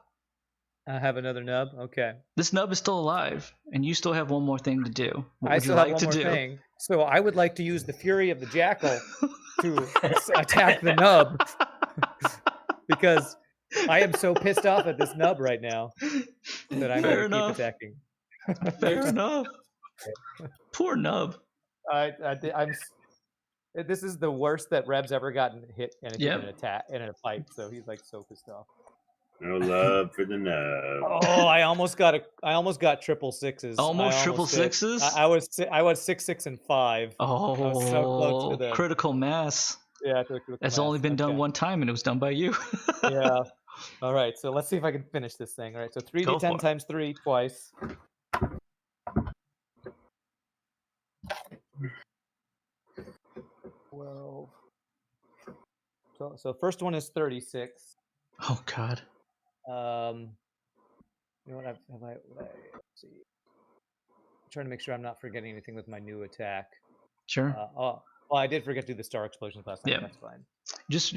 I have another nub. Okay. This nub is still alive, and you still have one more thing to do. What I would still you have like one to more do? thing. So I would like to use the fury of the jackal to attack the nub because I am so pissed off at this nub right now that I'm going to keep attacking. Fair enough. Poor nub. This is the worst that Reb's ever gotten hit in a fight. So he's like so pissed off. No love for the nub. Oh, I almost got triple sixes. Almost triple sixes? I was 6, 6, and 5. Oh, I was so close to the critical mass. Yeah, that's only been done one time, and it was done by you. Yeah. All right, so let's see if I can finish this thing. All right, so 3d10 times 3 twice. Well, so first one is 36. Oh God. You know what? Let's see. I'm trying to make sure I'm not forgetting anything with my new attack. Sure. Well, I did forget to do the star explosions last time. Yeah. That's fine. Just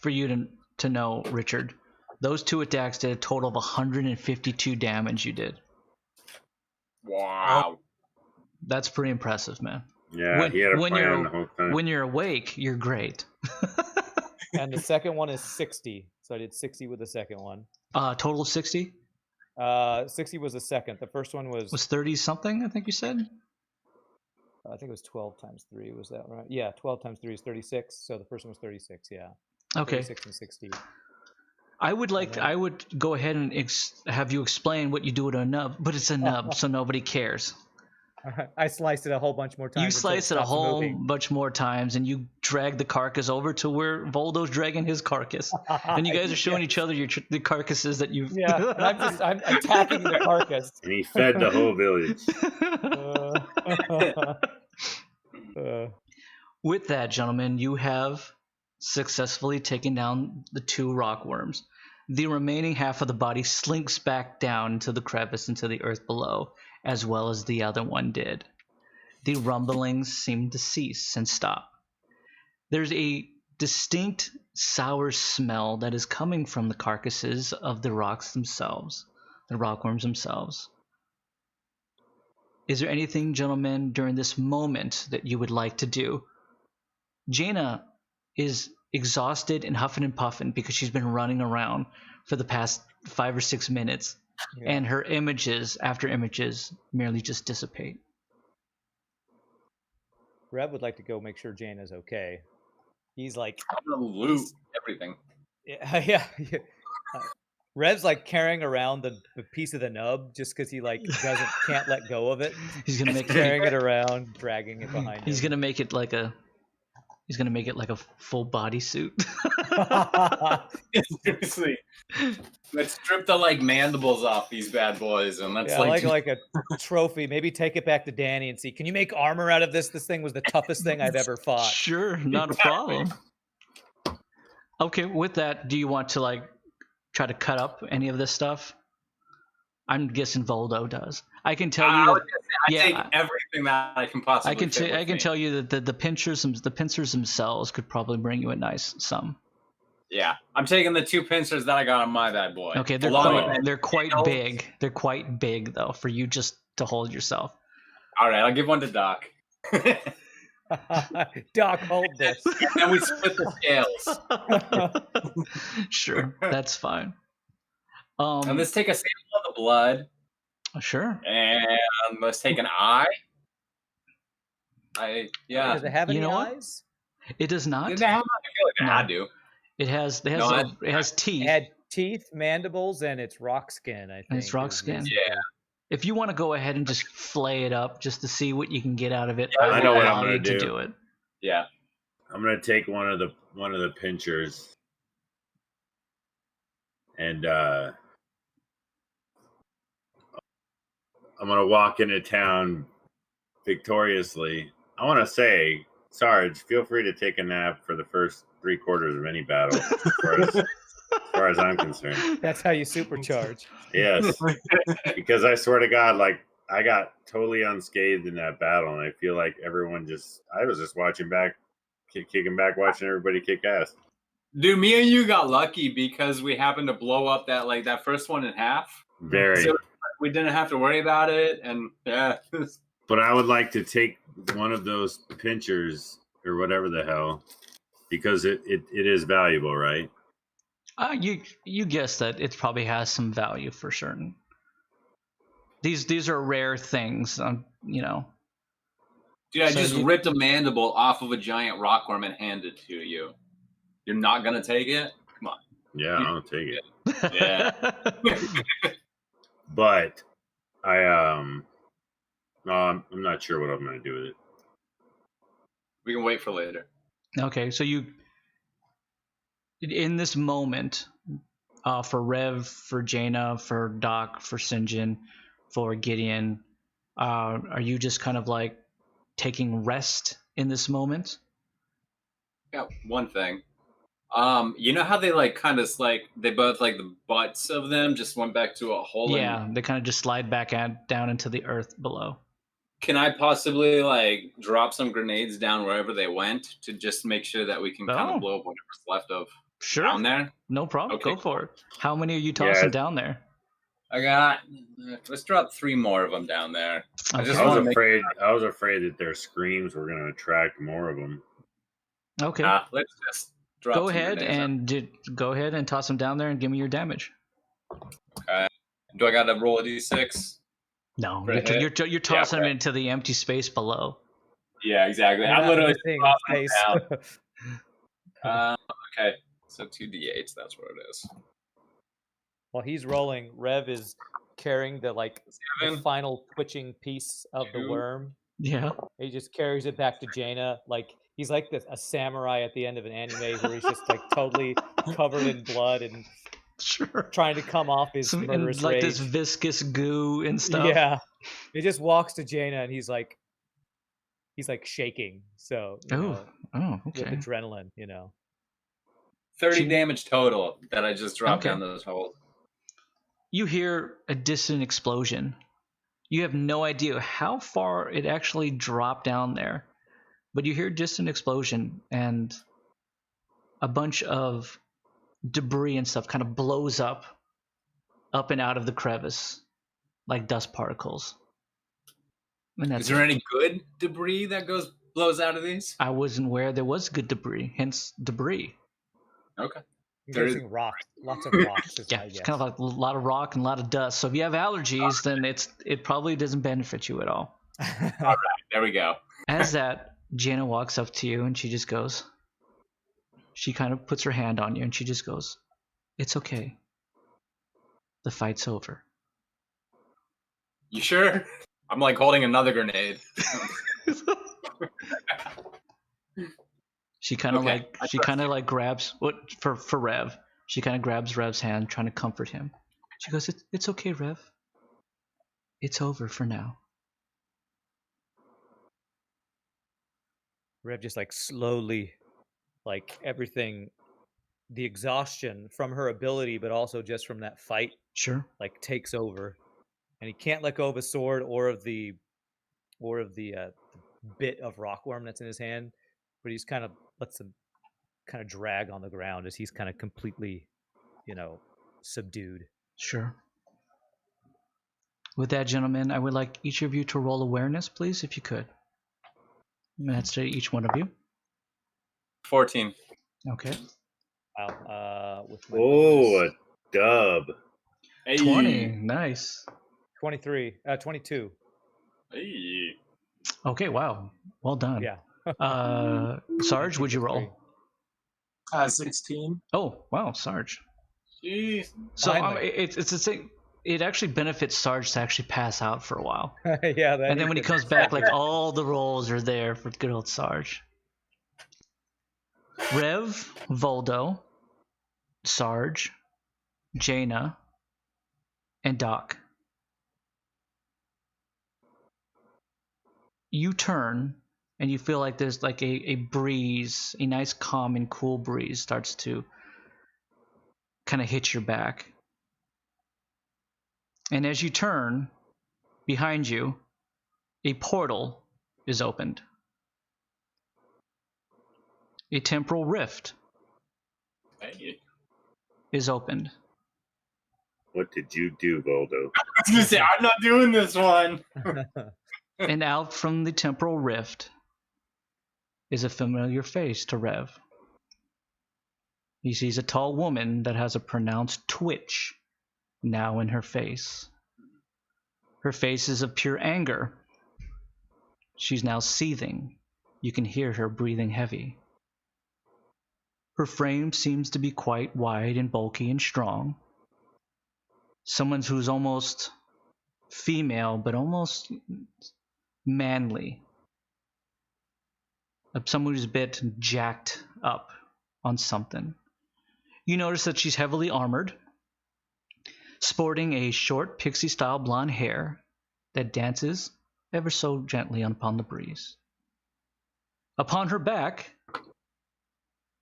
for you to know, Richard, those two attacks did a total of 152 damage. You did. Wow. That's pretty impressive, man. Yeah, he had a plan the whole time. When you're awake, you're great. And the second one is 60. So I did 60 with the second one. Total 60? 60 was the second. The first one was 30 something, I think you said? I think it was 12 times 3. Was that right? Yeah, 12 times 3 is 36. So the first one was 36, yeah. Okay. 36 and 60. I would go ahead and have you explain what you do with a nub, but it's a nub, so nobody cares. I sliced it a whole bunch more times. You sliced it a whole bunch more times, and you drag the carcass over to where Voldo's dragging his carcass, and you guys are showing each other the carcasses that you've. Yeah, I'm attacking the carcass. And he fed the whole village. With that, gentlemen, you have successfully taken down the 2 rockworms. The remaining half of the body slinks back down into the crevice into the earth below, as well as the other one did. The rumblings seem to cease and stop. There's a distinct sour smell that is coming from the carcasses of the rocks themselves, the rockworms themselves. Is there anything, gentlemen, during this moment that you would like to do? Jaina is exhausted and huffing and puffing because she's been running around for the past 5 or 6 minutes. Yeah. And her images after images merely just dissipate. Rev would like to go make sure Jaina's okay. He's like, I'm gonna loot everything. Yeah. Rev's like carrying around the piece of the nub just because he like can't let go of it. He's gonna make carrying it around, dragging it behind him. He's gonna make it like a full bodysuit. Seriously. Let's strip the like mandibles off these bad boys and let's like a trophy. Maybe take it back to Danny and see, can you make armor out of this? This thing was the toughest thing I've ever fought. Sure, not a problem. Okay, with that, do you want to like try to cut up any of this stuff? I'm guessing Voldo does. I can tell you that. I take everything that I can possibly. I can tell you that the pincers themselves could probably bring you a nice sum. Yeah, I'm taking the 2 pincers that I got on my bad boy. Okay, they're quite big. They're quite big though for you just to hold yourself. All right, I'll give one to Doc. Doc, hold this. And we split the scales. Sure, that's fine. And let's take a sample of the blood. Sure. And let's take an eye. Does it have any eyes? It does not. Did it have? I feel like I do. It has teeth. It had teeth, mandibles, and it's rock skin, I think. And it's rock skin. Yeah. If you want to go ahead and just flay it up just to see what you can get out of it, I know what I'm going to do it. Yeah. I'm going to take one of the pinchers and I'm going to walk into town victoriously. I want to say, Sarge, feel free to take a nap for the first 3/4 of any battle, as far as I'm concerned. That's how you supercharge. Yes, because I swear to God, like I got totally unscathed in that battle, and I feel like I was just watching back, kicking back, watching everybody kick ass. Dude, me and you got lucky because we happened to blow up that first one in half. Very. So we didn't have to worry about it, and yeah. But I would like to take one of those pinchers or whatever the hell, because it is valuable, right? You guess that it probably has some value for certain. These are rare things, you know. Dude, I just ripped a mandible off of a giant rockworm and handed it to you. You're not gonna take it? Come on. Yeah, I'll take it. Yeah. But I'm not sure what I'm gonna do with it. We can wait for later. Okay, so you, in this moment, for Rev, for Jaina, for Doc, for Sinjin, for Gideon, are you just kind of like taking rest in this moment? Yeah, one thing. You know how they like kind of like they both like the butts of them just went back to a hole? Yeah, they kind of just slide back down into the earth below. Can I possibly like drop some grenades down wherever they went to just make sure that we can kind of blow up whatever's left of down there? No problem. Okay. Go for it. How many are you tossing down there? Let's drop 3 more of them down there. Okay. I was afraid that their screams were going to attract more of them. Okay. Let's just drop. Go ahead and toss them down there and give me your damage. Okay. Do I got to roll a d6? No, you're tossing them into the empty space below. Yeah, exactly. I'm literally tossing them down. Okay, so 2d8. That's what it is. While he's rolling, Rev is carrying the final twitching piece of the worm. Yeah. He just carries it back to Jaina. Like he's like a samurai at the end of an anime where he's just like totally covered in blood and trying to come off his murderous rage. This viscous goo and stuff. Yeah. He just walks to Jaina and he's like shaking. So okay. With adrenaline, 30 damage total that I just dropped down those holes. You hear a distant explosion. You have no idea how far it actually dropped down there, but you hear a distant explosion and a bunch of debris and stuff kind of blows up and out of the crevice like dust particles. Is there any good debris that blows out of these? I wasn't aware there was good debris, hence debris. Okay. There's rocks, lots of rocks. Yeah, it's kind of like a lot of rock and a lot of dust. So if you have allergies, then it probably doesn't benefit you at all. All right, there we go. As that, Jaina walks up to you and she just goes, she kind of puts her hand on you and she just goes, "It's okay. The fight's over." You sure? I'm like holding another grenade. She kind of Okay, like grabs for Rev. She kind of grabs Rev's hand, trying to comfort him. She goes, "It's okay, Rev. It's over for now." Rev just like slowly, like everything, the exhaustion from her ability, but also just from that fight, Sure. like takes over, and he can't let go of his sword or of the bit of rockworm that's in his hand, but he's kind of lets him kind of drag on the ground as he's kind of completely, subdued. Sure. With that, gentlemen, I would like each of you to roll awareness, please, if you could. And that's to each one of you. 14. Okay. Wow. With my Oh, a dub. Hey. 20. Nice. 22. Hey. Okay, wow. Well done. Yeah. Sarge, would you roll? 16. Oh, wow, Sarge. Jeez. So it's a thing. It actually benefits Sarge to actually pass out for a while. Yeah. And then when he comes back, like all the rolls are there for good old Sarge. Rev, Voldo, Sarge, Jaina, and Doc. You turn and you feel like there's like a breeze, a nice calm and cool breeze starts to kind of hit your back. And as you turn, behind you, a portal is opened. A temporal rift Hey. is opened. What did you do, Voldo? I was gonna say, I'm not doing this one. And out from the temporal rift is a familiar face to Rev. He sees a tall woman that has a pronounced twitch now in her face. Her face is of pure anger. She's now seething. You can hear her breathing heavy. Her frame seems to be quite wide and bulky and strong. Someone who's almost female, but almost manly. Someone who's a bit jacked up on something. You notice that she's heavily armored, sporting a short pixie-style blonde hair that dances ever so gently upon the breeze. Upon her back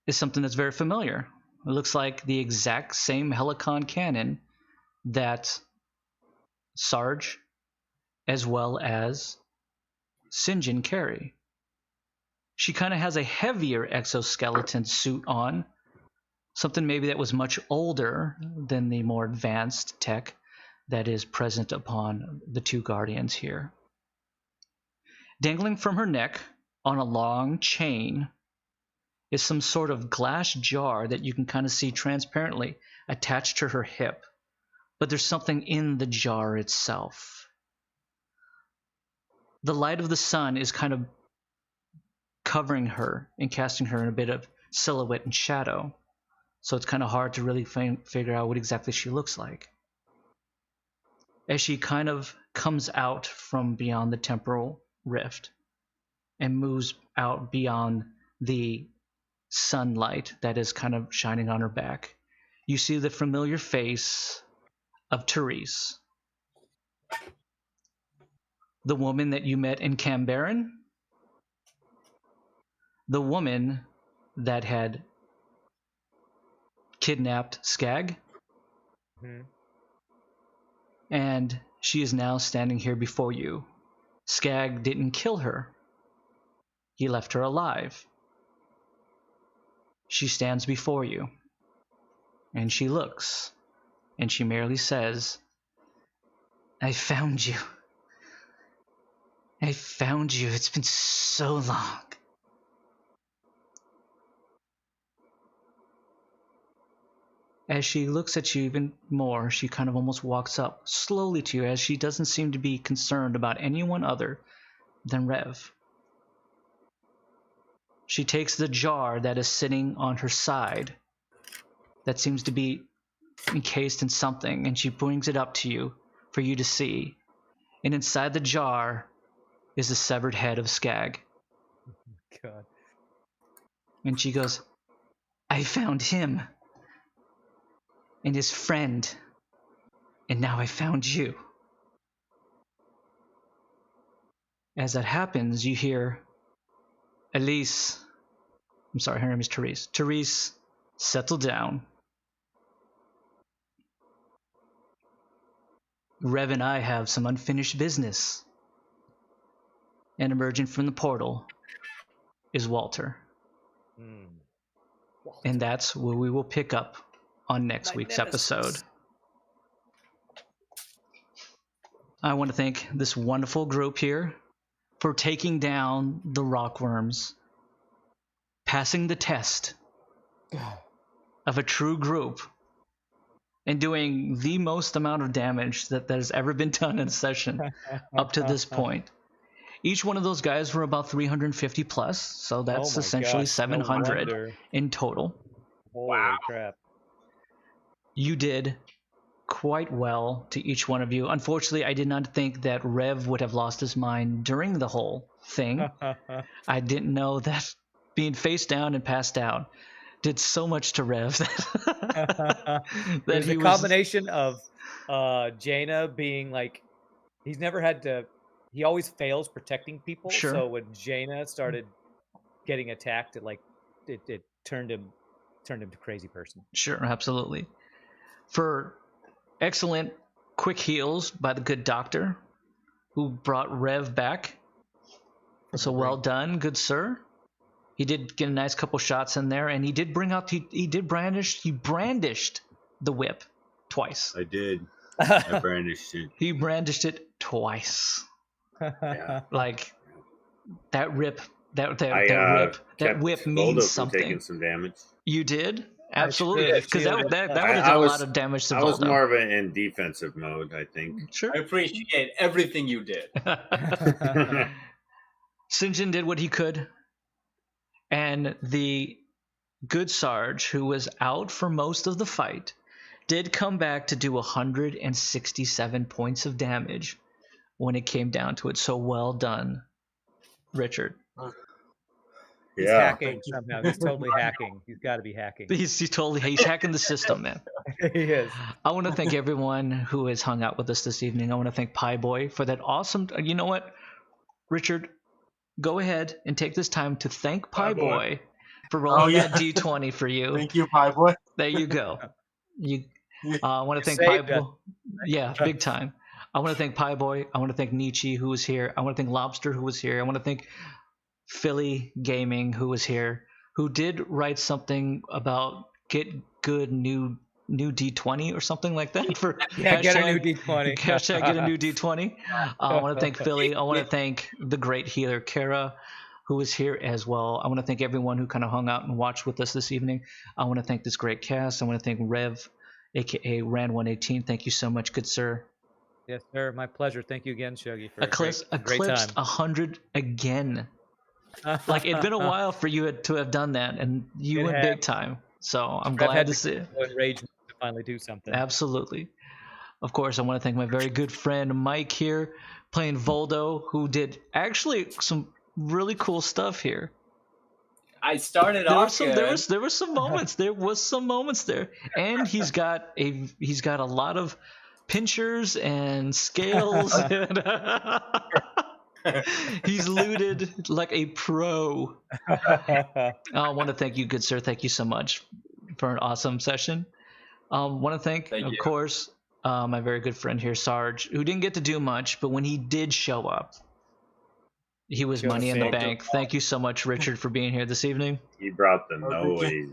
is something that's very familiar. It looks like the exact same Helicon cannon that Sarge as well as Sinjin carry. She kind of has a heavier exoskeleton suit on, something maybe that was much older than the more advanced tech that is present upon the two Guardians here. Dangling from her neck on a long chain is some sort of glass jar that you can kind of see transparently attached to her hip, but there's something in the jar itself. The light of the sun is kind of covering her and casting her in a bit of silhouette and shadow, so it's kind of hard to really figure out what exactly she looks like. As she kind of comes out from beyond the temporal rift and moves out beyond the sunlight that is kind of shining on her back, you see the familiar face of Therese, the woman that you met in Cambaron, the woman that had kidnapped Skag, and she is now standing here before you. Skag didn't kill her. He left her alive. She stands before you, and she looks, and she merely says, "I found you. I found you. It's been so long." As she looks at you even more, she kind of almost walks up slowly to you, as she doesn't seem to be concerned about anyone other than Rev. She takes the jar that is sitting on her side that seems to be encased in something, and she brings it up to you for you to see. And inside the jar is the severed head of Skag. God. And she goes, I found him and his friend, and now I found you. As that happens, you hear Elise, I'm sorry, her name is Therese. Therese, settle down. Rev and I have some unfinished business. And emerging from the portal is Walter. Walter. And that's where we will pick up on next week's episode. I want to thank this wonderful group here for taking down the rockworms, passing the test of a true group, and doing the most amount of damage that has ever been done in a session up to this point. Each one of those guys were about 350 plus, so that's essentially 700 in total. Holy crap. You did quite well to each one of you. Unfortunately, I did not think that Rev would have lost his mind during the whole thing. I didn't know that being face down and passed out did so much to Rev that There's a combination of Jaina being like, he's never had to, he always fails protecting people. Sure. So when Jaina started getting attacked, it turned him to crazy person. Sure, absolutely. For excellent quick heals by the good doctor who brought Rev back. So well done, good sir. He did get a nice couple shots in there, and he did bring out, he brandished the whip twice. I did. I brandished it. He brandished it twice. Yeah. Like that whip means Voldo something. Taking some damage. You did? Absolutely, because that would have done a lot of damage to Voldo. I was more of an in defensive mode, I think. Sure. I appreciate everything you did. Sinjin did what he could, and the good Sarge, who was out for most of the fight, did come back to do 167 points of damage when it came down to it. So well done, Richard. He's hacking somehow. He's totally hacking. He's got to be hacking. He's hacking the system, man. He is. I want to thank everyone who has hung out with us this evening. I want to thank Pie Boy for that awesome. You know what, Richard? Go ahead and take this time to thank Pie Boy for rolling that D20 for you. Thank you, Pie Boy. There you go. I want to thank Pie Boy. Yeah, big time. I want to thank Pie Boy. I want to thank Nietzsche, who was here. I want to thank Lobster, who was here. I want to thank Philly Gaming, who was here, who did write something about get good new D20 or something like that for get a new D20. Hashtag get a new D20. I want to thank Philly. I want to thank the great healer Kara, who was here as well. I want to thank everyone who kind of hung out and watched with us this evening. I want to thank this great cast. I want to thank Rev, aka Ran118. Thank you so much, good sir. Yes, sir. My pleasure. Thank you again, Shuggy, for eclipsed a great time. 100 again. Like, it'd been a while for you to have done that, and you went big time. So I'm glad to see it. Rage to finally do something. Absolutely. Of course, I want to thank my very good friend Mike here, playing Voldo, who did actually some really cool stuff here. I started off. There were some moments. There was some moments there, and he's got a lot of pinchers and scales. And, he's looted like a pro. I want to thank you, good sir. Thank you so much for an awesome session. Want to thank, of course, my very good friend here, Sarge, who didn't get to do much, but when he did show up, he was money in the bank. Thank you so much, Richard, for being here this evening. He brought the noise.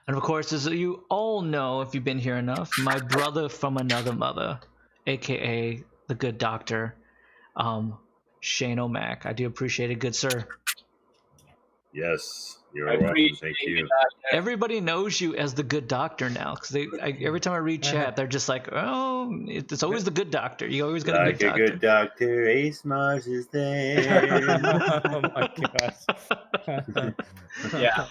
And of course, as you all know, if you've been here enough, my brother from another mother, aka the good doctor, Shane O'Mac. I do appreciate it, good sir. Yes, you're welcome. Thank you. Everybody knows you as the good doctor now, because every time I read chat, they're just like, "Oh, it's always the good doctor. You always got a good doctor." Good doctor, Ace Mars is there. Oh my gosh. Yeah.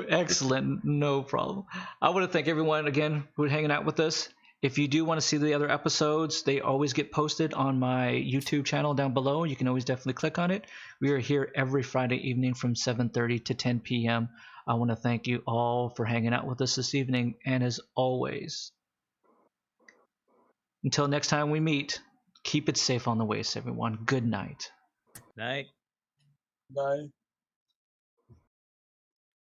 Excellent, no problem. I want to thank everyone again who are hanging out with us. If you do want to see the other episodes, they always get posted on my YouTube channel down below. You can always definitely click on it. We are here every Friday evening from 7:30 to 10 p.m. I want to thank you all for hanging out with us this evening. And as always, until next time we meet, keep it safe on the waste, everyone. Good night. Night. Bye.